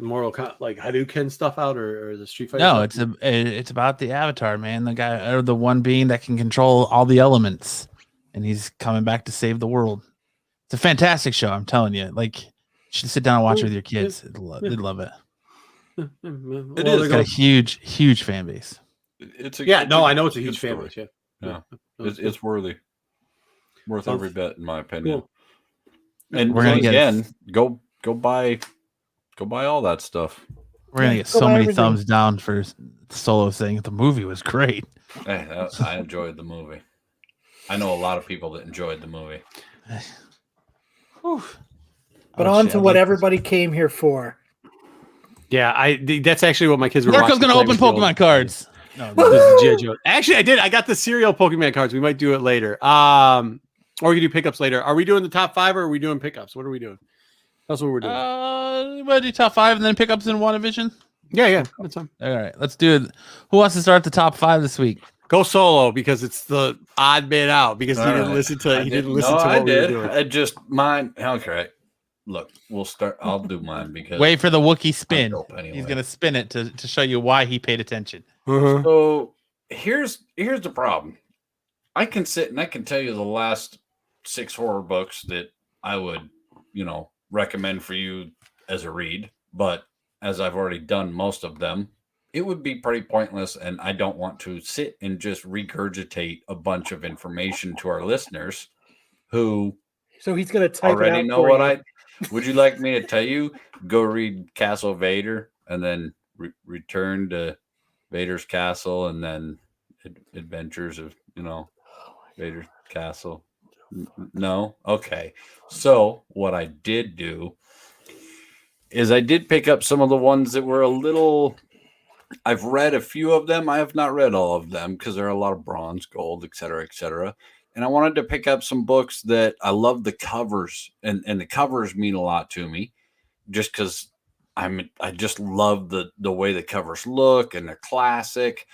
like Hadouken stuff out or the Street Fighter? No, stuff? it's about the Avatar, man. The guy or the one being that can control all the elements, and he's coming back to save the world. It's a fantastic show. I'm telling you. Like, you should sit down and watch it with your kids. They'd love it. It It's is. got a huge fan base. Yeah, no, I know it's a huge fan story. base. Yeah. Yeah. It's worth every bit, in my opinion. Cool. And We're gonna get- again, go buy all that stuff. We're gonna get Go so buy many everything. thumbs down for Solo saying the movie was great. Hey, I enjoyed the movie. I know a lot of people that enjoyed the movie. But Oh, on shit, to I what like everybody came here for. Yeah, that's actually what my kids were Marco's watching. gonna today, open was the old- Pokemon cards. No, This is G.I. Joe. Actually, I did. I got the serial Pokemon cards. We might do it later. Or we can do pickups later. Are we doing the top 5 or are we doing pickups? What are we doing? That's what we're doing. we want to do top 5 and then pickups in WandaVision. Yeah, that's fine. All right, let's do it. Who wants to start the top 5 this week? Go solo because it's the odd bit out because he All didn't right. listen to I he did- didn't listen no, to what I we were did. doing. I just mine. Okay, look, we'll start. I'll do mine because Wait for the Wookiee spin. dope anyway. He's gonna spin it to show you why he paid attention. Uh-huh. So here's the problem. I can sit and I can tell you the last 6 horror books that I would, recommend for you as a read, but as I've already done most of them, it would be pretty pointless, and I don't want to sit and just regurgitate a bunch of information to our listeners who So he's gonna type Already it out know for what you. would you like me to tell you? Go read Castle Vader and then return to Vader's castle and then adventures of, Vader's castle. No? Okay. So what I did do is I did pick up some of the ones that were a little. I've read a few of them. I have not read all of them because there are a lot of bronze, gold, et cetera, et cetera. And I wanted to pick up some books that I love the covers, and the covers mean a lot to me, just because I just love the way the covers look and they're classic.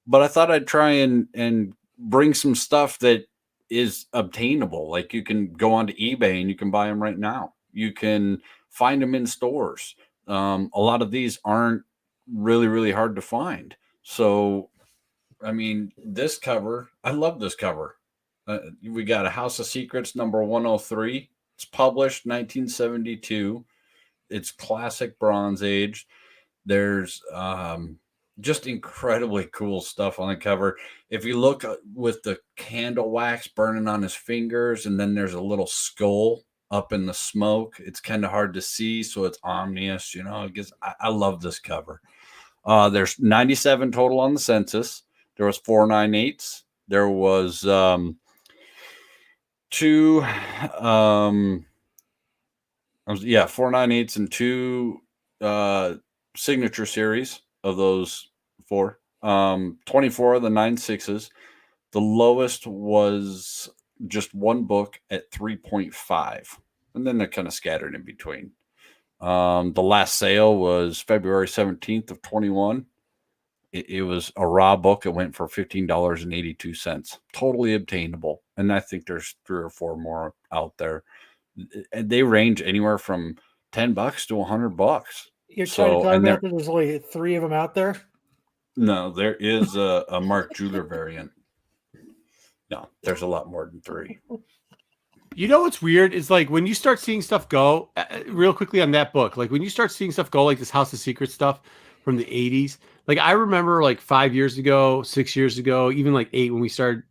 But I thought I'd try and bring some stuff that is obtainable. Like you can go onto eBay and you can buy them right now. You can find them in stores. A lot of these aren't really, really hard to find. So, I mean, this cover, I love this cover. We got A House of Secrets number 103. It's published 1972. It's classic Bronze Age. There's just incredibly cool stuff on the cover. If you look with the candle wax burning on his fingers, and then there's a little skull up in the smoke, it's kind of hard to see, so it's ominous. I love this cover. There's 97 total on the census. There was 498s. There was 498s and 2 signature series of those 4. 24 of the 96s. The lowest was just one book at 3.5, and then they're kind of scattered in between. The last sale was February 17th of 21. It was a raw book. It went for $15.82. Totally obtainable. And I think there's 3 or 4 more out there. And they range anywhere from $10 to $100. You're trying to tell me that there's only 3 of them out there? No, there is a Mark Jeweler variant. No, there's a lot more than 3. You know what's weird is like when you start seeing stuff go real quickly on that book, like when you start seeing stuff go like this House of Secrets stuff from the 80s. Like I remember like 5 years ago, 6 years ago, even like 8 when we started,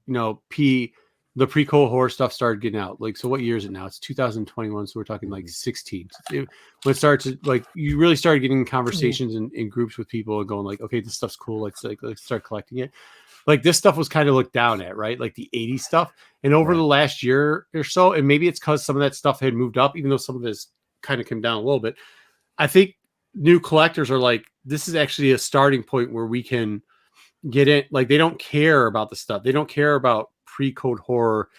the pre-Cold Horror stuff started getting out. Like, so what year is it now? It's 2021. So we're talking like 16. When it starts to, like, you really started getting conversations in groups with people and going like, okay, this stuff's cool. Let's start collecting it. Like this stuff was kind of looked down at, right? Like the 80s stuff. And over the last year or so, and maybe it's because some of that stuff had moved up, even though some of it's kind of come down a little bit. I think new collectors are like, this is actually a starting point where we can get it. Like they don't care about the stuff. They don't care about pre-code horror.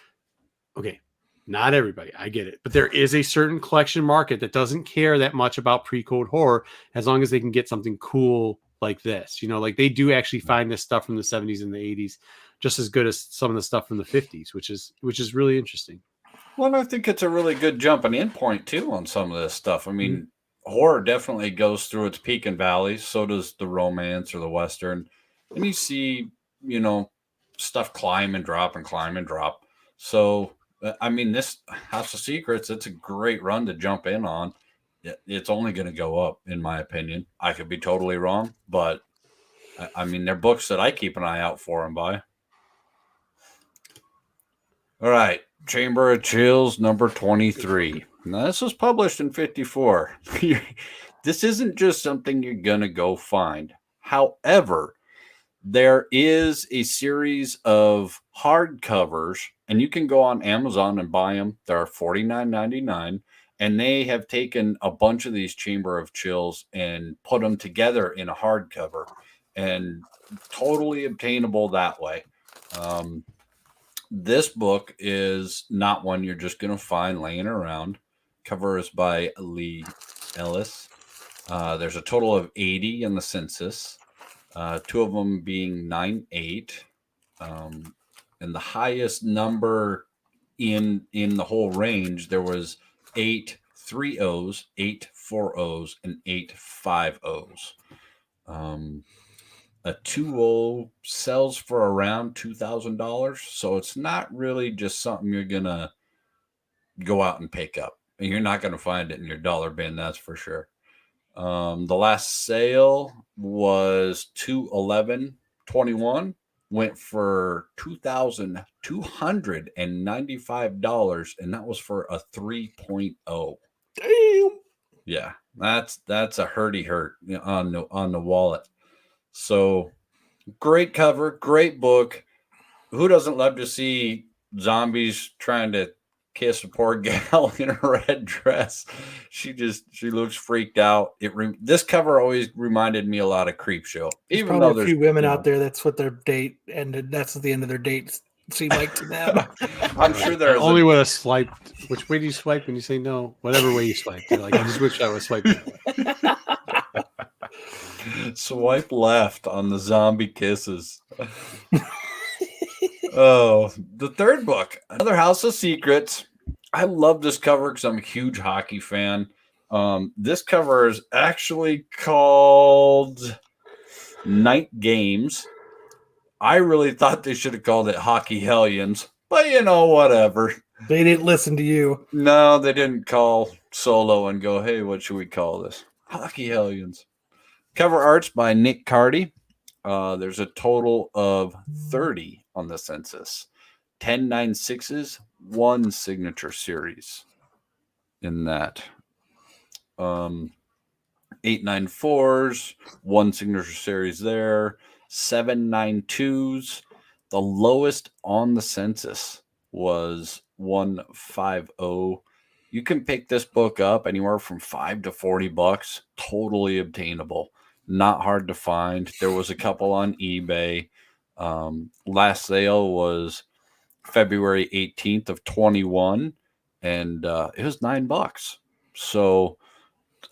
Okay, not everybody, I get it. But there is a certain collection market that doesn't care that much about pre-code horror as long as they can get something cool like this. Like they do actually find this stuff from the 70s and the 80s just as good as some of the stuff from the 50s, which is really interesting. Well, I think it's a really good jumping in point too on some of this stuff. I mean, horror definitely goes through its peak and valleys. So does the romance or the Western. And you see, stuff climb and drop and climb and drop. So, I mean, this House of Secrets, it's a great run to jump in on. It's only going to go up, in my opinion. I could be totally wrong, but I mean, they're books that I keep an eye out for and buy. All right. Chamber of Chills, number 23. Now, this was published in 54. This isn't just something you're going to go find. However, there is a series of hardcovers, and you can go on Amazon and buy them. They're $49.99, and they have taken a bunch of these Chamber of Chills and put them together in a hardcover, and totally obtainable that way. This book is not one you're just going to find laying around. Cover is by Lee Ellis. There's a total of 80 in the census, 2 of them being 9.8. And the highest number in the whole range, there was 8 3-0s, 8 4-0s, and 8 5-0s. A 2.0 sells for around $2,000. So it's not really just something you're going to go out and pick up. And you're not going to find it in your dollar bin, that's for sure. The last sale was $211.21. went for $2,295, and that was for a 3.0. Damn. Yeah, that's a hurdy hurt on the wallet. So great cover, great book. Who doesn't love to see zombies trying to kiss a poor gal in a red dress? She looks freaked out. This cover always reminded me a lot of Creepshow. There's Even probably though a few women you know, out there that's what their date ended. That's the end of their date seemed like to them. I'm sure there is Only when I swiped. Which way do you swipe when you say no? Whatever way you swipe. You're like, I just wish I was swiping. swipe left on the zombie kisses. Oh, the third book, Another House of Secrets. I love this cover because I'm a huge hockey fan. This cover is actually called Night Games. I really thought they should have called it Hockey Hellions, but whatever. They didn't listen to you. No, they didn't call Solo and go, hey, what should we call this? Hockey Hellions. Cover arts by Nick Cardy. There's a total of 30 on the census. 10 9/6s, 1 signature series in that. 8 9/4s, 1 signature series there. 7 9/2s. The lowest on the census was 150. You can pick this book up anywhere from $5 to $40. Totally obtainable. Not hard to find. There was a couple on eBay. Last sale was February 18th of 21, and it was $9. So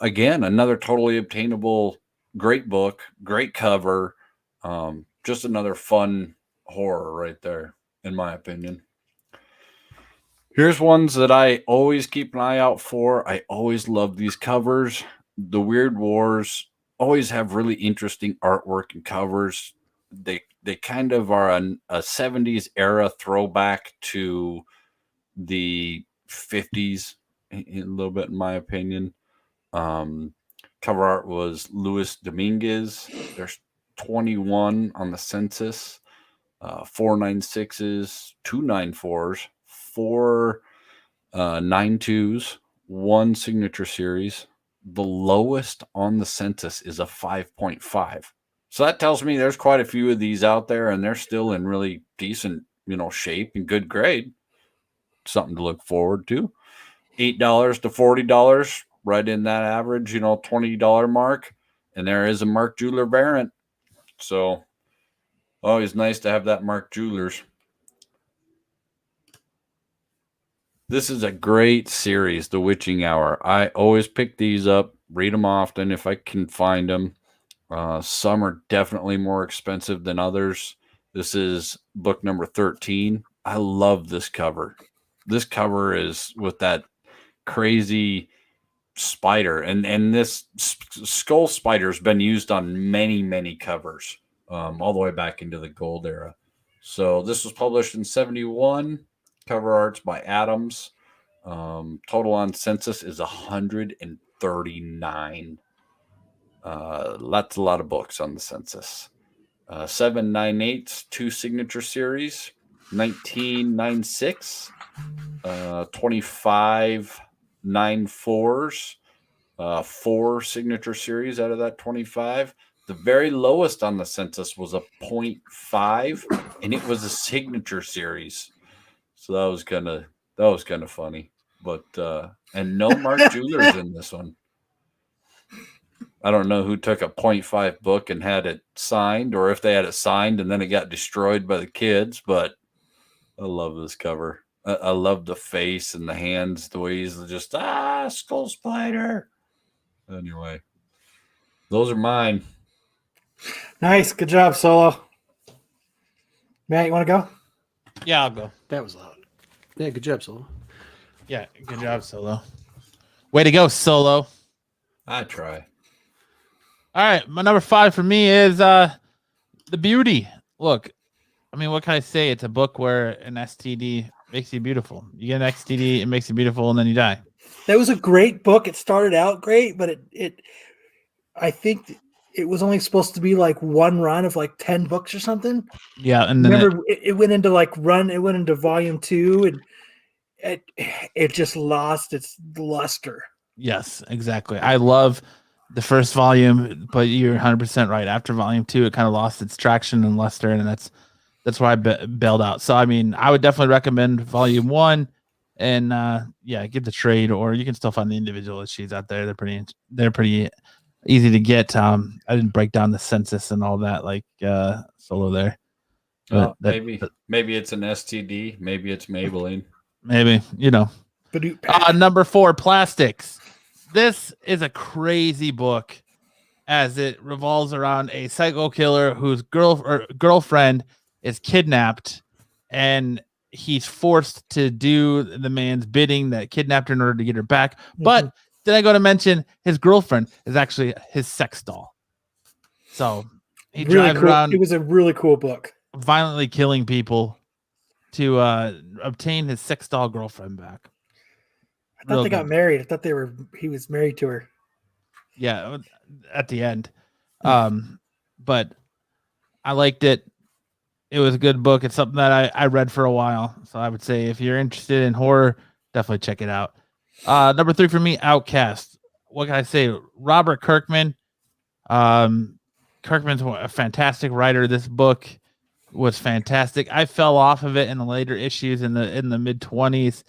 again, another totally obtainable, great book, great cover. Just another fun horror right there, in my opinion. Here's ones that I always keep an eye out for. I always love these covers. The Weird Wars always have really interesting artwork and covers. They kind of are a 70s era throwback to the 50s a little bit, in my opinion. Cover art was Luis Dominguez. There's 21 on the census. 4 9/6s, 2 9/4s, 4 9/2s, 1 signature series. The lowest on the census is a 5.5. So that tells me there's quite a few of these out there, and they're still in really decent, shape and good grade. Something to look forward to. $8 to $40, right in that average, $20 mark. And there is a Mark Jeweler variant. So always nice to have that Mark Jewelers. This is a great series, The Witching Hour. I always pick these up, read them often if I can find them. Some are definitely more expensive than others. This is book number 13. I love this cover. This cover is with that crazy spider, and this skull spider has been used on many, many covers, all the way back into the gold era. So this was published in 71. Cover arts by Adams. Total on census is 139. That's a lot of books on the census. 7 9/8, 2 signature series. 19 9/6, 25 9/4s, 4 signature series out of that 25. The very lowest on the census was a 0.5, and it was a signature series. So that was kind of funny. But and no Mark Jewelers in this one. I don't know who took a 0.5 book and had it signed, or if they had it signed and then it got destroyed by the kids, but I love this cover. I love the face and the hands, the way he's just, skull spider. Anyway, those are mine. Nice. Good job, Solo. Matt, you want to go? Yeah, I'll go. That was loud. Yeah, good job, Solo. Yeah, good job, Solo. Way to go, Solo. I try. All right, my number 5 for me is The Beauty. Look, I mean, what can I say? It's a book where an STD makes you beautiful. You get an STD, it makes you beautiful, and then you die. That was a great book. It started out great, but it I think it was only supposed to be like one run of like 10 books or something. Yeah, and then Remember, it went into it went into volume 2, and it just lost its luster. yes, exactly. I love the first volume, but you're 100% right. After volume 2, it kind of lost its traction and luster, and that's why I bailed out. So, I mean, I would definitely recommend volume 1, and get the trade, or you can still find the individual issues out there. They're pretty easy to get. I didn't break down the census and all that like Solo there. Well, maybe it's an STD. Maybe it's Maybelline. Maybe, number 4, Plastics. This is a crazy book, as it revolves around a psycho killer whose girlfriend is kidnapped, and he's forced to do the man's bidding that kidnapped her in order to get her back. Mm-hmm. But did I go to mention his girlfriend is actually his sex doll? So he drives around. It was a really cool book, violently killing people to obtain his sex doll girlfriend back. I thought they got married. I thought he was married to her. Yeah, at the end. But I liked it. It was a good book. It's something that I read for a while. So I would say if you're interested in horror, definitely check it out. Number 3 for me, Outcast. What can I say? Robert Kirkman. Kirkman's a fantastic writer. This book was fantastic. I fell off of it in the later issues in the mid-20s.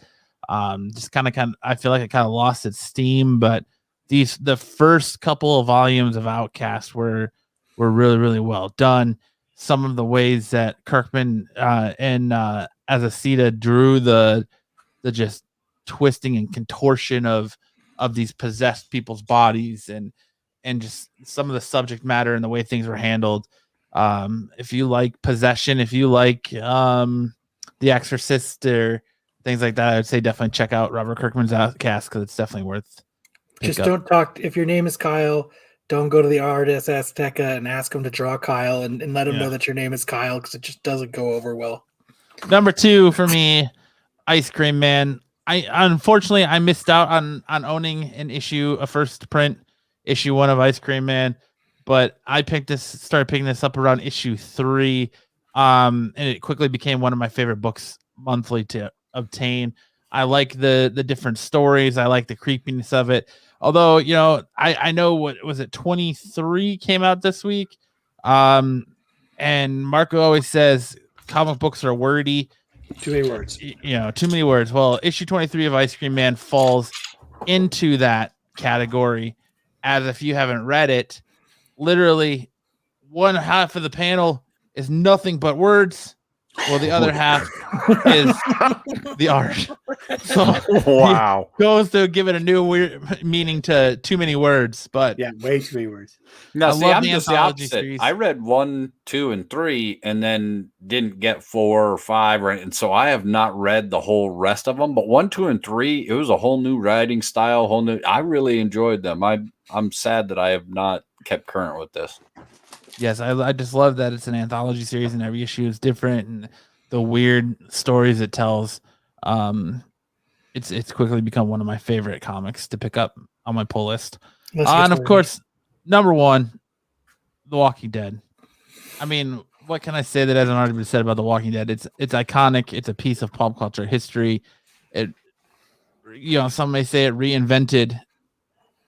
Just kind of I feel like it kind of lost its steam, but the first couple of volumes of Outcast were really, really well done. Some of the ways that Kirkman and Azaceta drew the just twisting and contortion of these possessed people's bodies, and just some of the subject matter and the way things were handled. If you like possession, if you like The Exorcist or things like that, I would say definitely check out Robert Kirkman's Outcast, because it's definitely worth. Just don't talk. If your name is Kyle, don't go to the artist Azteca and ask him to draw Kyle and let him know that your name is Kyle, because it just doesn't go over well. Number 2 for me, Ice Cream Man. Unfortunately I missed out on owning a first print issue 1 of Ice Cream Man, but I started picking this up around issue 3, and it quickly became one of my favorite books monthly to obtain. I like the different stories. I like the creepiness of it. Although, I know, what was it, 23 came out this week. And Marco always says comic books are wordy. Too many words. Too many words. Well, issue 23 of Ice Cream Man falls into that category, as if you haven't read it, literally one half of the panel is nothing but words. Well, the other half is the art. So wow, goes to give it a new weird meaning to too many words, but way too many words. No, I love the just anthology the opposite. series. I read 1, 2, and 3, and then didn't get 4 or 5, right? And so I have not read the whole rest of them. But 1, 2, and 3, it was a whole new writing style, whole new. I really enjoyed them. I'm sad that I have not kept current with this. Yes, I just love that it's an anthology series and every issue is different, and the weird stories it tells. It's quickly become one of my favorite comics to pick up on my pull list. And of course, number 1, The Walking Dead. I mean, what can I say that hasn't already been said about The Walking Dead? It's iconic. It's a piece of pop culture history. It, some may say it reinvented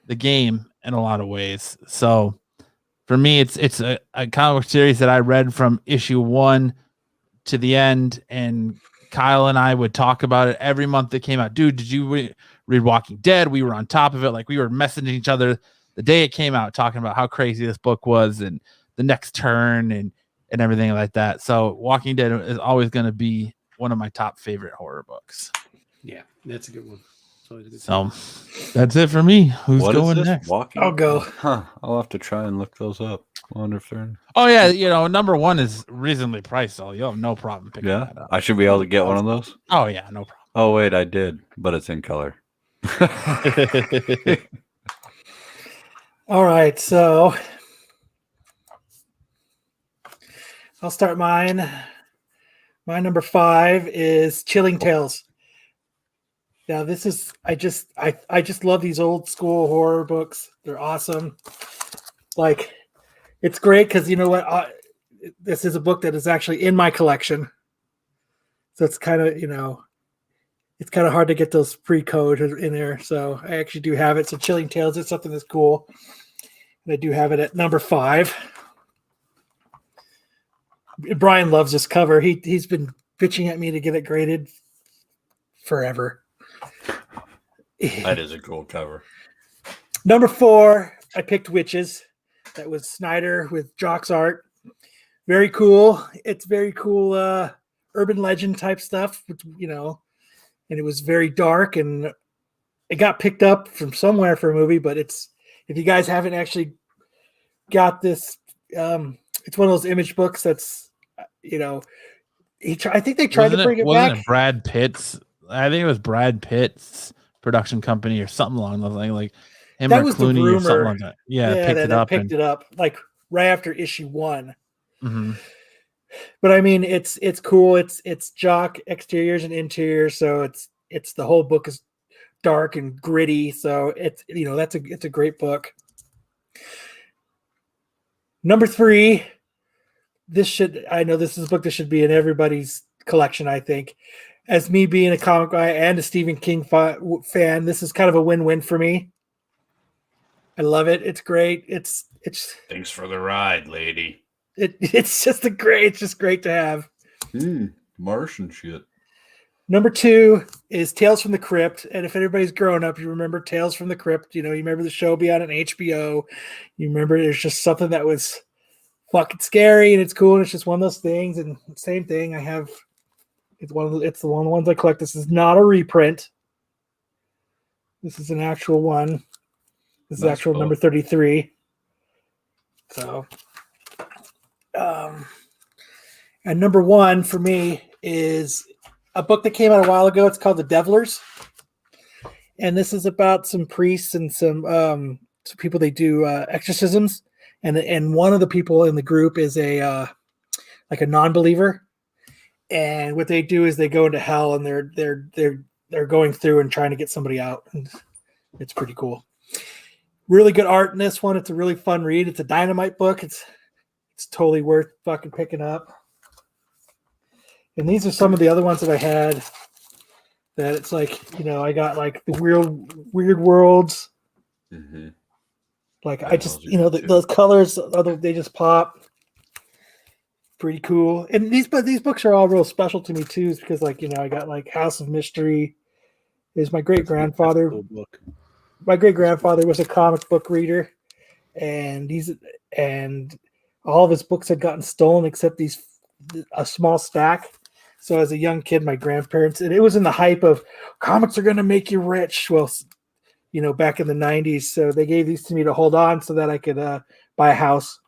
the game in a lot of ways. So for me, it's a comic book series that I read from issue 1 to the end, and Kyle and I would talk about it every month that came out. Dude, did you read Walking Dead? We were on top of it. Like, we were messaging each other the day it came out, talking about how crazy this book was and the next turn and everything like that. So Walking Dead is always going to be one of my top favorite horror books. Yeah, that's a good one. So that's it for me. Who's going next? I'll go. Huh. I'll have to try and look those up. I wonder if they're. Oh yeah, number 1 is reasonably priced, so you'll have no problem picking that up. I should be able to get one of those. Oh yeah, no problem. Oh wait, I did, but it's in color. All right, so I'll start mine. My number 5 is Chilling Tales. Now, this is I just love these old school horror books. They're awesome. Like, It's great because you know what? This is a book that is actually in my collection. So it's kind of, it's kind of hard to get those pre-code in there. So I actually do have it. So Chilling Tales is something that's cool. And I do have it at number 5. Brian loves this cover. He's been bitching at me to get it graded forever. That is a cool cover. Number 4, I picked Witches. That was Snyder with Jock's art. Very cool. It's very cool urban legend type stuff, which, and it was very dark, and it got picked up from somewhere for a movie, but if you guys haven't actually got this, it's one of those Image books that's, I think they tried to bring it back. Wasn't it Brad Pitt's? I think it was Brad Pitt's production company or something along those lines, like him That or was the Clooney or something rumor. like that. Yeah, picked it up like right after issue 1. Mm-hmm. But I mean, it's cool. It's Jock exteriors and interiors, so it's the whole book is dark and gritty. So it's it's a great book. Number 3, I know this is a book that should be in everybody's collection. I think, as me being a comic guy and a Stephen King fan, this is kind of a win-win for me. I love it. It's great. It's Thanks for the ride, lady. It's just great to have. Martian shit. Number 2 is Tales from the Crypt. And if anybody's grown up, you remember Tales from the Crypt. You remember the show being on HBO. You remember there's just something that was fucking scary and it's cool. And it's just one of those things. And same thing. I have, it's one of the ones I collect. This is not a reprint. This is an actual one. This is actual cool. number 33. So, and number 1 for me is a book that came out a while ago. It's called The Devilers, and this is about some priests and some people. They do exorcisms, and one of the people in the group is a non-believer, and what they do is they go into hell, and they're going through and trying to get somebody out, and it's pretty cool. Really good art in this one. It's a really fun read. It's a Dynamite book. It's totally worth fucking picking up. And these are some of the other ones that I had that it's like, I got like the weird worlds. Mm-hmm. Like I just, those colors, they just pop. Pretty cool. And these books are all real special to me too, because I got like House of Mystery. Is my great grandfather. My great grandfather was a comic book reader, and all of his books had gotten stolen except a small stack. So as a young kid, my grandparents, and it was in the hype of comics are going to make you rich. Well, back in the 90s. So they gave these to me to hold on so that I could buy a house.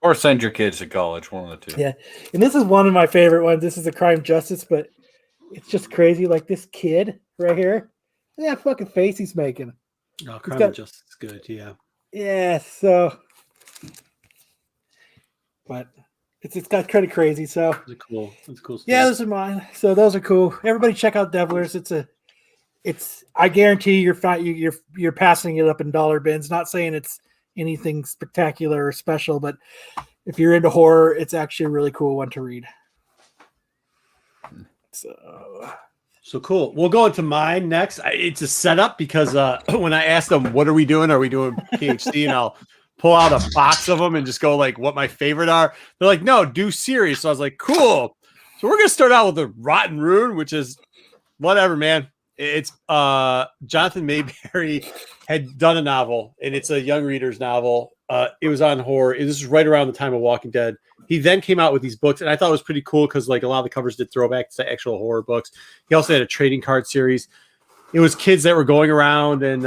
Or send your kids to college, one of the two. Yeah. And this is one of my favorite ones. This is a Crime Justice, but it's just crazy. Like this kid right here. Look at that fucking face he's making. Oh, Crime Justice is good. Yeah. Yeah. So, but it's got kind of crazy. So it's cool. It's cool stuff. Yeah, those are mine. So those are cool. Everybody check out Devilers. I guarantee you're passing it up in dollar bins. Not saying it's anything spectacular or special, but if you're into horror, it's actually a really cool one to read. So cool. We'll go into mine next. It's a setup because when I asked them, what are we doing? Are we doing PhD? And I'll pull out a box of them and just go like what my favorite are. They're like, no, do series. So I was like, cool. So we're going to start out with the Rotten Rune, which is whatever, man. It's Jonathan Mayberry had done a novel, and it's a young reader's novel. It was on horror. This is right around the time of Walking Dead. He then came out with these books, and I thought it was pretty cool because like a lot of the covers did throwback to actual horror books. He also had a trading card series. It was kids that were going around and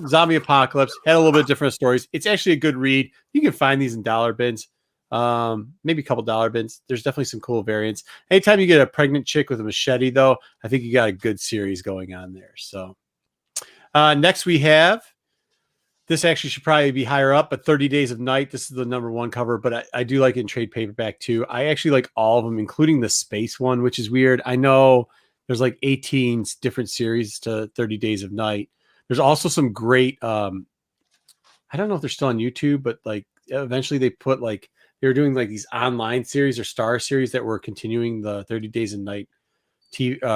zombie apocalypse. Had a little bit of different stories. It's actually a good read. You can find these in dollar bins. Maybe a couple dollar bins. There's definitely some cool variants. Anytime you get a pregnant chick with a machete, though, I think you got a good series going on there. So next we have, this actually should probably be higher up, but 30 Days of Night. This is the #1 cover, but I do like it in trade paperback too. I actually like all of them, including the space one, which is weird. I know there's like 18 different series to 30 Days of Night. There's also some great I don't know if they're still on YouTube, but like eventually they put like they were doing like these online series or Star series that were continuing the 30 Days of Night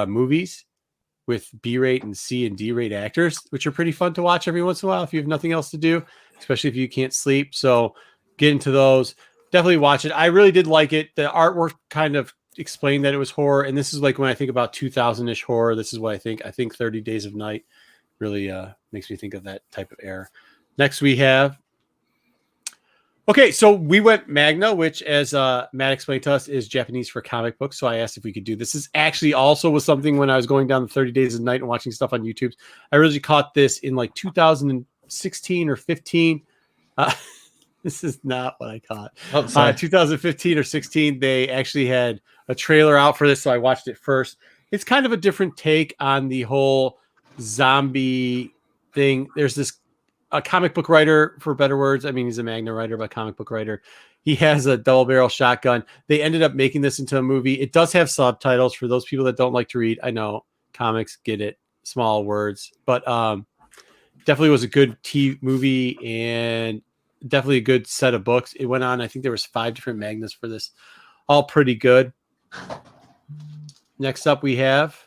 movies with B-rate and C and D-rate actors, which are pretty fun to watch every once in a while if you have nothing else to do, especially if you can't sleep. So get into those. Definitely watch it. I really did like it. The artwork kind of explained that it was horror, and this is like when I think about 2000-ish horror, this is what I think. I think 30 Days of Night really makes me think of that type of era. Next we have okay, so we went Magna, which, as Matt explained to us, is Japanese for comic books. So I asked if we could do this. This actually also was something when I was going down the 30 Days of Night and watching stuff on YouTube. I really caught this in like 2016 or 15. This is not what I caught. 2015 or 16, they actually had a trailer out for this, so I watched it first. It's kind of a different take on the whole zombie thing. There's this a comic book writer, for better words. I mean, he's a Magna writer, but comic book writer. He has a double barrel shotgun. They ended up making this into a movie. It does have subtitles for those people that don't like to read. I know comics, get it, small words, but definitely was a good TV movie and definitely a good set of books. It went on. I think there was 5 different Magnas for this, all pretty good. Next up, we have.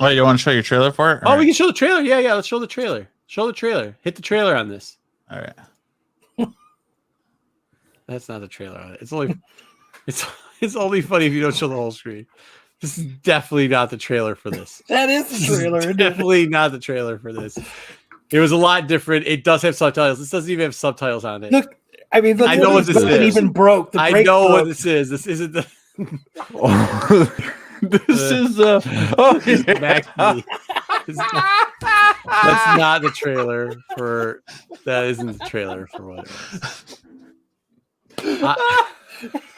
Oh, you want to show your trailer for it? Oh, we can show the trailer. Yeah. Let's show the trailer. Show the trailer. Hit the trailer on this. All right. That's not the trailer on it. It's only funny if you don't show the whole screen. This is definitely not the trailer for this. That is the trailer. Definitely not the trailer for this. It was a lot different. It does have subtitles. This doesn't even have subtitles on it. Look, I mean, I know what this is. Even broke. I know what this is. This isn't the. This is Maxi. That's not the trailer for. That isn't the trailer for what it is.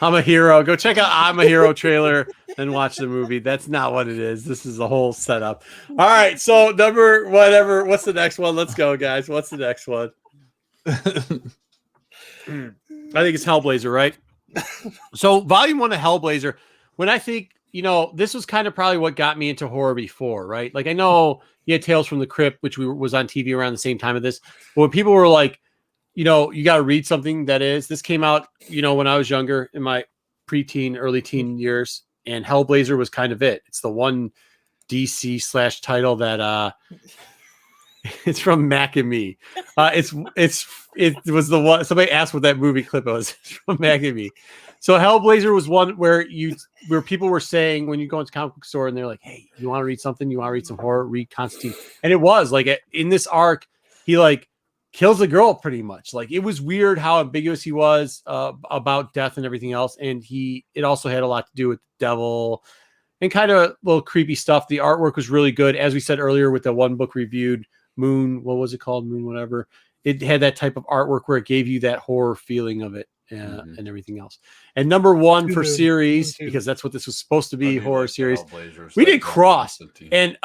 I'm a Hero. Go check out I'm a Hero trailer and watch the movie. That's not what it is. This is a whole setup. All right. So number whatever. What's the next one? Let's go, guys. What's the next one? I think it's Hellblazer, right? So volume 1 of Hellblazer. When I think, this was kind of probably what got me into horror before, right? Like I know you had Tales from the Crypt, which was on TV around the same time of this. But when people were like, you got to read something this came out, when I was younger in my preteen, early teen years, and Hellblazer was kind of it. It's the one DC / title that it's from Mac and Me. It was the one somebody asked what that movie clip was. It's from Mac and Me. So Hellblazer was one where people were saying when you go into a comic book store and they're like, hey, you want to read something? You want to read some horror? Read Constantine. And it was like in this arc, he like kills a girl pretty much. Like it was weird how ambiguous he was about death and everything else. And it also had a lot to do with the devil and kind of a little creepy stuff. The artwork was really good. As we said earlier with the one book reviewed, Moon, what was it called? Moon, whatever. It had that type of artwork where it gave you that horror feeling of it. And everything else. And number 1 for series, because that's what this was supposed to be, horror series. We did Cross. And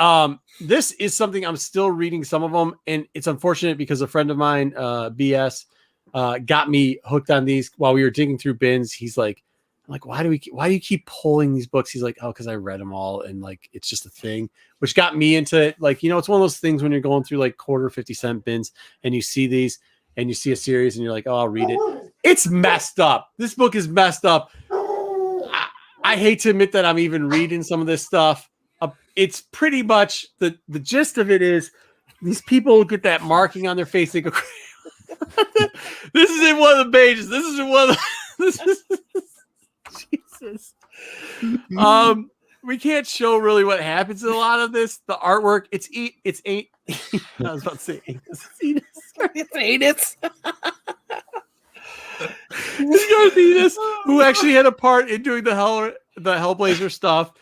this is something I'm still reading some of them. And it's unfortunate because a friend of mine, BS, got me hooked on these while we were digging through bins. He's like, why do you keep pulling these books? He's like, oh, because I read them all. And like, it's just a thing, which got me into it. Like, it's one of those things when you're going through like quarter 50-cent bins and you see these and you see a series and you're like, oh, I'll read it. It's messed up. This book is messed up. I hate to admit that I'm even reading some of this stuff. It's pretty much the gist of it is these people get that marking on their face. They go, this is in one of the pages. This is in one of the, Jesus. We can't show really what happens in a lot of this. The artwork, it's I was about to say anus. It's anus. It's Venus, who actually had a part in doing the Hellblazer stuff.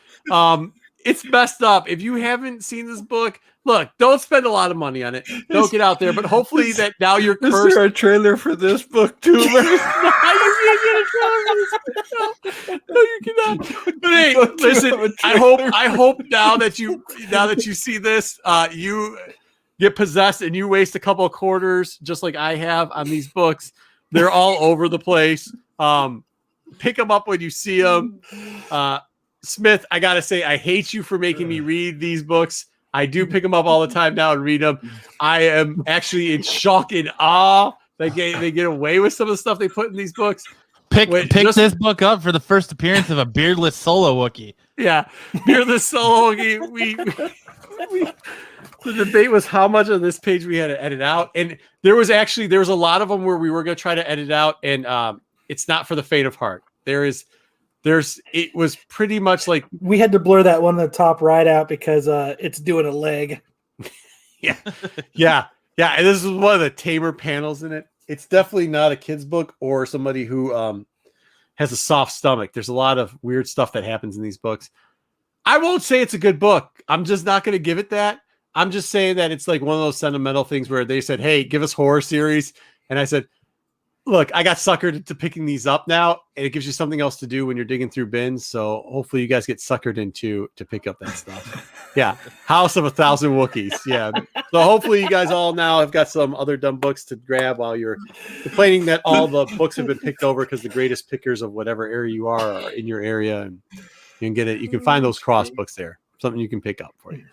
It's messed up. If you haven't seen this book, look, don't spend a lot of money on it. Don't get out there. But hopefully that now you're cursed. Is there a trailer for this book too? You can't get a trailer for this book. No, you cannot. But hey, listen, I hope now that you see this, you get possessed and you waste a couple of quarters just like I have on these books. They're all over the place. Pick them up when you see them. Smith, I got to say, I hate you for making me read these books. I do pick them up all the time now and read them. I am actually in shock and awe that they get away with some of the stuff they put in these books. Pick this book up for the first appearance of a beardless solo Wookiee. Yeah, beardless solo Wookiee. The debate was how much of this page we had to edit out, and there was a lot of them where we were going to try to edit out, and it's not for the faint of heart. It was pretty much like we had to blur that one in the top right out because it's doing a leg. yeah. And this is one of the tamer panels in it. It's definitely not a kid's book or somebody who has a soft stomach. There's a lot of weird stuff that happens in these books. I won't say it's a good book. I'm just not going to give it that. I'm just saying that it's like one of those sentimental things where they said, hey, give us horror series. And I said, look, I got suckered to picking these up now, and it gives you something else to do when you're digging through bins. So hopefully you guys get suckered into to pick up that stuff. Yeah. House of 1,000 Wookiees. Yeah. So hopefully you guys all now have got some other dumb books to grab while you're complaining that all the books have been picked over because the greatest pickers of whatever area you are in your area, and you can get it. You can find those cross books there. Something you can pick up for you.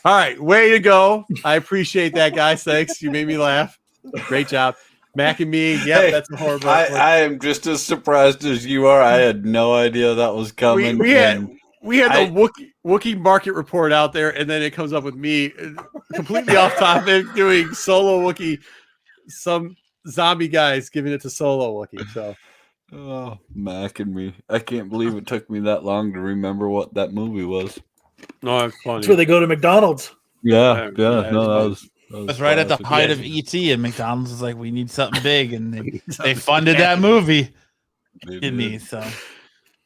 All right. Way to go. I appreciate that, guys. Thanks. You made me laugh. Great job. Mac and me, Hey, that's a horror book. I am just as surprised as you are. I had no idea that was coming. We had the Wookiee market report out there, and then it comes up with me completely off topic doing solo Wookiee. Some zombie guys giving it to solo Wookiee. So, oh, Mac and me. I can't believe it took me that long to remember what that movie was. No, it's funny. That's where they go to McDonald's. Yeah. No, It was right at the height of ET, and McDonald's was like, we need something big, and they funded that movie. Didn't they? So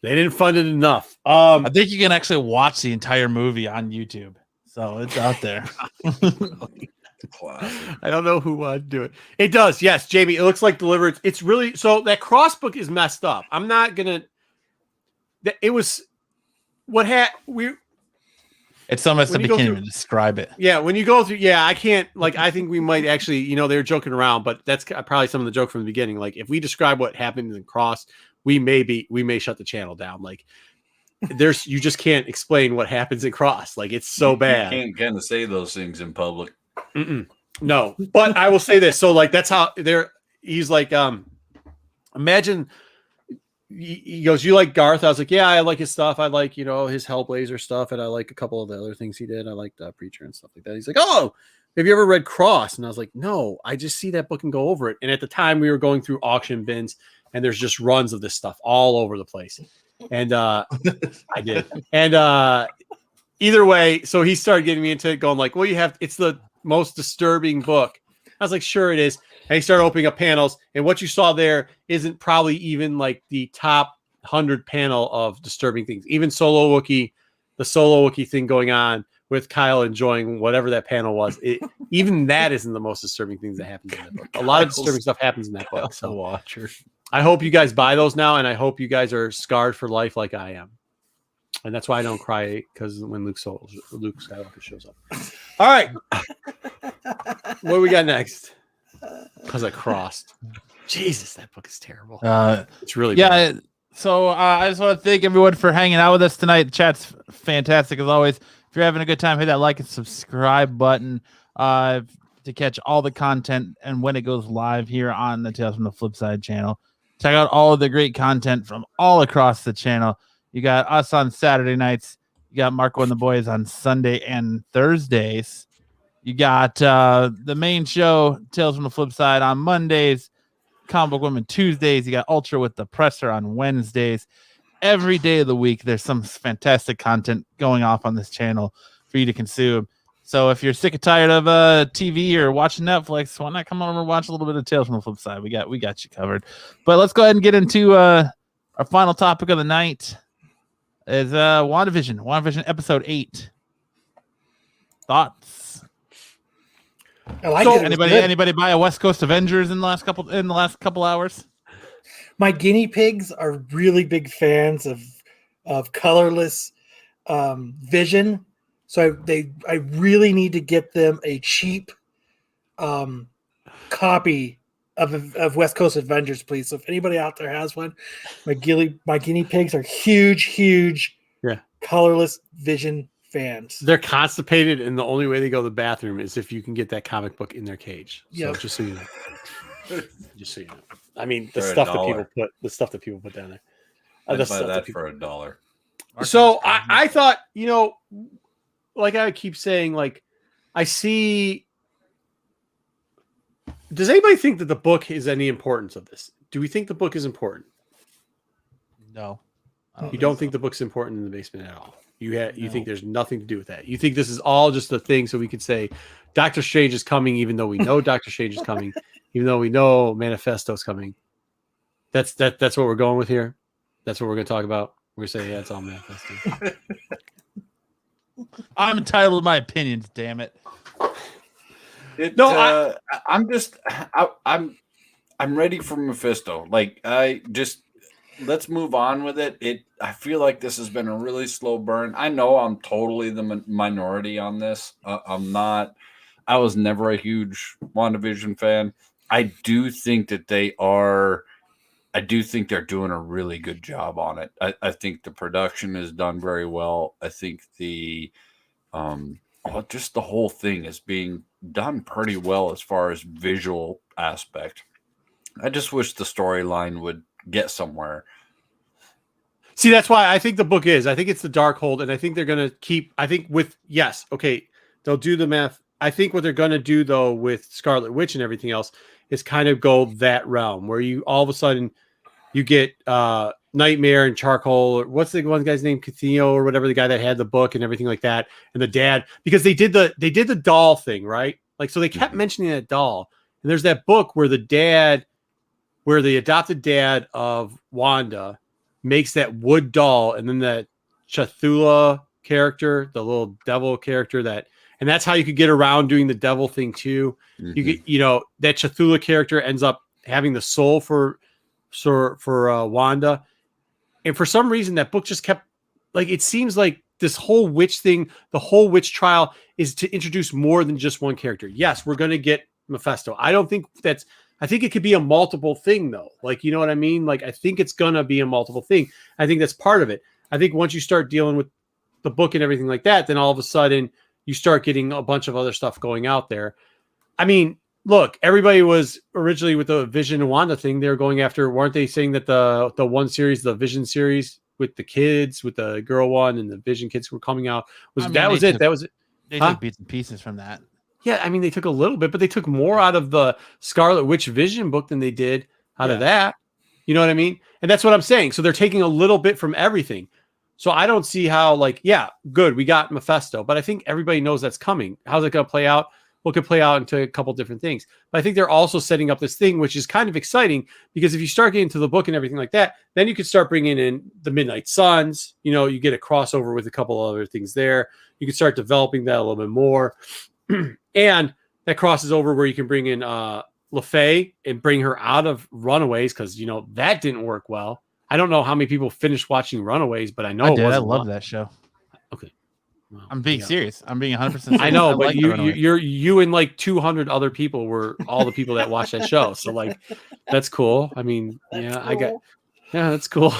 they didn't fund it enough. I think you can actually watch the entire movie on YouTube. So it's out there. I don't know who would do it. It does, yes, Jamie. It looks like Deliverance. It's really so that cross book is messed up. I'm not gonna. It was what It's almost I can't even describe it. Yeah, when you go through, I can't. Like, I think we might actually, they were joking around, but that's probably some of the joke from the beginning. Like, if we describe what happened in Cross, we may shut the channel down. Like, you just can't explain what happens in Cross. Like, it's so bad. You can't kind of say those things in public. No, but I will say this. So, like, that's how he's like, imagine. He goes, you like Garth? I was like, yeah, I like his stuff. I like, his Hellblazer stuff. And I like a couple of the other things he did. I liked Preacher and stuff like that. He's like, oh, have you ever read Cross? And I was like, no, I just see that book and go over it. And at the time we were going through auction bins and there's just runs of this stuff all over the place. And I did. And either way, so he started getting me into it going like, well, it's the most disturbing book. I was like, sure it is. And he started opening up panels, and what you saw there isn't probably even like the top 100 panel of disturbing things. Even the solo Wookiee thing going on with Kyle enjoying whatever that panel was. Even that isn't the most disturbing things that happens in that book. A lot of disturbing stuff happens in that book. So Watcher. I hope you guys buy those now, and I hope you guys are scarred for life like I am. And that's why I don't cry because when Luke Skywalker shows up. All right. What do we got next? Because I crossed. Jesus, that book is terrible. It's really bad. So I just want to thank everyone for hanging out with us tonight. The chat's fantastic as always. If you're having a good time, hit that like and subscribe button to catch all the content and when it goes live here on the Tales from the Flipside channel. Check out all of the great content from all across the channel. You got us on Saturday nights. You got Marco and the boys on Sunday and Thursdays. You got the main show, Tales from the Flipside, on Mondays. Comic Book Women Tuesdays. You got Ultra with the Presser on Wednesdays. Every day of the week, there's some fantastic content going off on this channel for you to consume. So if you're sick and tired of TV or watching Netflix, why not come over and watch a little bit of Tales from the Flipside? We got you covered. But let's go ahead and get into our final topic of the night. Is WandaVision episode 8. Thoughts? I like So, it. Anybody buy a West Coast Avengers in the last couple hours? My guinea pigs are really big fans of colorless Vision, so I really need to get them a cheap copy of West Coast Avengers, please. So if anybody out there has one, my guinea pigs are huge, colorless Vision fans. They're constipated, and the only way they go to the bathroom is if you can get that comic book in their cage. So Yep. just so you know. Just so you know. I mean, the For stuff that people put down there. I'd The buy stuff that people- for $1. So I thought, like I keep saying, like I see. Does anybody think that the book is any importance of this? Do we think the book is important? No. You don't think the book's important in the basement at all? You No. think there's nothing to do with that? You think this is all just a thing so we could say Doctor Strange is coming, even though we know Doctor Strange is coming, even though we know Manifesto's coming. That's what we're going with here. That's what we're going to talk about. We're going to say, yeah, it's all Manifesto. I'm entitled to my opinions, damn it. I'm ready for Mephisto. Like let's move on with it. I feel like this has been a really slow burn. I know I'm totally the minority on this. I was never a huge WandaVision fan. I do think that they're doing a really good job on it. I think the production is done very well. I think just the whole thing is being done pretty well as far as visual aspect. I just wish the storyline would get somewhere. See, that's why I think the book is. I think it's the Darkhold, and I think they're going to keep. I think they'll do the math. I think what they're going to do though with Scarlet Witch and everything else is kind of go that realm where you all of a sudden you get Nightmare and Charcoal, or what's the one guy's name, Cathino or whatever, the guy that had the book and everything like that, and the dad, because they did the doll thing, right? Like, so they kept mentioning that doll, and there's that book where the adopted dad of Wanda makes that wood doll, and then that Cthulhu character, the little devil character, and that's how you could get around doing the devil thing too. You get, that Cthulhu character ends up having the soul for Wanda, and for some reason that book just kept, like, it seems like this whole witch thing, the whole witch trial is to introduce more than just one character. Yes, we're going to get Mephisto. I think it could be a multiple thing though. Like, you know what I mean? Like, I think it's going to be a multiple thing. I think that's part of it. I think once you start dealing with the book and everything like that, then all of a sudden you start getting a bunch of other stuff going out there. I mean, look, everybody was originally with the Vision and Wanda thing. They were going after, weren't they saying that the one series, the Vision series with the kids, with the girl one and the Vision kids were coming out? That was it. They took bits and pieces from that. Yeah, I mean, they took a little bit, but they took more out of the Scarlet Witch Vision book than they did out of that. You know what I mean? And that's what I'm saying. So they're taking a little bit from everything. So I don't see how, like, yeah, good, we got Mephisto, but I think everybody knows that's coming. How's it going to play out? Well, it could play out into a couple different things. But I think they're also setting up this thing, which is kind of exciting, because if you start getting to the book and everything like that, then you could start bringing in the Midnight Suns. You get a crossover with a couple other things there. You can start developing that a little bit more. And that crosses over where you can bring in LaFay and bring her out of Runaways, because that didn't work well. I don't know how many people finished watching Runaways, but I know I love that show. Okay, well, I'm being serious. I'm being 100% serious. I know, but like you and like 200 other people were all the people that watched that show. So like, that's cool. I mean, that's cool.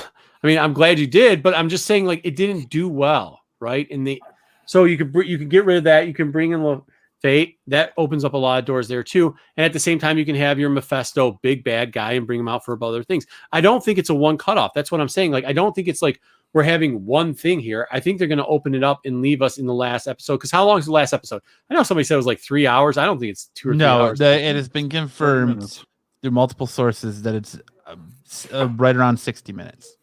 I mean, I'm glad you did, but I'm just saying, like, it didn't do well, right? So you can get rid of that. You can bring in Fate. That opens up a lot of doors there too. And at the same time, you can have your Mephisto big bad guy and bring him out for other things. I don't think it's a one cutoff. That's what I'm saying. Like, I don't think it's like we're having one thing here. I think they're going to open it up and leave us in the last episode. Because how long is the last episode? I know somebody said it was like 3 hours. I don't think it's 2 or 3 hours. No, it has been confirmed through multiple sources that it's right around 60 minutes.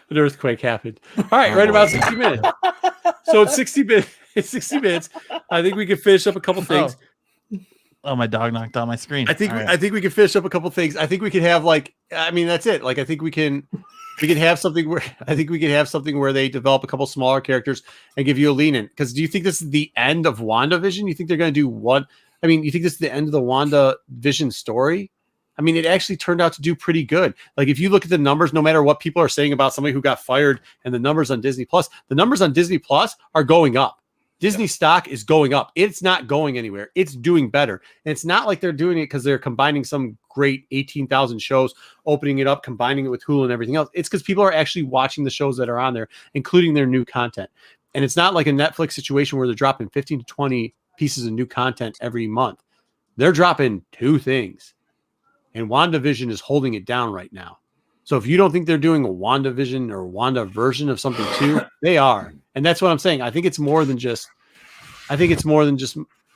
An earthquake happened. All right, right about 60 minutes. So it's 60 minutes. It's 60 minutes. I think we can finish up a couple things. Oh, my dog knocked on my screen. I think we can finish up a couple things. I think we could have that's it. Like, I think we can have something where they develop a couple smaller characters and give you a lean in. Because do you think this is the end of WandaVision? You think they're going to do one? I mean, you think this is the end of the WandaVision story? I mean, it actually turned out to do pretty good. Like, if you look at the numbers, no matter what people are saying about somebody who got fired and the numbers on Disney Plus, the numbers on Disney Plus are going up. Disney stock is going up. It's not going anywhere. It's doing better. And it's not like they're doing it because they're combining some great 18,000 shows, opening it up, combining it with Hulu and everything else. It's because people are actually watching the shows that are on there, including their new content. And it's not like a Netflix situation where they're dropping 15 to 20 pieces of new content every month. They're dropping 2 things. And WandaVision is holding it down right now. So if you don't think they're doing a WandaVision or Wanda version of something too, they are. And that's what I'm saying. I think it's more than just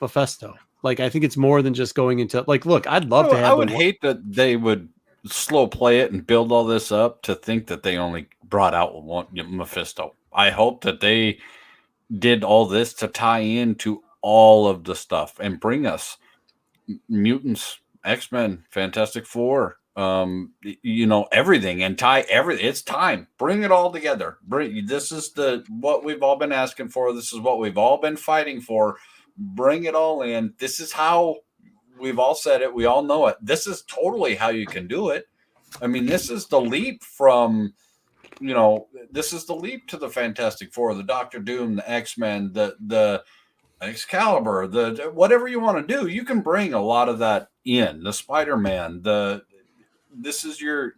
Mephisto. Like, I think it's more than just going into, like, look, I'd love to have. I would hate that they would slow play it and build all this up to think that they only brought out one Mephisto. I hope that they did all this to tie into all of the stuff and bring us mutants, X-Men, Fantastic Four, everything, and tie everything. It's time. Bring it all together. This is what we've all been asking for. This is what we've all been fighting for. Bring it all in. This is how we've all said it. We all know it. This is totally how you can do it. I mean, this is the leap from, this is the leap to the Fantastic Four, the Doctor Doom, the X-Men, the Excalibur, the whatever you want to do. You can bring a lot of that in. The Spider-Man, this is your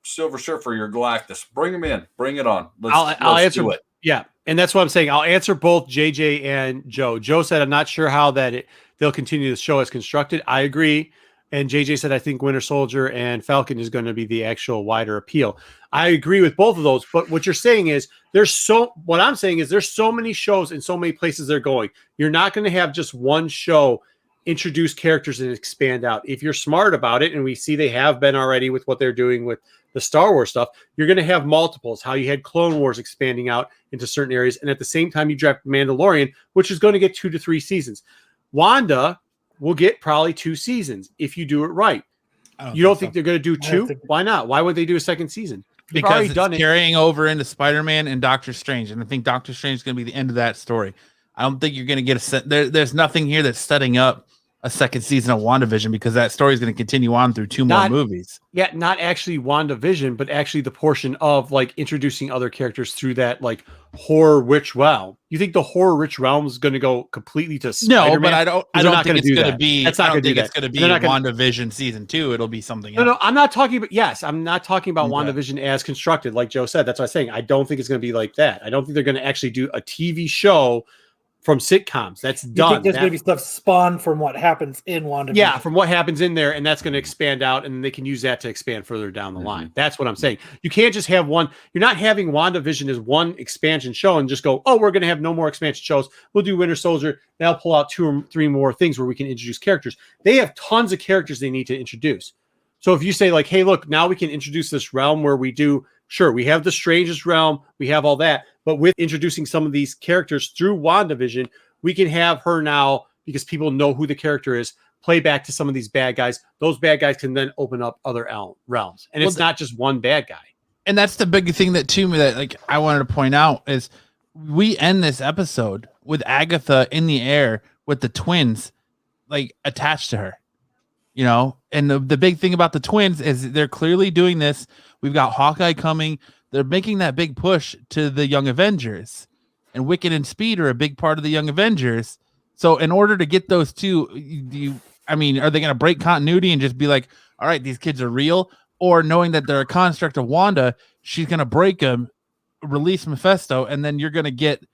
Silver Surfer, your Galactus. Bring them in. Bring it on. I'll answer do it. Yeah, and that's what I'm saying. I'll answer both JJ and Joe. Joe said, I'm not sure how they'll continue the show as constructed. I agree. And JJ said, I think Winter Soldier and Falcon is going to be the actual wider appeal. I agree with both of those. But what you're saying is there's so many shows in so many places they're going. You're not going to have just one show introduce characters and expand out. If you're smart about it, and we see they have been already with what they're doing with the Star Wars stuff, you're going to have multiples, how you had Clone Wars expanding out into certain areas. And at the same time, you draft Mandalorian, which is going to get 2 to 3 seasons. Wanda will get probably 2 seasons if you do it right. You don't think they're going to do 2? Why not? Why would they do a second season? They've because already done it's carrying over into Spider-Man and Doctor Strange. And I think Doctor Strange is going to be the end of that story. I don't think you're going to get there's nothing here that's setting up a second season of WandaVision, because that story is going to continue on through 2 more movies. Yeah, not actually WandaVision, but actually the portion of like introducing other characters through that like horror rich realm. You think the horror rich realm is going to go completely to Spider-Man? No, but I don't think it's going to be. That's not going to be. It's going to be WandaVision season 2. It'll be something else. No, I'm not talking about. Yes, I'm not talking about WandaVision as constructed, like Joe said. That's what I'm saying. I don't think it's going to be like that. I don't think they're going to actually do a TV show from sitcoms. That's done. You think there's going to be stuff spawned from what happens in WandaVision? Yeah, from what happens in there, and that's going to expand out, and they can use that to expand further down the line. That's what I'm saying. You can't just have one. You're not having WandaVision as one expansion show and just go, oh, we're going to have no more expansion shows. We'll do Winter Soldier. They'll pull out 2 or 3 more things where we can introduce characters. They have tons of characters they need to introduce. So if you say like, hey, look, now we can introduce this realm where we do, sure, we have the strangest realm, we have all that, but with introducing some of these characters through WandaVision, we can have her now, because people know who the character is, play back to some of these bad guys. Those bad guys can then open up other realms. And it's not just one bad guy. And that's the big thing that like I wanted to point out is we end this episode with Agatha in the air with the twins like attached to her, and the big thing about the twins is they're clearly doing this. We've got Hawkeye coming. They're making that big push to the Young Avengers. And Wiccan and Speed are a big part of the Young Avengers. So in order to get those 2, are they going to break continuity and just be like, all right, these kids are real? Or knowing that they're a construct of Wanda, she's going to break them, release Mephisto, and then you're going to get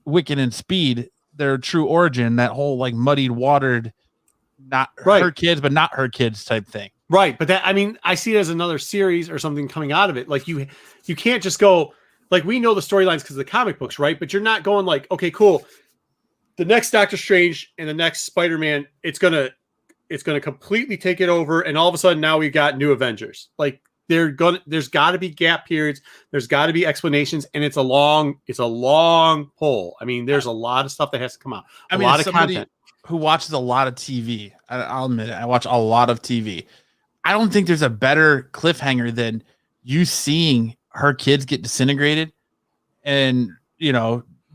Wiccan and Speed, their true origin, that whole like muddied, watered, not her kids, but not her kids type thing. Right. But I see it as another series or something coming out of it. Like you can't just go, like, we know the storylines because of the comic books, right? But you're not going like, okay, cool. The next Doctor Strange and the next Spider-Man, it's gonna completely take it over, and all of a sudden now we've got new Avengers. Like there's got to be gap periods, there's got to be explanations, and it's a long pull. I mean, there's a lot of stuff that has to come out. A lot of content. Who watches a lot of TV? I'll admit it, I watch a lot of TV. I don't think there's a better cliffhanger than you seeing her kids get disintegrated and,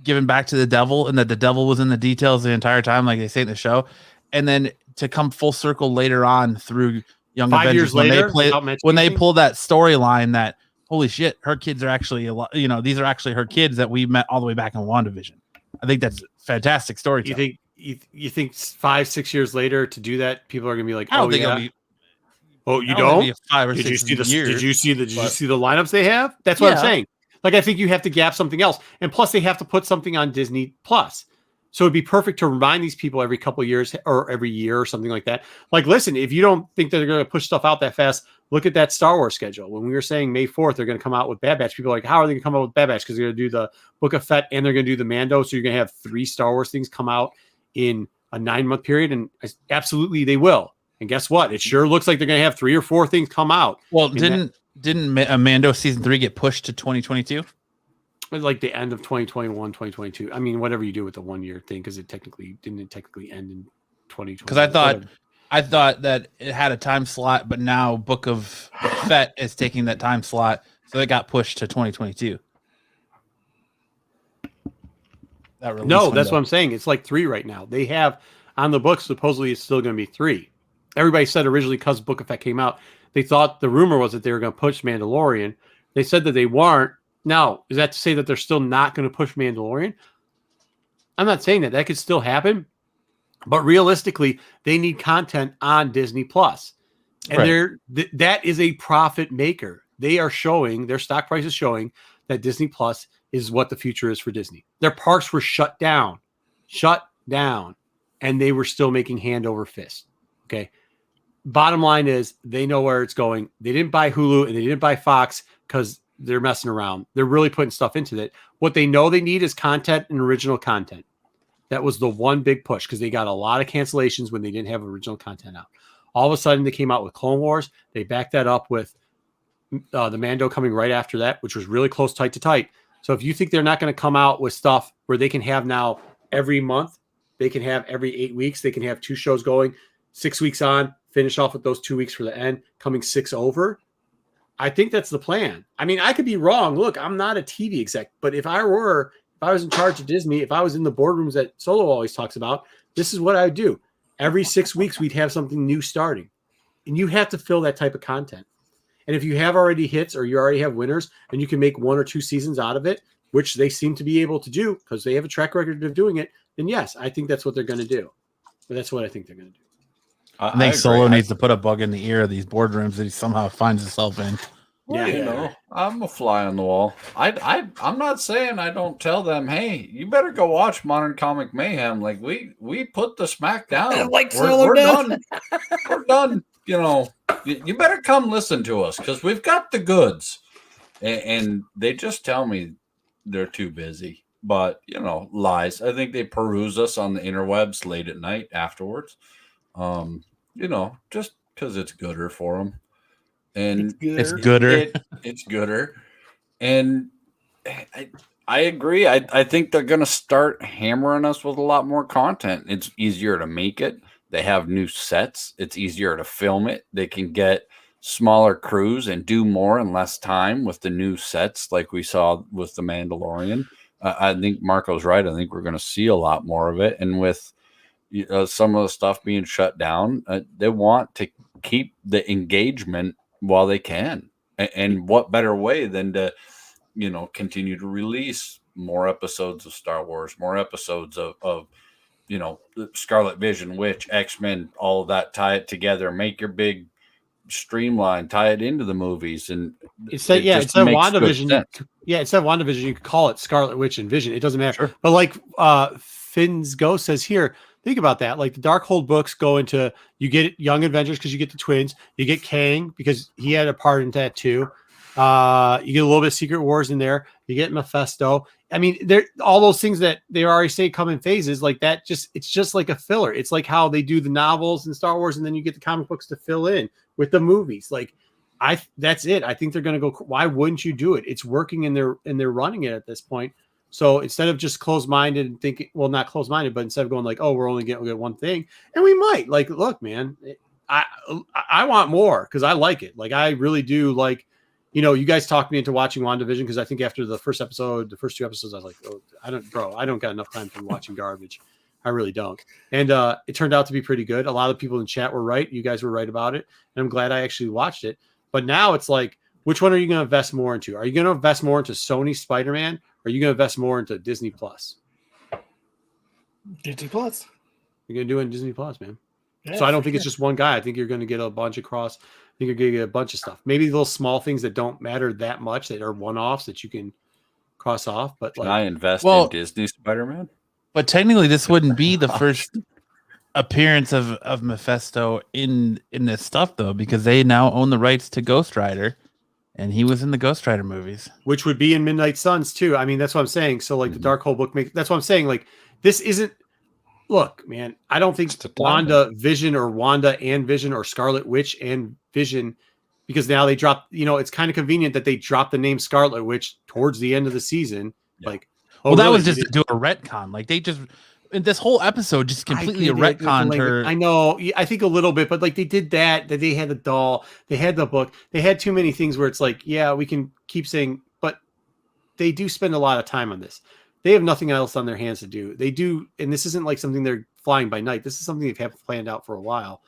given back to the devil, and that the devil was in the details the entire time, like they say in the show. And then to come full circle later on through Young 5 Avengers years later, when they pull that storyline that, holy shit, her kids are actually, these are actually her kids that we met all the way back in WandaVision. I think that's fantastic storytelling. You think 5-6 years later to do that, people are going to be like, I don't think it'll be. Oh, you don't? Did you see the lineups they have? That's what I'm saying. Like, I think you have to gap something else. And plus, they have to put something on Disney Plus. So it'd be perfect to remind these people every couple of years or every year or something like that. Like, listen, if you don't think that they're going to push stuff out that fast, look at that Star Wars schedule. When we were saying May 4th, they're going to come out with Bad Batch. People are like, how are they going to come out with Bad Batch? Because they're going to do the Book of Fett and they're going to do the Mando. So you're going to have 3 Star Wars things come out in a 9-month period. And absolutely they will. And guess what? It sure looks like they're going to have 3 or 4 things come out. Well, didn't Mando season 3 get pushed to 2022? Like the end of 2021, 2022. I mean, whatever you do with the 1 year thing, because it technically end in 2020. Because I thought that it had a time slot, but now Book of Fett is taking that time slot, so it got pushed to 2022. No, that's what I'm saying. It's like 3 right now. They have on the books, supposedly it's still going to be 3. Everybody said originally, because Book of Fett came out, they thought the rumor was that they were going to push Mandalorian. They said that they weren't. Now, is that to say that they're still not going to push Mandalorian? I'm not saying that. That could still happen. But realistically, they need content on Disney Plus. And that is a profit maker. They are showing, their stock price is showing that Disney Plus is what the future is for Disney. Their parks were shut down, and they were still making hand over fist. Okay. Bottom line is they know where it's going. They didn't buy Hulu and they didn't buy Fox because they're messing around. They're really putting stuff into it. What they know they need is content and original content. That was the one big push because they got a lot of cancellations when they didn't have original content out. All of a sudden, they came out with Clone Wars. They backed that up with the Mando coming right after that, which was really close, tight to tight. So if you think they're not going to come out with stuff where they can have now every month, they can have every 8 weeks, they can have 2 shows going, 6 weeks on, finish off with those 2 weeks for the end, coming 6 over. I think that's the plan. I mean, I could be wrong. Look, I'm not a TV exec, but if I was in charge of Disney, if I was in the boardrooms that Solo always talks about, this is what I would do. Every 6 weeks, we'd have something new starting. And you have to fill that type of content. And if you have already hits or you already have winners and you can make 1 or 2 seasons out of it, which they seem to be able to do because they have a track record of doing it, then yes, I think that's what they're going to do. But that's what I think they're going to do. I think Solo needs to put a bug in the ear of these boardrooms that he somehow finds himself in. Well, yeah, I'm a fly on the wall. I'm not saying I don't tell them, hey, you better go watch Modern Comic Mayhem. Like we put the smack down. We're done. We're done. You know, you better come listen to us because we've got the goods. And they just tell me they're too busy. But you know, lies. I think they peruse us on the interwebs late at night afterwards. You know, just because it's gooder for them. And it's gooder. It's gooder. And I agree. I think they're going to start hammering us with a lot more content. It's easier to make it. They have new sets. It's easier to film it. They can get smaller crews and do more in less time with the new sets like we saw with The Mandalorian. I think Marco's right. I think we're going to see a lot more of it. And with some of the stuff being shut down, they want to keep the engagement while they can. And what better way than to, you know, continue to release more episodes of Star Wars, more episodes of you know, Scarlet Vision, Witch, X-Men, all of that, tie it together, make your big streamline, tie it into the movies. And instead WandaVision, instead of WandaVision, you could call it Scarlet Witch and Vision. It doesn't matter. Sure. But like Finn's Ghost says here, think about that. Like the Darkhold books go into, you get Young Avengers because you get the twins. You get Kang because he had a part in that too. You get a little bit of Secret Wars in there. You get Mephisto. I mean, they're all those things that they already say come in phases like that. It's just like a filler. It's like how they do the novels in Star Wars, and then you get the comic books to fill in with the movies. Like that's it. I think they're going to go. Why wouldn't you do it? It's working, and they're running it at this point. So instead of just closed-minded and thinking, well, not closed-minded, but instead of going like, oh, we're only going to get one thing, and we might like, look, man, I want more because I like it. Like I really do like. You know, you guys talked me into watching WandaVision because I think after the first 2 episodes, I was like, oh, I don't got enough time for watching garbage. I really don't. And it turned out to be pretty good. A lot of people in chat were right. You guys were right about it. And I'm glad I actually watched it. But now it's like, which one are you going to invest more into? Are you going to invest more into Sony Spider-Man? Or are you going to invest more into Disney Plus? Disney Plus. You're going to do it in Disney Plus, man. Yeah, so I don't think it's just one guy. I think you're going to get a bunch across. I think you're going to get a bunch of stuff. Maybe little small things that don't matter that much, that are one-offs that you can cross off. But Can like, I invest Well- in Disney Spider-Man? But technically, this wouldn't be the first appearance of Mephisto in this stuff, though, because they now own the rights to Ghost Rider, and he was in the Ghost Rider movies. which would be in Midnight Suns too. I mean, that's what I'm saying. So like the Darkhold book makes. That's what I'm saying. Like this isn't. Look, man, I don't think It's a timing. WandaVision or Wanda and Vision or Scarlet Witch and Vision, because now they drop. You know, it's kind of convenient that they drop the name Scarlet Witch towards the end of the season. Yeah. Like, Well, that really? was just to do a retcon. Like they just this whole episode just completely I get it, retconned like, her. I know. I think a little bit, but like they did that. That they had the doll. They had the book. They had too many things where it's like, yeah, we can keep saying, but they do spend a lot of time on this. They have nothing else on their hands to do. They do, and this isn't like something they're flying by night. This is something they've had planned out for a while.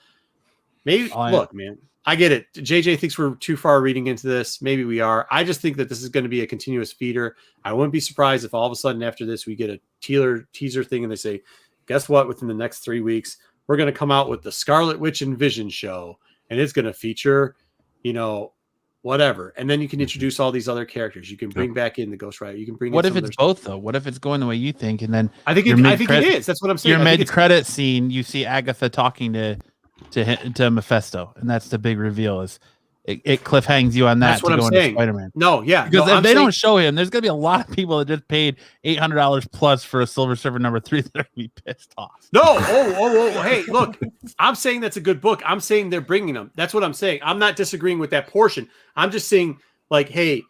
Maybe look, man, I get it. JJ thinks we're too far reading into this. Maybe we are. I just think that this is going to be a continuous feeder. I wouldn't be surprised if all of a sudden after this we get a teaser thing and they say, guess what? Within the next 3 weeks, we're going to come out with the Scarlet Witch and Vision show, and it's going to feature, you know, whatever. And then you can introduce all these other characters. You can bring back in the Ghost Rider. You can bring. What in if some it's other both though? What if it's going the way you think, and then I think your I think it mid-credit- is. That's what I'm saying. your I think it's- mid-credit scene, you see Agatha talking to Mephisto, and that's the big reveal. Is it cliffhangs you on that That's to what I'm go into saying. Spider-Man? No, yeah, Because no, if I'm they saying- don't show him, there's gonna be a lot of people that just paid $800 plus for a Silver Surfer #3 that are gonna be pissed off. No, hey, look, I'm saying that's a good book. I'm saying they're bringing them. That's what I'm saying. I'm not disagreeing with that portion. I'm just saying, like, hey,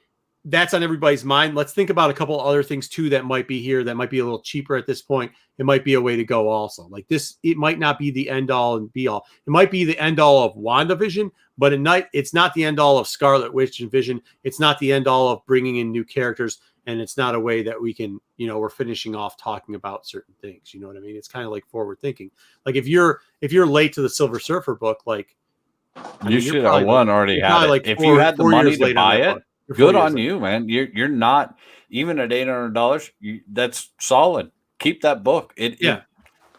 that's on everybody's mind. Let's think about a couple other things too that might be here that might be a little cheaper at this point. It might be a way to go also. Like this, it might not be the end all and be all. It might be the end all of WandaVision, but it's not the end all of Scarlet Witch and Vision. It's not the end all of bringing in new characters. And it's not a way that we can, you know, we're finishing off talking about certain things. You know what I mean? It's kind of like forward thinking. Like if you're late to the Silver Surfer book, like You should have already had it. like If you had the 4 money years to late on buy that it, book. You're 4 good years on late. you, man. You're not even at $800. That's solid. Keep that book.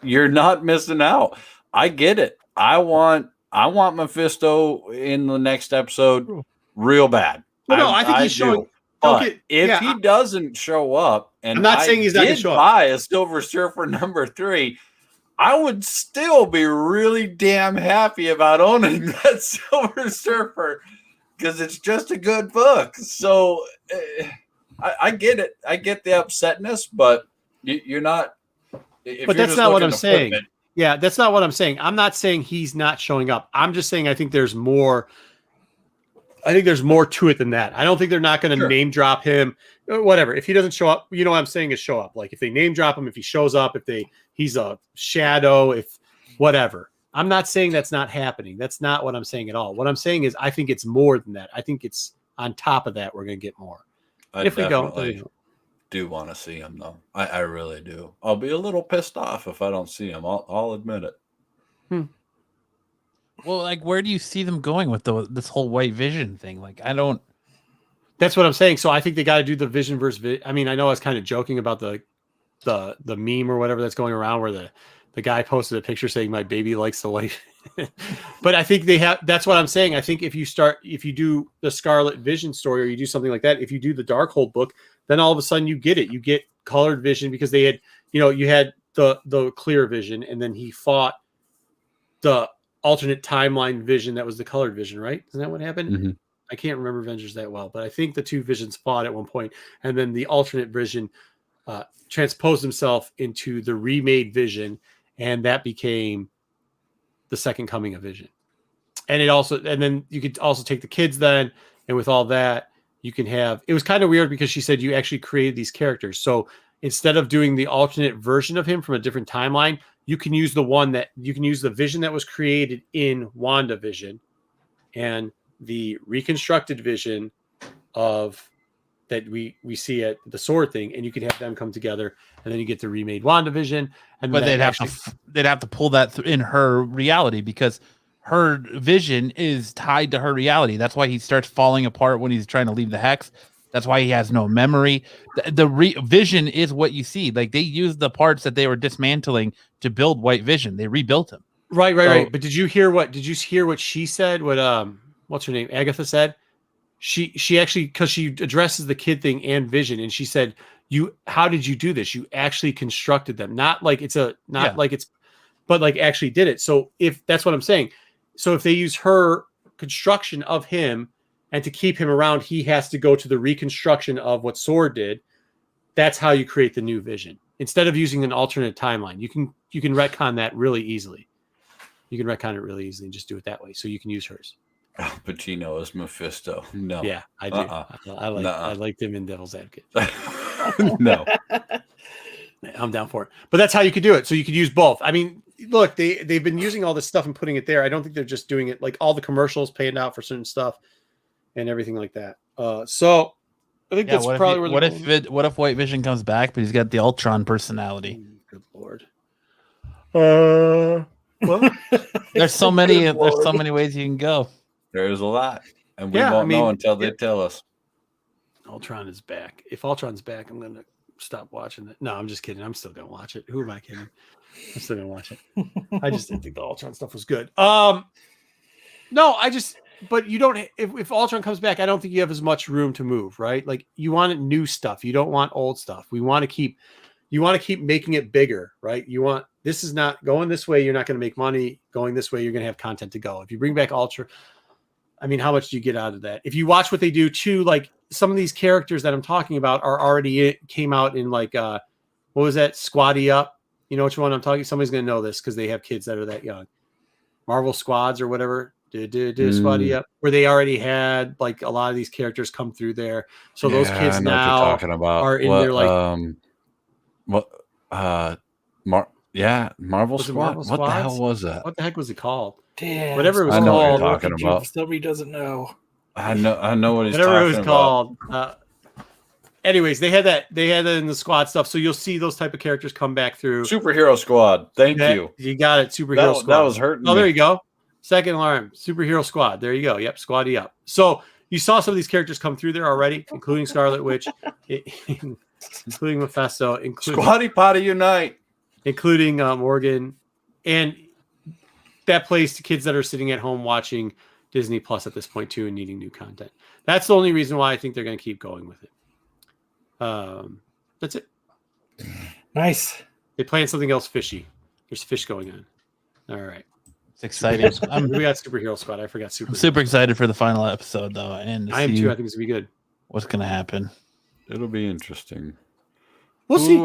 You're not missing out. I get it. I want Mephisto in the next episode real bad. Well, no, I think he's showing. do. But Okay, if yeah, he doesn't show up, and I'm not saying he's not gonna did show up. buy a Silver Surfer #3, I would still be really damn happy about owning that Silver Surfer because it's just a good book. So I get it. I get the upsetness, but you're not. But that's not what I'm saying. Yeah, that's not what I'm saying. I'm not saying he's not showing up. I'm just saying I think there's more. I think there's more to it than that. I don't think they're not going to name drop him. Whatever. If he doesn't show up, you know what I'm saying is show up. Like if they name drop him, if he shows up, he's a shadow, if whatever. I'm not saying that's not happening. That's not what I'm saying at all. What I'm saying is I think it's more than that. I think it's on top of that. We're going to get more. If we don't, then we don't. Do want to see him though. I really do. I'll be a little pissed off if I don't see him. I'll admit it. Well, like, where do you see them going with this whole White Vision thing? Like, I don't. That's what I'm saying. So I think they got to do the Vision versus. I mean, I know I was kind of joking about the meme or whatever that's going around where the guy posted a picture saying my baby likes the white. But I think they have. That's what I'm saying. I think if you do the Scarlet Vision story or you do something like that, if you do the Darkhold book, then all of a sudden you get it. You get colored Vision because they had, you had the clear Vision, and then he fought the alternate timeline Vision that was the colored Vision, right? Isn't that what happened? Mm-hmm. I can't remember Avengers that well, but I think the two Visions fought at one point, and then the alternate Vision transposed himself into the remade Vision, and that became the second coming of Vision. And then you could also take the kids then, and with all that, you can have. It was kind of weird because she said you actually created these characters. So instead of doing the alternate version of him from a different timeline, you can use the Vision that was created in WandaVision and the reconstructed Vision of that we see at the sword thing, and you could have them come together, and then you get the remade WandaVision. And But they'd have to pull that in her reality because her vision is tied to her reality. That's why he starts falling apart when he's trying to leave the hex. That's why he has no memory. The vision is what you see. Like they used the parts that they were dismantling to build White Vision. They rebuilt him. Right. But did you hear what she said? What what's her name? Agatha said. she actually, because she addresses the kid thing and Vision, and she said, how did you do this? You actually constructed them, not like it's but like actually did it. So if that's what I'm saying, so if they use her construction of him, and to keep him around, he has to go to the reconstruction of what Sword did. That's how you create the new Vision. Instead of using an alternate timeline, you can retcon that really easily. You can retcon it really easily and just do it that way. So you can use hers. Al Pacino as Mephisto. No. Yeah, I do. I liked him in Devil's Advocate. No. I'm down for it. But that's how you could do it. So you could use both. I mean, look, they've been using all this stuff and putting it there. I don't think they're just doing it like all the commercials paying out for certain stuff and everything like that. So I think that's probably where what if White Vision comes back, but he's got the Ultron personality? Good Lord. Well, there's so many ways you can go. There's a lot. And we won't know until they tell us. Ultron is back. If Ultron's back, I'm gonna stop watching it. No, I'm just kidding. I'm still gonna watch it. Who am I kidding? I'm still gonna watch it. I just didn't think the Ultron stuff was good. But you don't. If Ultron comes back, I don't think you have as much room to move, right? Like you want new stuff. You don't want old stuff. You want to keep making it bigger, right? This is not going this way. You're not going to make money. Going this way, you're going to have content to go. If you bring back Ultra, I mean, how much do you get out of that? If you watch what they do too, like some of these characters that I'm talking about are already came out in like what was that? Squaddy Up. You know which one I'm talking? Somebody's going to know this because they have kids that are that young. Marvel Squads or whatever. Squaddy Up, where they already had like a lot of these characters come through there. So those kids now are in there like Marvel Squad. What the hell was that? What the heck was it called? Damn, whatever it was I know called. what you're talking about. Somebody doesn't know. I know what he's whatever talking it was about. called. Anyways, they had that in the squad stuff. So you'll see those type of characters come back through. Superhero Squad. Thank you. You got it. Superhero Squad. That was hurting. Oh, there you go. Second alarm. Superhero Squad. There you go. Yep. Squaddy Up. So you saw some of these characters come through there already, including Scarlet Witch, including Mephisto, Squaddy Potty Unite, including Morgan, and that plays to kids that are sitting at home watching Disney Plus at this point too and needing new content. That's the only reason why I think they're going to keep going with it. That's it. Nice. They planned something else fishy. There's fish going on. All right. It's exciting. We got Superhero Squad. I forgot I'm super excited for the final episode though, and I am too. I think it's gonna be good. What's gonna happen? It'll be interesting. We'll see.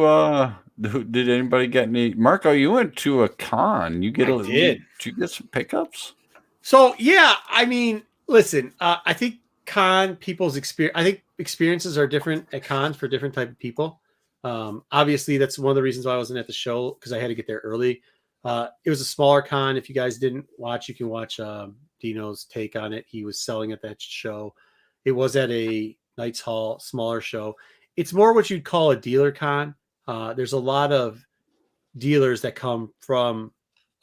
Did anybody get any? Marco, you went to a con. Did. Did you get some pickups? So yeah, I mean, listen. I think people's experience. I think experiences are different at cons for different type of people. Obviously, that's one of the reasons why I wasn't at the show because I had to get there early. It was a smaller con. If you guys didn't watch, you can watch Dino's take on it. He was selling at that show. It was at a Knights Hall, smaller show. It's more what you'd call a dealer con. There's a lot of dealers that come from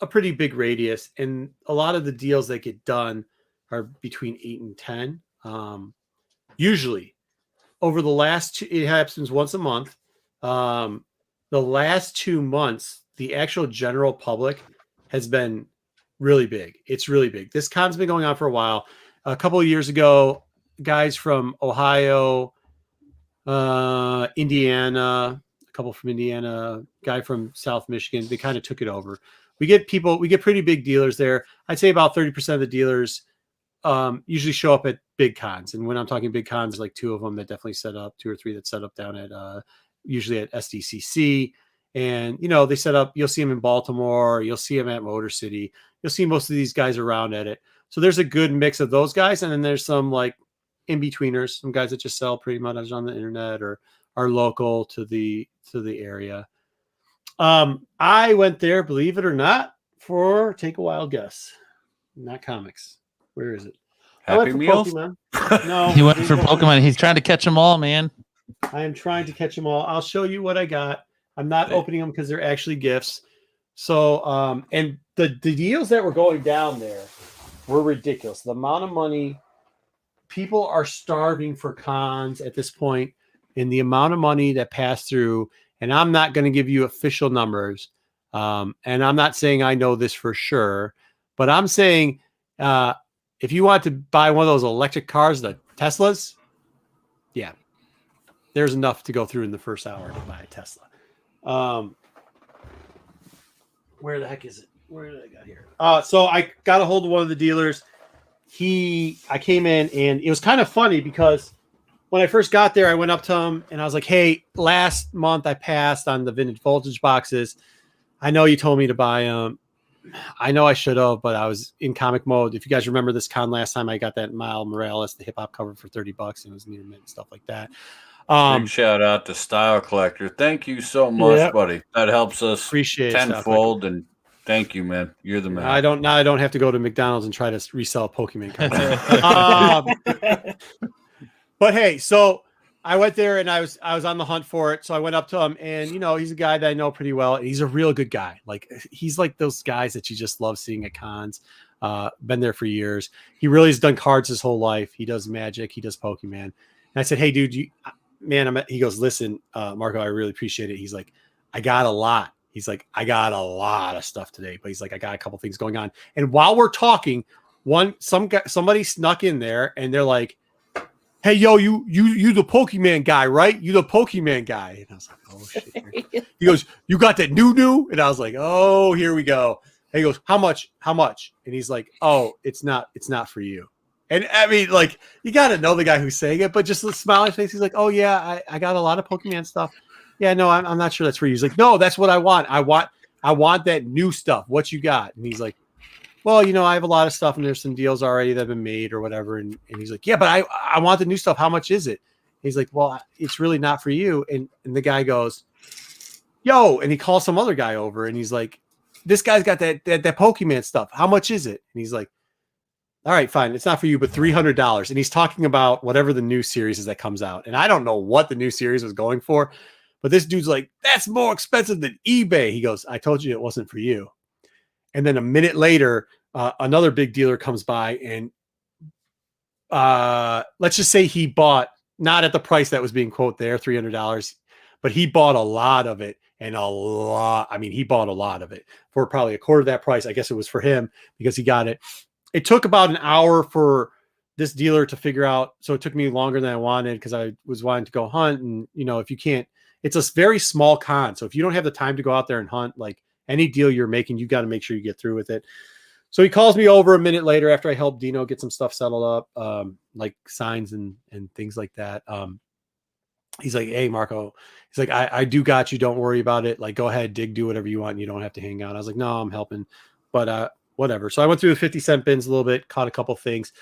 a pretty big radius, and a lot of the deals that get done are between 8 and 10. Usually, over the last it happens once a month. The last 2 months, the actual general public has been really big. It's really big. This con's been going on for a while. A couple of years ago, guys from Ohio, Indiana, a couple from Indiana, guy from South Michigan, they kind of took it over. We get pretty big dealers there. I'd say about 30% of the dealers usually show up at big cons. And when I'm talking big cons, like 2 of them that definitely set up, 2 or 3 that set up down at usually at SDCC. And, they set up, you'll see them in Baltimore, you'll see them at Motor City, you'll see most of these guys around at it. So there's a good mix of those guys. And then there's some like in-betweeners, some guys that just sell pretty much on the internet or are local to the area. I went there, believe it or not, for take a wild guess. Not comics. Where is it? Happy Meals? Pokemon. No. He went for Pokemon. He's trying to catch them all, man. I am trying to catch them all. I'll show you what I got. I'm not opening them because they're actually gifts. So, and the deals that were going down there were ridiculous. The amount of money, people are starving for cons at this point, and the amount of money that passed through. And I'm not going to give you official numbers. And I'm not saying I know this for sure, but I'm saying if you want to buy one of those electric cars, the Teslas. Yeah, there's enough to go through in the first hour to buy a Tesla. Where the heck is it? Where did I got here? So I got a hold of one of the dealers. I came in, and it was kind of funny because when I first got there, I went up to him and I was like, "Hey, last month I passed on the vintage voltage boxes. I know you told me to buy them. I know I should have, but I was in comic mode. If you guys remember this con last time, I got that Miles Morales, the hip hop cover for $30, and it was near mint and stuff like that." Big shout out to Style Collector. Thank you so much, buddy. That helps us Appreciate tenfold, and thank you, man. You're the man. I don't have to go to McDonald's and try to resell Pokemon cards. But hey, so I went there and I was on the hunt for it. So I went up to him, and he's a guy that I know pretty well, and he's a real good guy. Like, he's like those guys that you just love seeing at cons. Been there for years. He really has done cards his whole life. He does Magic. He does Pokemon. And I said, "Hey, dude, he goes, listen, Marco, I really appreciate it." He's like, "I got a lot." He's like, "I got a lot of stuff today," but he's like, "I got a couple things going on." And while we're talking, somebody snuck in there, and they're like, "Hey, yo, you the Pokemon guy, right? You the Pokemon guy." And I was like, "Oh shit." He goes, "You got that new?" And I was like, "Oh, here we go." And he goes, How much? And he's like, "Oh, it's not for you." And I mean, like, you got to know the guy who's saying it, but just the smile on his face. He's like, "Oh yeah, I got a lot of Pokemon stuff. Yeah, no, I'm not sure that's for you." He's like, "No, that's what I want. I want that new stuff. What you got?" And he's like, "Well, I have a lot of stuff, and there's some deals already that have been made or whatever." And he's like, "Yeah, but I want the new stuff. How much is it?" He's like, "Well, it's really not for you." And the guy goes, "Yo," and he calls some other guy over, and he's like, "This guy's got that Pokemon stuff. How much is it?" And he's like, "All right, fine. It's not for you, but $300. And he's talking about whatever the new series is that comes out. And I don't know what the new series was going for, but this dude's like, "That's more expensive than eBay." He goes, "I told you it wasn't for you." And then a minute later, another big dealer comes by, and let's just say he bought, not at the price that was being quoted there, $300, but he bought a lot of it, and a lot. I mean, he bought a lot of it for probably a quarter of that price. I guess it was for him because he got it. It took about an hour for this dealer to figure out. So it took me longer than I wanted because I was wanting to go hunt. And, if you can't, it's a very small con. So if you don't have the time to go out there and hunt, like any deal you're making, you got to make sure you get through with it. So he calls me over a minute later after I helped Dino get some stuff settled up, like signs and things like that. He's like, "Hey, Marco," he's like, I do got you. Don't worry about it. Like, go ahead, do whatever you want. And you don't have to hang out. I was like, "No, I'm helping," but whatever. So I went through the 50-cent bins a little bit, caught a couple things.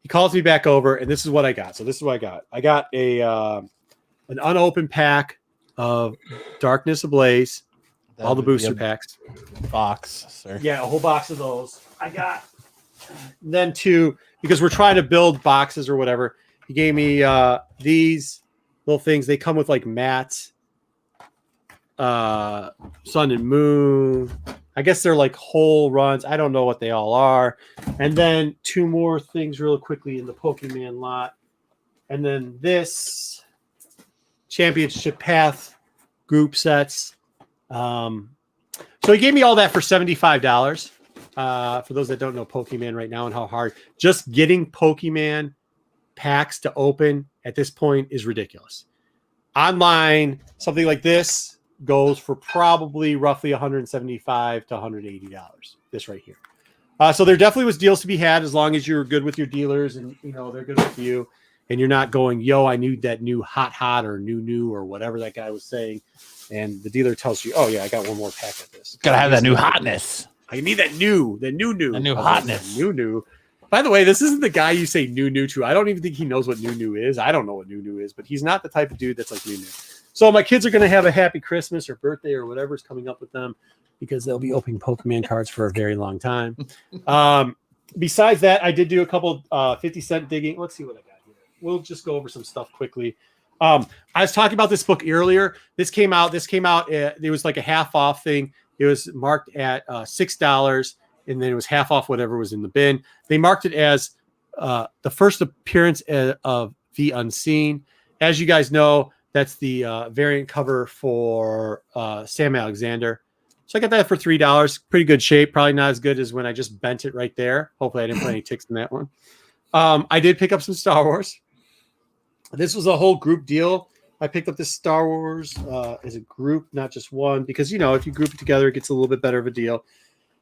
He calls me back over, and this is what I got. So this is what I got. I got an unopened pack of Darkness Ablaze, all the booster packs. Box, sir. Yeah, a whole box of those. I got then two, because we're trying to build boxes or whatever. He gave me these little things. They come with like mats, sun and moon. I guess they're like whole runs. I don't know what they all are. And then two more things real quickly in the Pokemon lot. And then this Championship Path group sets. So he gave me all that for $75. For those that don't know Pokemon right now and how hard just getting Pokemon packs to open at this point is ridiculous. Online, something like this goes for probably roughly $175 to $180. This right here. So there definitely was deals to be had as long as you're good with your dealers and they're good with you, and you're not going, "Yo, I need that new hot or new or whatever that guy was saying," and the dealer tells you, "Oh yeah, I got one more pack of this. Gotta have that new hotness. I need that new hotness. New. By the way, this isn't the guy you say new to. I don't even think he knows what new is. I don't know what new is, but he's not the type of dude that's like new. So my kids are going to have a happy Christmas or birthday or whatever's coming up with them because they'll be opening Pokemon cards for a very long time. Besides that, I did do a couple 50-cent digging. Let's see what I got here. We'll just go over some stuff quickly. I was talking about this book earlier. This came out. It was like a half off thing. It was marked at $6, and then it was half off whatever was in the bin. They marked it as the first appearance of The Unseen. As you guys know, that's the variant cover for Sam Alexander. So I got that for $3. Pretty good shape. Probably not as good as when I just bent it right there. Hopefully I didn't put any ticks in that one. I did pick up some Star Wars. This was a whole group deal. I picked up this Star Wars as a group, not just one, because if you group it together, it gets a little bit better of a deal.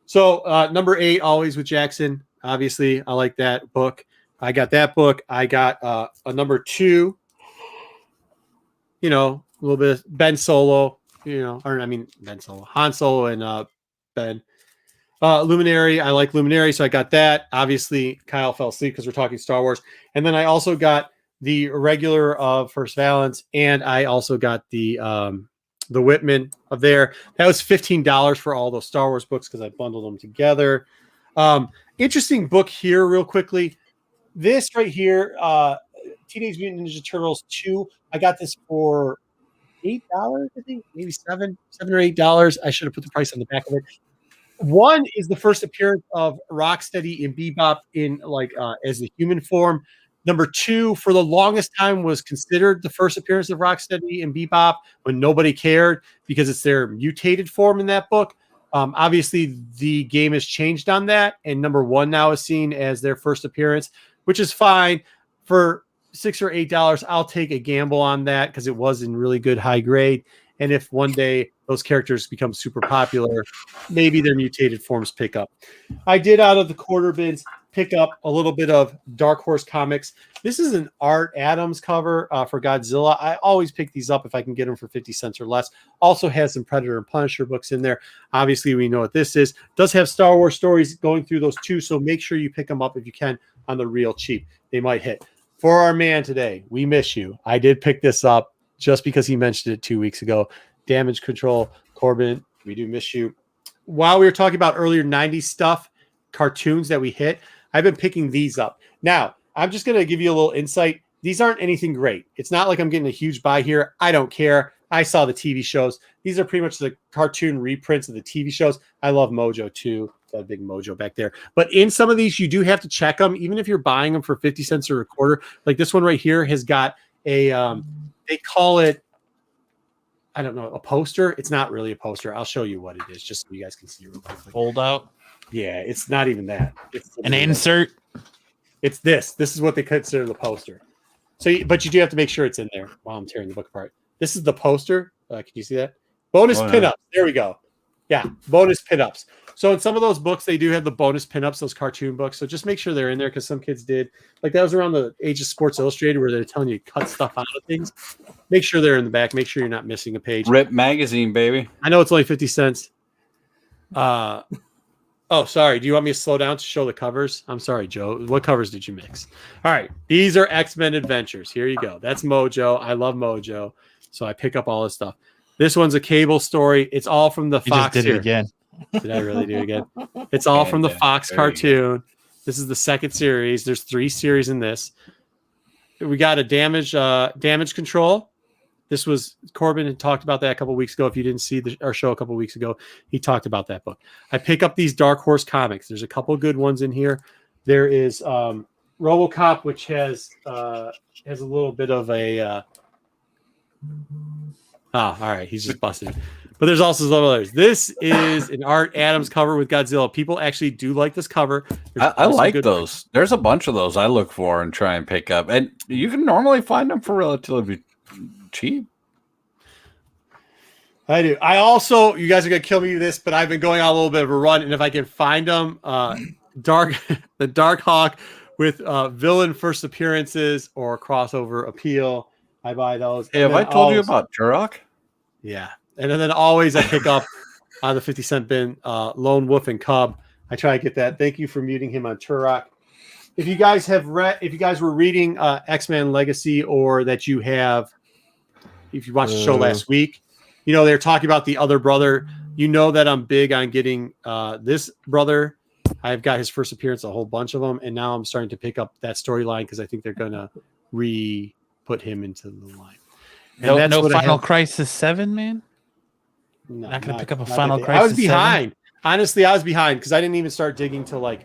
So number 8, always with Jackson. Obviously, I like that book. I got that book. I got a number 2. A little bit of Ben Solo. Ben Solo, Han Solo, and Ben. Luminary. I like Luminary, so I got that. Obviously, Kyle fell asleep because we're talking Star Wars. And then I also got the regular of First Valance, and I also got the Whitman of there. That was $15 for all those Star Wars books because I bundled them together. Interesting book here, real quickly. This right here, Teenage Mutant Ninja Turtles 2. I got this for $8, I think, maybe $7 or $8. I should have put the price on the back of it. 1 is the first appearance of Rocksteady and Bebop in as the human form. Number 2, for the longest time, was considered the first appearance of Rocksteady and Bebop when nobody cared because it's their mutated form in that book. Obviously, the game has changed on that, and number 1 now is seen as their first appearance, which is fine. For $6 or $8, I'll take a gamble on that because it was in really good high grade. And if one day those characters become super popular, maybe their mutated forms pick up. I did, out of the quarter bins, pick up a little bit of Dark Horse Comics. This is an Art Adams cover for Godzilla. I always pick these up if I can get them for 50 cents or less. Also has some Predator and Punisher books in there. Obviously, we know what this is. Does have Star Wars stories going through those too, so make sure you pick them up if you can on the real cheap. They might hit. For our man today, we miss you. I did pick this up just because he mentioned it 2 weeks ago. Damage Control, Corban, we do miss you. While we were talking about earlier 90s stuff, cartoons that we hit, I've been picking these up. Now, I'm just going to give you a little insight. These aren't anything great. It's not like I'm getting a huge buy here. I don't care. I saw the TV shows. These are pretty much the cartoon reprints of the TV shows. I love Mojo too. That big Mojo back there. But in some of these, you do have to check them, even if you're buying them for 50 cents or a quarter. Like this one right here has got a, they call it, I don't know, a poster. It's not really a poster. I'll show you what it is just so you guys can see real quickly. Fold out. Yeah, it's not even that. It's an insert. It's this. This is what they consider the poster. So, but you do have to make sure it's in there while I'm tearing the book apart. This is the poster. Can you see that? Bonus pinups. There we go. Yeah, bonus pinups. So in some of those books, they do have the bonus pinups, those cartoon books. So just make sure they're in there because some kids did. Like that was around the age of Sports Illustrated where they're telling you to cut stuff out of things. Make sure they're in the back. Make sure you're not missing a page. Rip Magazine, baby. I know it's only 50 cents. Oh, sorry. Do you want me to slow down to show the covers? I'm sorry, Joe. What covers did you mix? All right. These are X-Men Adventures. Here you go. That's Mojo. I love Mojo. So I pick up all this stuff. This one's a Cable story. It's all from the Fox. Just did it again. Did I really do it again? It's all from the Fox cartoon. This is the second series. There's 3 series in this. We got a damage control. This was Corban had talked about that a couple weeks ago. If you didn't see our show a couple weeks ago, he talked about that book. I pick up these Dark Horse comics. There's a couple good ones in here. There is RoboCop, which has a little bit of a. All right, he's just busted. But there's also some others. This is an Art Adams cover with Godzilla. People actually do like this cover. I like those. There's a bunch of those I look for and try and pick up, and you can normally find them for relatively cheap. I do. I also, you guys are gonna kill me with this, but I've been going on a little bit of a run, and if I can find them, the Dark Hawk with villain first appearances or crossover appeal, I buy those. Hey, have I told you about Turok? Yeah, and then always I pick up on the 50-cent bin Lone Wolf and Cub. I try to get that. Thank you for muting him on Turok. If you guys were reading X-Men Legacy, or that you have, if you watched the show last week, you know, they're talking about the other brother. You know that I'm big on getting this brother. I've got his first appearance, a whole bunch of them, and now I'm starting to pick up that storyline because I think they're going to put him into the line. And no Final Crisis 7, man? No, not going to pick up a Final Crisis 7? I was behind. Honestly, I was behind because I didn't even start digging till that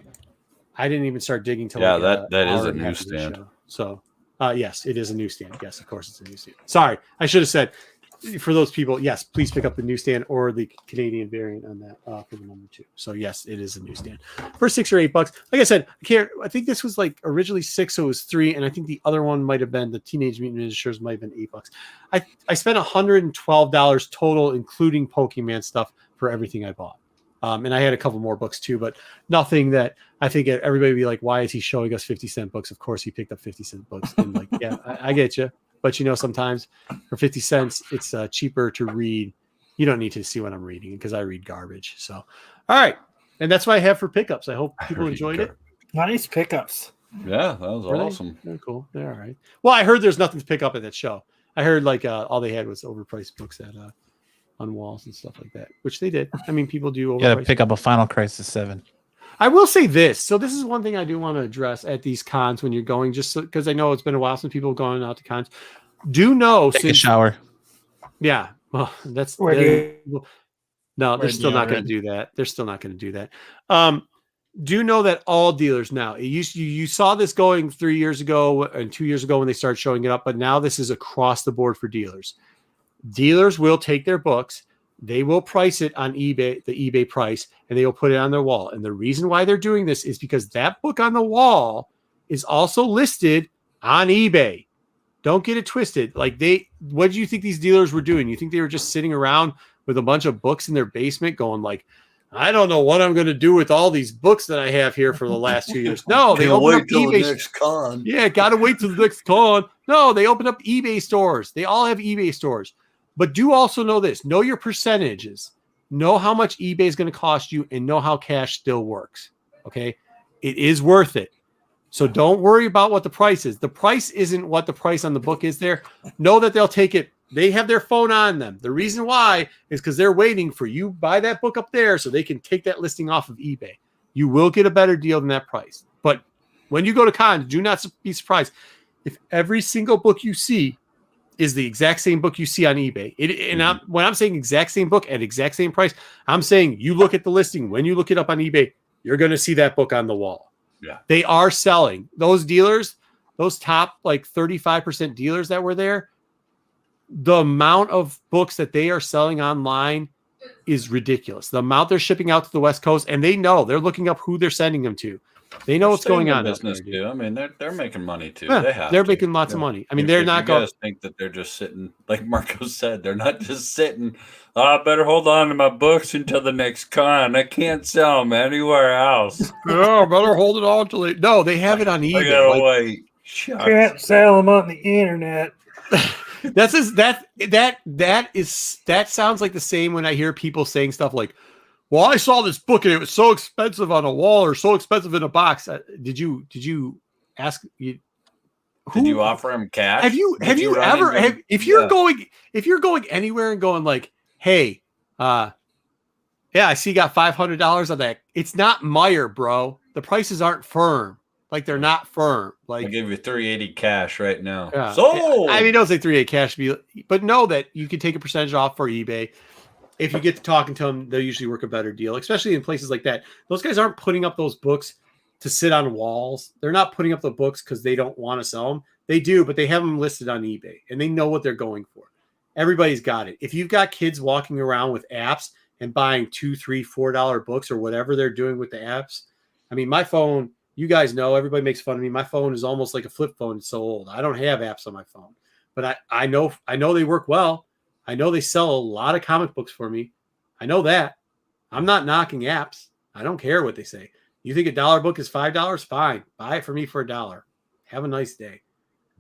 is a newsstand. So, yes, it is a newsstand. Yes, of course, it's a newsstand. Sorry, I should have said for those people, yes, please pick up the newsstand or the Canadian variant on that for the number 2. So yes, it is a newsstand for $6 or $8. Like I said, I think this was like originally 6, so it was 3, and I think the other one might have been the Teenage Mutant Ninja Turtles might have been $8. I spent $112 total, including Pokemon stuff, for everything I bought. And I had a couple more books too, but nothing that I think everybody would be like, why is he showing us 50-cent books? Of course, he picked up 50-cent books. And like, yeah, I get you. But sometimes for 50 cents, it's cheaper to read. You don't need to see what I'm reading because I read garbage. So, all right. And that's what I have for pickups. I hope people enjoyed it. Nice pickups. Yeah, that was awesome. They're cool. They're all right. Well, I heard there's nothing to pick up at that show. I heard like all they had was overpriced books at on walls and stuff like that, which they did. I mean, people do overpriced. You gotta pick up a Final Crisis 7. I will say this. So this is one thing I do want to address at these cons when you're going, just because I know it's been a while since people have gone out to cons. Do know Take a shower. Yeah, well, that's Where do no, they're still not going to do that. They're still not going to do that. Do know that all dealers now. You saw this going 3 years ago and 2 years ago when they started showing it up, but now this is across the board for dealers. Dealers will take their books. They will price it on eBay, the eBay price, and they will put it on their wall. And the reason why they're doing this is because that book on the wall is also listed on eBay. Don't get it twisted. Like what do you think these dealers were doing? You think they were just sitting around with a bunch of books in their basement going like, I don't know what I'm going to do with all these books that I have here for the last 2 years. No, they open up eBay. The next con. Yeah, got to wait till the next con. No, they open up eBay stores. They all have eBay stores. But do also know this. Know your percentages. Know how much eBay is going to cost you and know how cash still works. Okay? It is worth it. So don't worry about what the price is. The price isn't what the price on the book is there. Know that they'll take it. They have their phone on them. The reason why is because they're waiting for you buy that book up there so they can take that listing off of eBay. You will get a better deal than that price. But when you go to cons, do not be surprised if every single book you see is the exact same book you see on eBay. When I'm saying exact same book at exact same price, I'm saying you look at the listing. When you look it up on eBay, you're going to see that book on the wall. Yeah. They are selling. Those dealers, those top like 35% dealers that were there, the amount of books that they are selling online is ridiculous. The amount they're shipping out to the West Coast, and they know they're looking up who they're sending them to. They know what's going on. Business too. I mean, they're making money too. Yeah, they're making lots of money. I mean, they're not going. You guys think that they're just sitting, like Marco said, they're not just sitting. Oh, I better hold on to my books until the next con. I can't sell them anywhere else. No, better hold it on till No, they have it on eBay. I gotta wait. Shucks. Can't sell them on the internet. That sounds like the same when I hear people saying stuff like, well, I saw this book and it was so expensive on a wall or so expensive in a box. Did you ask? Did you offer him cash? Have you ever? If you're going anywhere and going like, hey, yeah, I see you got $500 on that. It's not Meyer, bro. The prices aren't firm. Like they're not firm. Like I'll give you $380 cash right now. Yeah. So I mean, don't say $380 cash, but know that you can take a percentage off for eBay. If you get to talking to them, they'll usually work a better deal, especially in places like that. Those guys aren't putting up those books to sit on walls. They're not putting up the books because they don't want to sell them. They do, but they have them listed on eBay, and they know what they're going for. Everybody's got it. If you've got kids walking around with apps and buying $2, $3, $4 books or whatever they're doing with the apps, I mean, my phone, you guys know, everybody makes fun of me. My phone is almost like a flip phone. It's so old. I don't have apps on my phone, but I know they work well. I know they sell a lot of comic books for me. I know that. I'm not knocking apps. I don't care what they say. You think $1 book is $5? Fine. Buy it for me for $1. Have a nice day.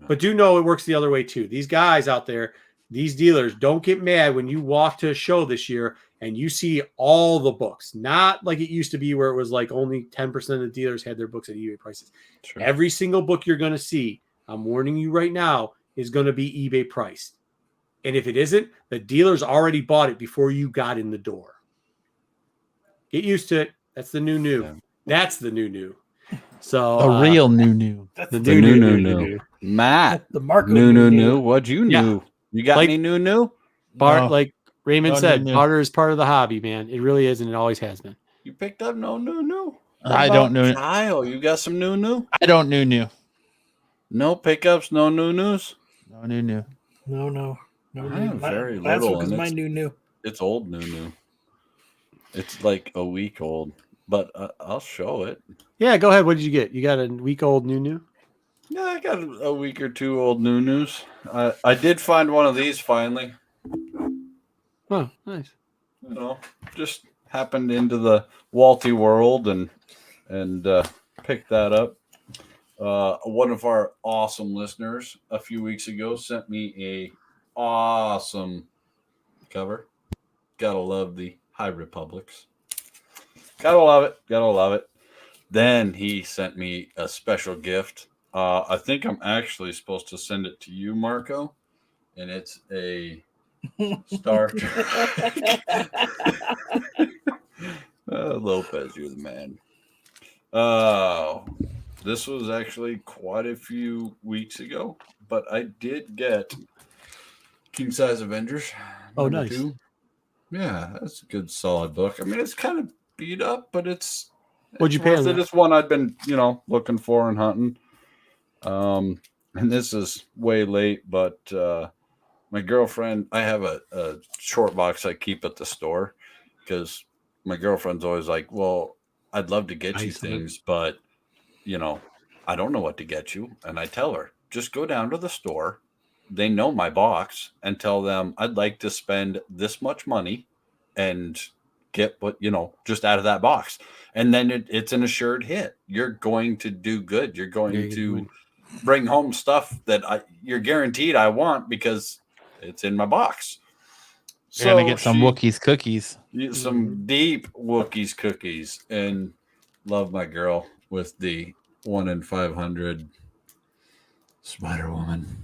But do know it works the other way too. These guys out there, these dealers, don't get mad when you walk to a show this year and you see all the books. Not like it used to be where it was like only 10% of the dealers had their books at eBay prices. Sure. Every single book you're going to see, I'm warning you right now, is going to be eBay priced. And if it isn't, the dealer's already bought it before you got in the door. Get used to it. That's the new. Yeah. That's the new. So the real new. That's the new. Matt, the Marco new. What'd you yeah. new? You got like, any new? Bart, no. like Raymond said, new. barter is part of the hobby, man. It really is, and it always has been. You picked up no new. I don't know. Kyle, you got some new? I don't new. No pickups, no new news. No new. No. No, I have very that's little, because and my new. it's old new. It's like a week old, but I'll show it. Yeah, go ahead. What did you get? You got a week old new? Yeah, I got a week or two old news. I did find one of these finally. Oh, nice. You know, just happened into the Walty world and picked that up. One of our awesome listeners a few weeks ago sent me a awesome cover. Gotta love the High Republics. Gotta love it. Gotta love it. Then he sent me a special gift. I think I'm actually supposed to send it to you, Marco, and it's a Star Trek. Lopez, you're the man. This was actually quite a few weeks ago, but I did get King Size Avengers. Oh, nice. 2. Yeah, that's a good solid book. I mean, it's kind of beat up, but it's What'd you pay on that? It's one I've been, looking for and hunting. And this is way late, but my girlfriend, I have a short box I keep at the store because my girlfriend's always like, well, I'd love to get you things, but I don't know what to get you. And I tell her, just go down to the store. They know my box and tell them I'd like to spend this much money and get what, just out of that box. And then it's an assured hit. You're going to do good. You're going to bring home stuff that you're guaranteed I want because it's in my box. You're going to get some Wookiees cookies. Some deep Wookiees cookies. And love my girl with the 1 in 500 Spider-Woman.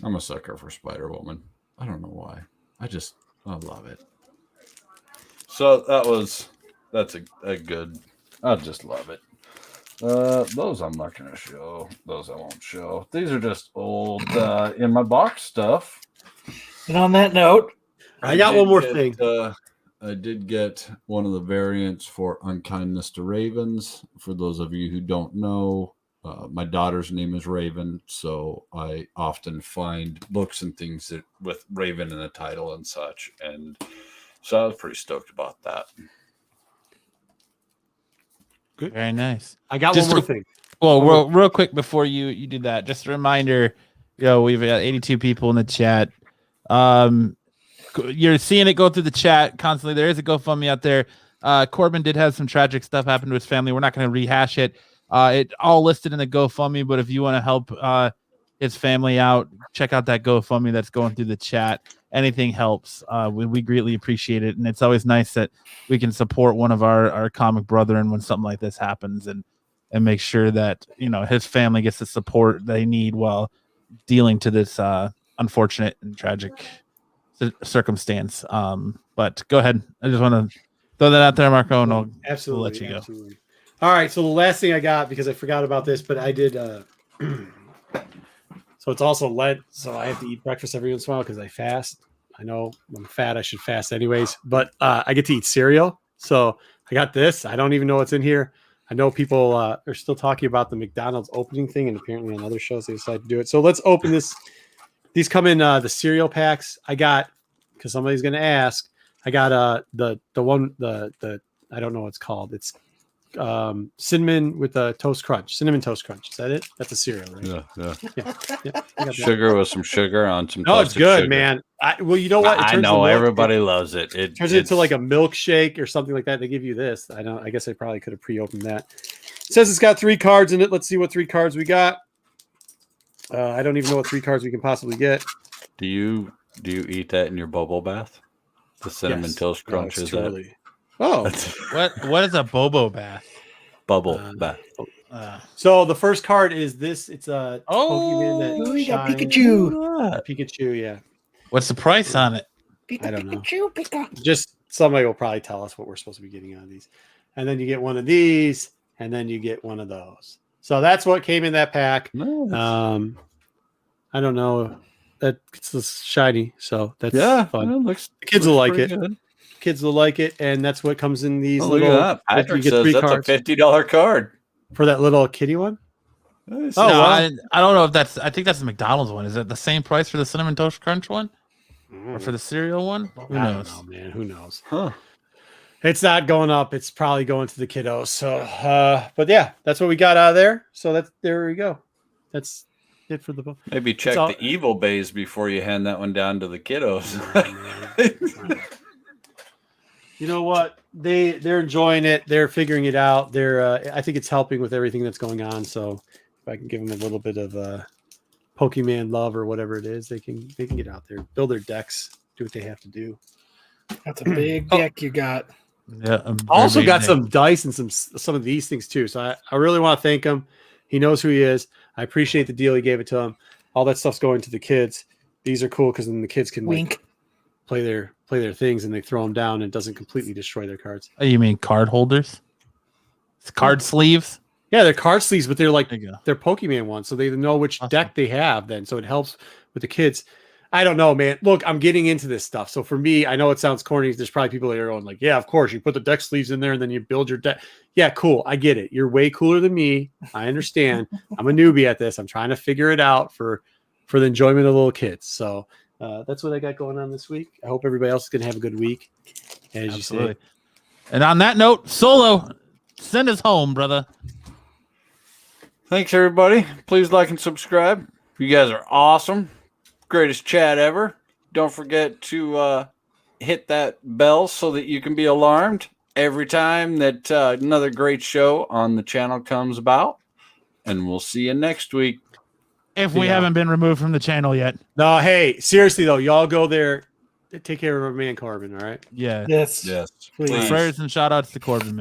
I'm a sucker for Spider-Woman. I don't know why. I love it. So that's a good, I just love it. Those I'm not going to show. Those I won't show. These are just old in my box stuff. And on that note, I got one more thing. I did get one of the variants for Unkindness to Ravens. For those of you who don't know, my daughter's name is Raven, so I often find books and things with Raven in the title and such. And so I was pretty stoked about that. Good. Very nice. I got Just one more thing. Well, real quick before you do that, just a reminder, we've got 82 people in the chat. You're seeing it go through the chat constantly. There is a GoFundMe out there. Corban did have some tragic stuff happen to his family. We're not going to rehash it. It all listed in the GoFundMe, but if you want to help his family out, check out that GoFundMe that's going through the chat. Anything helps. We greatly appreciate it. And it's always nice that we can support one of our comic brethren when something like this happens and make sure that, his family gets the support they need while dealing to this unfortunate and tragic circumstance. But go ahead. I just want to throw that out there, Marco, and I'll let you go. Absolutely. All right. So the last thing I got, because I forgot about this, but I did. So it's also Lent, so I have to eat breakfast every once in a while because I fast. I know I'm fat. I should fast anyways, but I get to eat cereal. So I got this. I don't even know what's in here. I know people are still talking about the McDonald's opening thing, and apparently on other shows they decided to do it. So let's open this. These come in the cereal packs. I got, because somebody's going to ask, I got the one, the I don't know what it's called. It's cinnamon with a toast crunch. Cinnamon toast crunch. Is that it? That's a cereal, right? Yeah. Sugar with some sugar on some. No, it's good, sugar. man. Well, you know what? I know everybody loves it. It turns into like a milkshake or something like that. They give you this. I guess I probably could have pre-opened that. It says it's got 3 cards in it. Let's see what 3 cards we got. I don't even know what 3 cards we can possibly get. Do you eat that in your bubble bath? The cinnamon toast crunch is that? Early. Oh, what is a Bobo bath? Bubble bath. So the first card is this. It's a Pokemon that we got shines. Pikachu. Pikachu, yeah. What's the price on it? I don't know. Just somebody will probably tell us what we're supposed to be getting out of these. And then you get one of these, and then you get one of those. So that's what came in that pack. Nice. I don't know. It's shiny, so that's fun. It looks, the kids will like it. Good. Kids will like it, and that's what comes in these little. little. Look at that. Patrick you get says 3 that's cards a $50 card for that little kitty one. I don't know if that's. I think that's the McDonald's one. Is it the same price for the cinnamon toast crunch one? Or for the cereal one? Who I knows? don't know, man. Who knows? Huh. It's not going up. It's probably going to the kiddos. So, but yeah, that's what we got out of there. So there we go. That's it for the book. Maybe check all- the evil bays before you hand that one down to the kiddos. You know what? They're enjoying it. They're figuring it out. I think it's helping with everything that's going on. So if I can give them a little bit of Pokemon love or whatever it is, they can get out there, build their decks, do what they have to do. That's a big deck you got. Yeah. Also got some dice and some of these things too. So I really want to thank him. He knows who he is. I appreciate the deal he gave it to him. All that stuff's going to the kids. These are cool because then the kids can Wink. play their things and they throw them down and it doesn't completely destroy their cards. Oh, you mean card holders? It's card sleeves? Yeah, they're card sleeves, but they're like There you go. they're Pokemon ones, so they know which Awesome. deck they have then. So it helps with the kids. I don't know, man. Look, I'm getting into this stuff. So for me, I know it sounds corny. There's probably people that are going like, yeah, of course, you put the deck sleeves in there and then you build your deck. Yeah, cool. I get it. You're way cooler than me. I understand. I'm a newbie at this. I'm trying to figure it out for the enjoyment of little kids. So that's what I got going on this week. I hope everybody else is going to have a good week. As Absolutely. you say. And on that note, Solo, send us home, brother. Thanks, everybody. Please like and subscribe. You guys are awesome. Greatest chat ever. Don't forget to hit that bell so that you can be alarmed every time that another great show on the channel comes about. And we'll see you next week. If we Yeah. haven't been removed from the channel yet. No, hey, seriously though, y'all go there. Take care of our man Corban, all right? Yeah. Yes. Yes. Please. Prayers and shout outs to Corban.